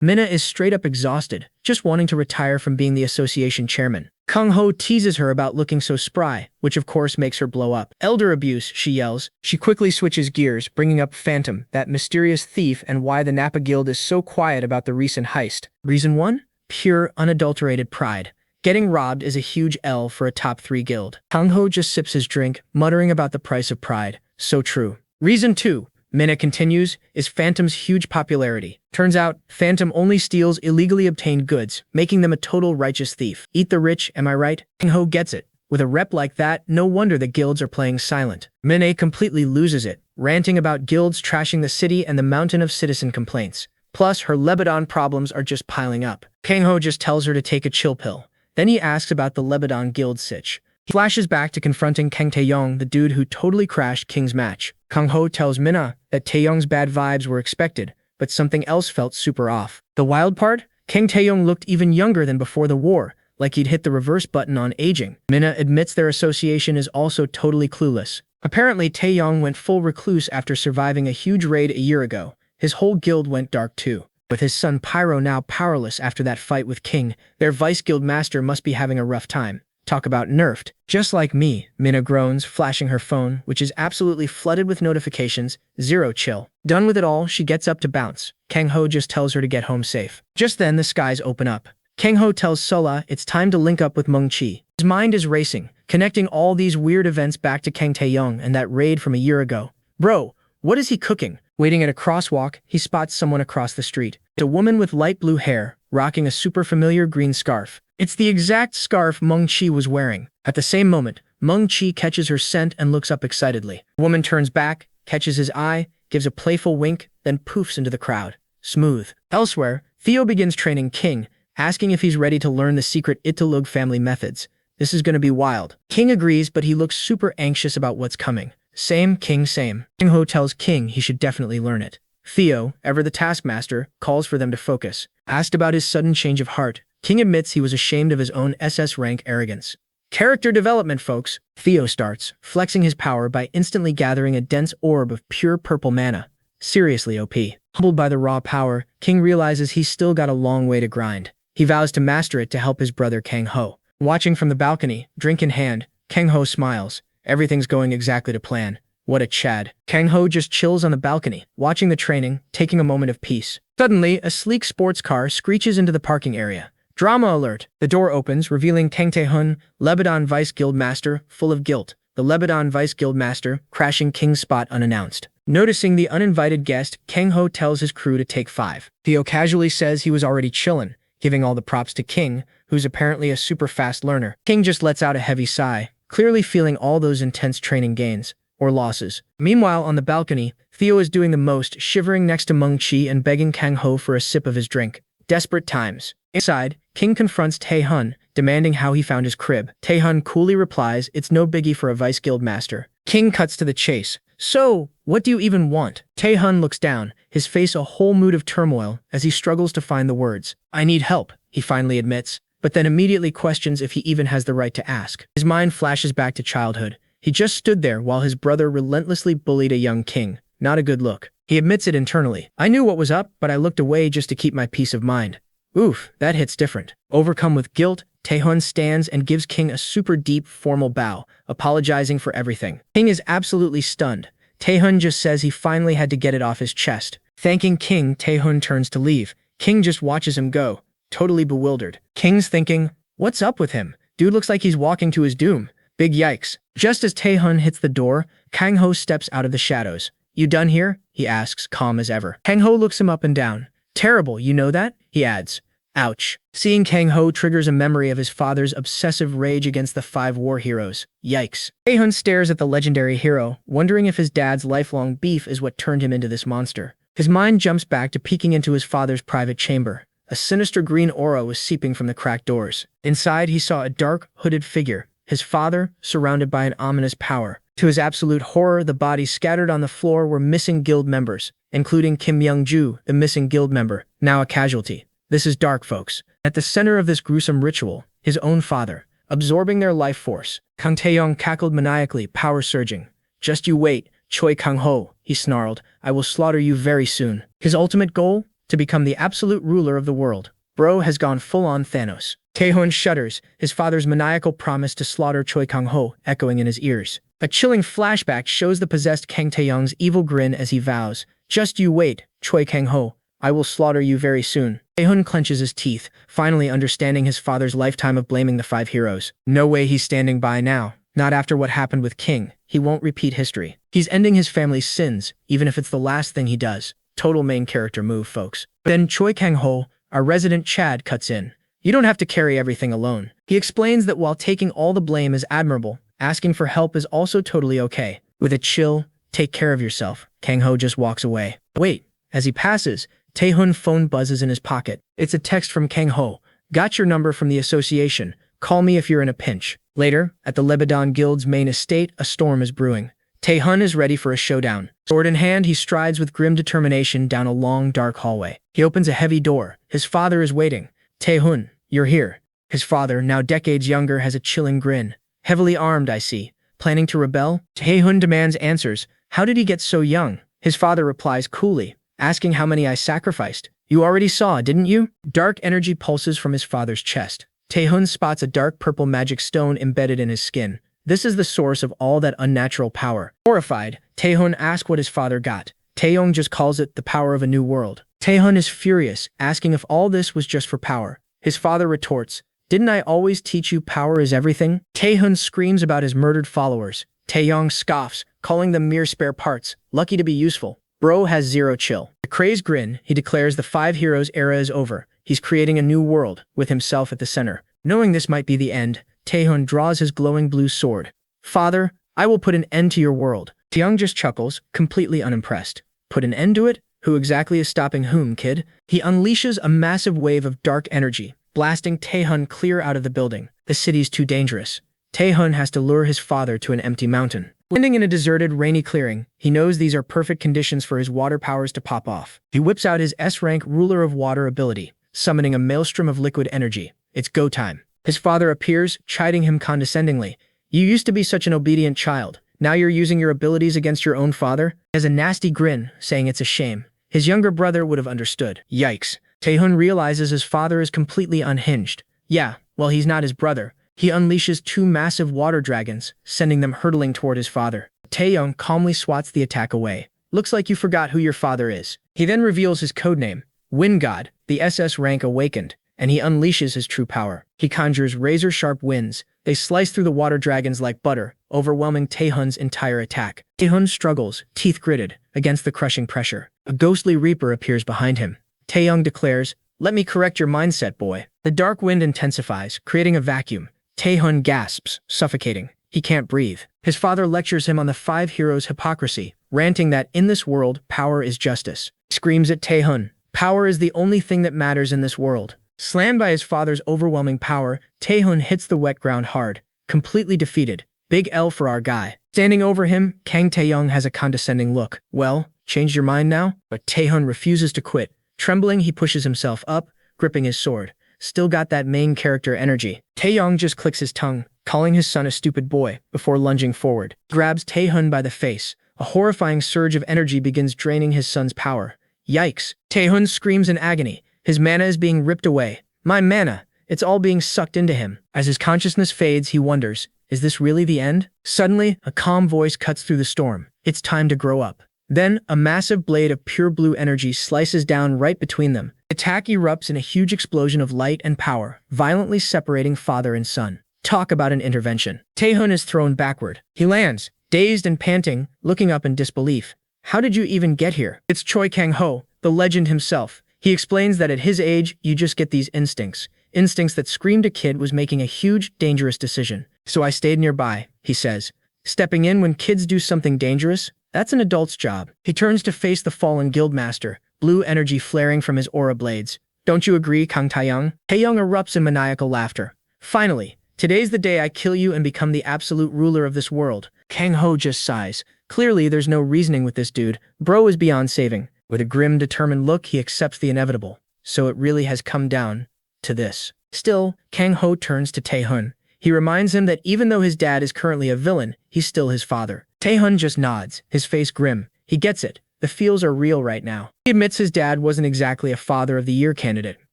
Minna is straight up exhausted, just wanting to retire from being the association chairman. Kang Ho teases her about looking so spry, which of course makes her blow up. Elder abuse, she yells. She quickly switches gears, bringing up Phantom, that mysterious thief, and why the Napa Guild is so quiet about the recent heist. Reason 1? Pure, unadulterated pride. Getting robbed is a huge L for a top 3 guild. Kang Ho just sips his drink, muttering about the price of pride. So true. Reason 2, Minna continues, is Phantom's huge popularity. Turns out, Phantom only steals illegally obtained goods, making them a total righteous thief. Eat the rich, am I right? Kang Ho gets it. With a rep like that, no wonder the guilds are playing silent. Minna completely loses it, ranting about guilds trashing the city and the mountain of citizen complaints. Plus, her Lebanon problems are just piling up. Kang Ho just tells her to take a chill pill. Then he asks about the Lebanon Guild sitch. He flashes back to confronting Kang Tae-young, the dude who totally crashed King's match. Kang Ho tells Minna that Tae-young's bad vibes were expected, but something else felt super off. The wild part? Kang Tae-young looked even younger than before the war, like he'd hit the reverse button on aging. Minna admits their association is also totally clueless. Apparently, Tae-young went full recluse after surviving a huge raid a year ago. His whole guild went dark too. With his son Pyro now powerless after that fight with King, their vice guild master must be having a rough time. Talk about nerfed. Just like me, Minna groans, flashing her phone, which is absolutely flooded with notifications. Zero chill. Done with it all, she gets up to bounce. Kang Ho just tells her to get home safe. Just then, the skies open up. Kang Ho tells Sola it's time to link up with Mung Chi. His mind is racing, connecting all these weird events back to Kang Tae-young and that raid from a year ago. Bro, what is he cooking? Waiting at a crosswalk, he spots someone across the street. It's a woman with light blue hair, rocking a super familiar green scarf. It's the exact scarf Mung Chi was wearing. At the same moment, Mung Chi catches her scent and looks up excitedly. The woman turns back, catches his eye, gives a playful wink, then poofs into the crowd. smooth. Elsewhere, Theo begins training King, asking if he's ready to learn the secret Italug family methods. This is gonna be wild. King agrees, but he looks super anxious about what's coming. Same, King, same. Kang Ho tells King he should definitely learn it. Theo, ever the taskmaster, calls for them to focus. Asked about his sudden change of heart, King admits he was ashamed of his own SS rank arrogance. Character development, folks. Theo starts, flexing his power by instantly gathering a dense orb of pure purple mana. Seriously OP. Humbled by the raw power, King realizes he's still got a long way to grind. He vows to master it to help his brother Kang Ho. Watching from the balcony, drink in hand, Kang Ho smiles. Everything's going exactly to plan. What a Chad. Kang Ho just chills on the balcony, watching the training, taking a moment of peace. Suddenly, a sleek sports car screeches into the parking area. Drama alert. The door opens, revealing Kang Tae-hun, Lebanon Vice Guild Master, full of guilt. The Lebanon Vice Guild Master, crashing King's spot unannounced. Noticing the uninvited guest, Kang Ho tells his crew to take 5. Theo casually says he was already chillin', giving all the props to King, who's apparently a super fast learner. King just lets out a heavy sigh, clearly feeling all those intense training gains. Or losses. Meanwhile, on the balcony, Theo is doing the most, shivering next to Mung Chi and begging Kang Ho for a sip of his drink. Desperate times. Inside, King confronts Tae-hun, demanding how he found his crib. Tae-hun coolly replies, it's no biggie for a Vice Guild Master. King cuts to the chase. So, what do you even want? Tae-hun looks down, his face a whole mood of turmoil as he struggles to find the words. I need help, he finally admits, but then immediately questions if he even has the right to ask. His mind flashes back to childhood. He just stood there while his brother relentlessly bullied a young king. Not a good look. He admits it internally. I knew what was up, but I looked away just to keep my peace of mind. Oof, that hits different. Overcome with guilt, Tae-hun stands and gives King a super deep, formal bow, apologizing for everything. King is absolutely stunned. Tae-hun just says he finally had to get it off his chest. Thanking King, Tae-hun turns to leave. King just watches him go, totally bewildered. King's thinking, what's up with him? Dude looks like he's walking to his doom. Big yikes. Just as Tae-hun hits the door, Kang Ho steps out of the shadows. You done here? He asks, calm as ever. Kang Ho looks him up and down. Terrible, you know that? He adds. Ouch. Seeing Kang Ho triggers a memory of his father's obsessive rage against the 5 war heroes. Yikes. Tae-hun stares at the legendary hero, wondering if his dad's lifelong beef is what turned him into this monster. His mind jumps back to peeking into his father's private chamber. A sinister green aura was seeping from the cracked doors. Inside, he saw a dark, hooded figure. His father, surrounded by an ominous power. To his absolute horror, the bodies scattered on the floor were missing guild members, including Kim Young-ju, the missing guild member, now a casualty. This is dark, folks. At the center of this gruesome ritual, his own father, absorbing their life force. Kang Tae-yong cackled maniacally, power surging. Just you wait, Choi Kang-ho, he snarled. I will slaughter you very soon. His ultimate goal? To become the absolute ruler of the world. Bro has gone full-on Thanos. Tae-hun shudders, his father's maniacal promise to slaughter Choi Kang-ho echoing in his ears. A chilling flashback shows the possessed Kang Tae-yong's evil grin as he vows, just you wait, Choi Kang-ho, I will slaughter you very soon. Tae-hun clenches his teeth, finally understanding his father's lifetime of blaming the 5 heroes. No way he's standing by now. Not after what happened with King. He won't repeat history. He's ending his family's sins, even if it's the last thing he does. Total main character move, folks. Then Choi Kang-ho, our resident Chad, cuts in. You don't have to carry everything alone. He explains that while taking all the blame is admirable, asking for help is also totally okay. With a chill, take care of yourself, Kang Ho just walks away. Wait, as he passes, Tae-hun's phone buzzes in his pocket. It's a text from Kang Ho. Got your number from the association. Call me if you're in a pinch. Later, at the Lebanon Guild's main estate, a storm is brewing. Tae-hun is ready for a showdown. Sword in hand, he strides with grim determination down a long, dark hallway. He opens a heavy door. His father is waiting. Tae-hun, you're here. His father, now decades younger, has a chilling grin. Heavily armed, I see. Planning to rebel? Tae-hun demands answers. How did he get so young? His father replies coolly, asking how many I sacrificed. You already saw, didn't you? Dark energy pulses from his father's chest. Tae-hun spots a dark purple magic stone embedded in his skin. This is the source of all that unnatural power. Horrified, Tae-hun asks what his father got. Taeyong just calls it the power of a new world. Tae-hun is furious, asking if all this was just for power. His father retorts, didn't I always teach you power is everything? Tae-hun screams about his murdered followers. Taeyong scoffs, calling them mere spare parts, lucky to be useful. Bro has zero chill. A crazed grin, he declares the 5 heroes era is over. He's creating a new world, with himself at the center. Knowing this might be the end, Tae-hun draws his glowing blue sword. Father, I will put an end to your world. Taeyong just chuckles, completely unimpressed. Put an end to it? Who exactly is stopping whom, kid? He unleashes a massive wave of dark energy, blasting Taehun clear out of the building. The city's too dangerous. Taehun has to lure his father to an empty mountain. Landing in a deserted, rainy clearing, he knows these are perfect conditions for his water powers to pop off. He whips out his S-rank Ruler of Water ability, summoning a maelstrom of liquid energy. It's go time. His father appears, chiding him condescendingly. You used to be such an obedient child. Now you're using your abilities against your own father? He has a nasty grin, saying it's a shame. His younger brother would have understood. Yikes. Taehun realizes his father is completely unhinged. Yeah, well, he's not his brother. He unleashes 2 massive water dragons, sending them hurtling toward his father. Taeyong calmly swats the attack away. Looks like you forgot who your father is. He then reveals his codename, Wind God, the SS rank awakened, and he unleashes his true power. He conjures razor-sharp winds. They slice through the water dragons like butter, overwhelming Taehun's entire attack. Taehun struggles, teeth gritted, against the crushing pressure. A ghostly reaper appears behind him. Taeyong declares, "Let me correct your mindset, boy." The dark wind intensifies, creating a vacuum. Taehun gasps, suffocating. He can't breathe. His father lectures him on the 5 heroes' hypocrisy, ranting that in this world, power is justice. He screams at Taehun, "Power is the only thing that matters in this world." Slammed by his father's overwhelming power, Taehun hits the wet ground hard, completely defeated. Big L for our guy. Standing over him, Kang Taeyong has a condescending look. Well, changed your mind now? But Taehun refuses to quit. Trembling, he pushes himself up, gripping his sword. Still got that main character energy. Taeyong just clicks his tongue, calling his son a stupid boy, before lunging forward. He grabs Taehun by the face. A horrifying surge of energy begins draining his son's power. Yikes. Taehun screams in agony. His mana is being ripped away. My mana! It's all being sucked into him. As his consciousness fades, he wonders, is this really the end? Suddenly, a calm voice cuts through the storm. It's time to grow up. Then, a massive blade of pure blue energy slices down right between them. The attack erupts in a huge explosion of light and power, violently separating father and son. Talk about an intervention. Taehun is thrown backward. He lands, dazed and panting, looking up in disbelief. How did you even get here? It's Choi Kang-ho, the legend himself. He explains that at his age, you just get these instincts. Instincts that screamed a kid was making a huge, dangerous decision. So I stayed nearby, he says. Stepping in when kids do something dangerous? That's an adult's job. He turns to face the fallen guildmaster, blue energy flaring from his aura blades. Don't you agree, Kang Taeyong? Taeyong erupts in maniacal laughter. Finally, today's the day I kill you and become the absolute ruler of this world. Kang Ho just sighs. Clearly, there's no reasoning with this dude. Bro is beyond saving. With a grim, determined look, he accepts the inevitable. So it really has come down to this. Still, Kang Ho turns to Taehun. He reminds him that even though his dad is currently a villain, he's still his father. Taehun just nods, his face grim. He gets it. The feels are real right now. He admits his dad wasn't exactly a Father of the Year candidate,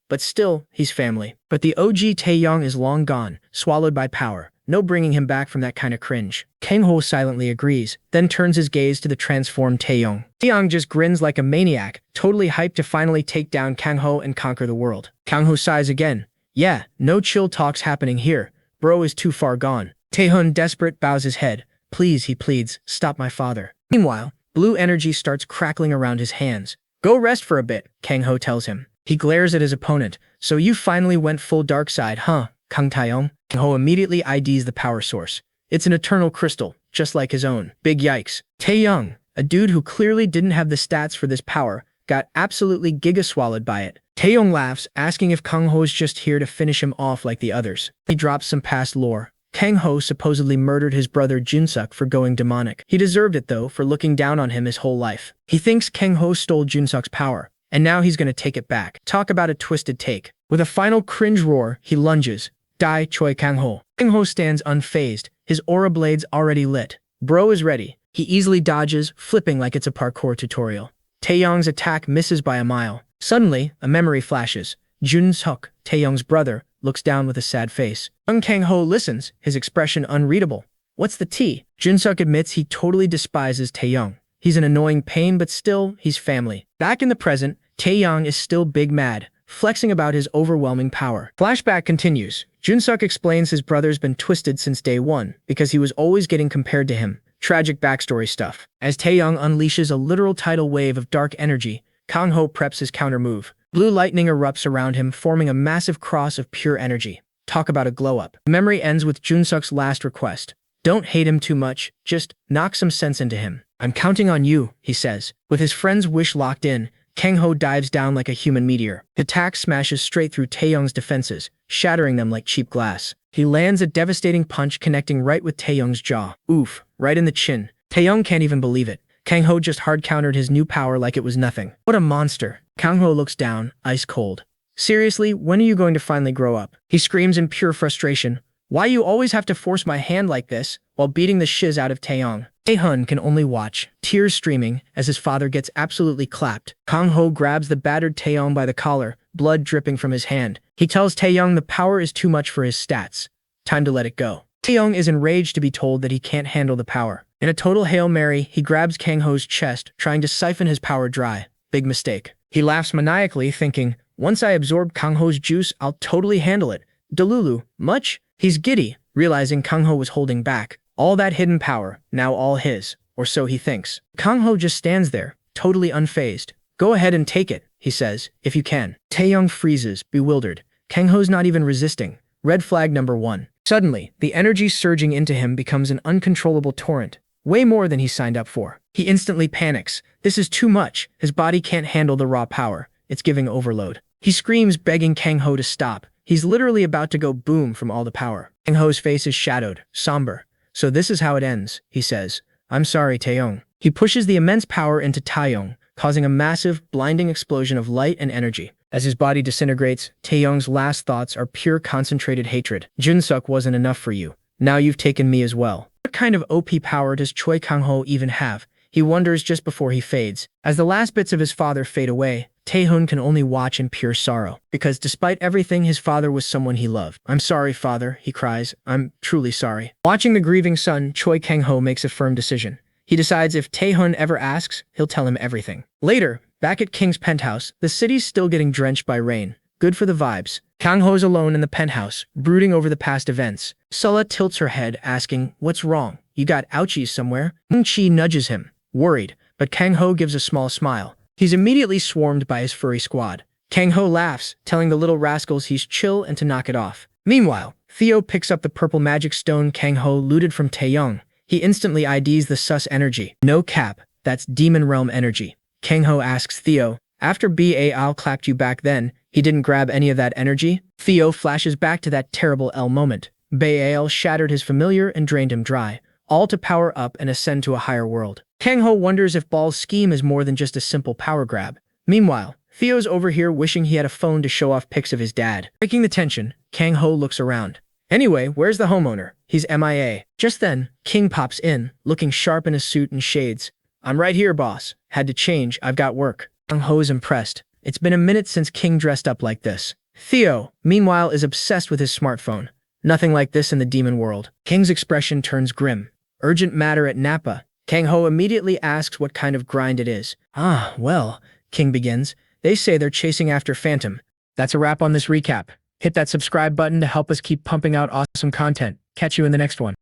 but still, he's family. But the OG Taeyong is long gone, swallowed by power. No bringing him back from that kind of cringe. Kang Ho silently agrees, then turns his gaze to the transformed Taeyong. Taeyong just grins like a maniac, totally hyped to finally take down Kang Ho and conquer the world. Kang Ho sighs again. Yeah, no chill talks happening here. Bro is too far gone. Taehun, desperate, bows his head. Please, he pleads, stop my father. Meanwhile, blue energy starts crackling around his hands. Go rest for a bit, Kang Ho tells him. He glares at his opponent. So you finally went full dark side, huh, Kang Taeyong? Kang Ho immediately IDs the power source. It's an eternal crystal, just like his own. Big yikes. Taeyong, a dude who clearly didn't have the stats for this power, got absolutely giga-swallowed by it. Taeyong laughs, asking if Kang Ho's just here to finish him off like the others. He drops some past lore. Kang Ho supposedly murdered his brother Junsuk for going demonic. He deserved it though, for looking down on him his whole life. He thinks Kang Ho stole Junsuk's power, and now he's gonna take it back. Talk about a twisted take. With a final cringe roar, he lunges. Die Choi Kang Ho. Kang Ho stands unfazed, his aura blades already lit. Bro is ready. He easily dodges, flipping like it's a parkour tutorial. Taeyong's attack misses by a mile. Suddenly, a memory flashes. Junsuk, Taeyong's brother, looks down with a sad face. Young Kang Ho listens, his expression unreadable. What's the tea? Junsuk admits he totally despises Taeyong. He's an annoying pain, but still, he's family. Back in the present, Taeyong is still big mad, flexing about his overwhelming power. Flashback continues. Junsuk explains his brother's been twisted since day one, because he was always getting compared to him. Tragic backstory stuff. As Taeyong unleashes a literal tidal wave of dark energy, Kang Ho preps his counter move. Blue lightning erupts around him, forming a massive cross of pure energy. Talk about a glow-up. The memory ends with Junsuk's last request. Don't hate him too much, just knock some sense into him. I'm counting on you, he says. With his friend's wish locked in, Kang Ho dives down like a human meteor. The attack smashes straight through Taeyong's defenses, shattering them like cheap glass. He lands a devastating punch connecting right with Taeyong's jaw. Oof, right in the chin. Taeyong can't even believe it. Kang Ho just hard-countered his new power like it was nothing. What a monster. Kang Ho looks down, ice cold. Seriously, when are you going to finally grow up? He screams in pure frustration. Why you always have to force my hand like this, while beating the shiz out of Taeyong? Tae-hun can only watch, tears streaming, as his father gets absolutely clapped. Kang Ho grabs the battered Taeyong by the collar, blood dripping from his hand. He tells Taeyong the power is too much for his stats. Time to let it go. Taeyong is enraged to be told that he can't handle the power. In a total Hail Mary, he grabs Kang Ho's chest, trying to siphon his power dry. Big mistake. He laughs maniacally, thinking, once I absorb Kang Ho's juice, I'll totally handle it. Delulu, much? He's giddy, realizing Kang Ho was holding back. All that hidden power, now all his, or so he thinks. Kang Ho just stands there, totally unfazed. Go ahead and take it, he says, if you can. Taeyong freezes, bewildered. Kang Ho's not even resisting. Red flag number 1. Suddenly, the energy surging into him becomes an uncontrollable torrent. Way more than he signed up for. He instantly panics. This is too much. His body can't handle the raw power. It's giving overload. He screams, begging Kang Ho to stop. He's literally about to go boom from all the power. Kang Ho's face is shadowed, somber. So this is how it ends, he says. I'm sorry, Taeyong. He pushes the immense power into Taeyong, causing a massive, blinding explosion of light and energy. As his body disintegrates, Taeyong's last thoughts are pure concentrated hatred. Junsuk wasn't enough for you. Now you've taken me as well. What kind of OP power does Choi Kang Ho even have? He wonders just before he fades. As the last bits of his father fade away, Tae-hun can only watch in pure sorrow. Because despite everything, his father was someone he loved. I'm sorry, father, he cries. I'm truly sorry. Watching the grieving son, Choi Kang Ho makes a firm decision. He decides if Tae-hun ever asks, he'll tell him everything. Later, back at King's penthouse, the city's still getting drenched by rain. Good for the vibes. Kang Ho's alone in the penthouse, brooding over the past events. Sulla tilts her head, asking, what's wrong? You got ouchies somewhere? Moon-chi nudges him, worried, but Kang Ho gives a small smile. He's immediately swarmed by his furry squad. Kang Ho laughs, telling the little rascals he's chill and to knock it off. Meanwhile, Theo picks up the purple magic stone Kang Ho looted from Taeyong. He instantly IDs the sus energy. No cap, that's demon realm energy. Kang Ho asks Theo, after Baal clapped you back then, he didn't grab any of that energy? Theo flashes back to that terrible L moment. Baal shattered his familiar and drained him dry, all to power up and ascend to a higher world. Kang Ho wonders if Baal's scheme is more than just a simple power grab. Meanwhile, Theo's over here wishing he had a phone to show off pics of his dad. Breaking the tension, Kang Ho looks around. Anyway, where's the homeowner? He's MIA. Just then, King pops in, looking sharp in a suit and shades. I'm right here, boss. Had to change, I've got work. Kang Ho is impressed. It's been a minute since King dressed up like this. Theo, meanwhile, is obsessed with his smartphone. Nothing like this in the demon world. King's expression turns grim. Urgent matter at Napa. Kang Ho immediately asks what kind of grind it is. Well, King begins. They say they're chasing after Phantom. That's a wrap on this recap. Hit that subscribe button to help us keep pumping out awesome content. Catch you in the next one.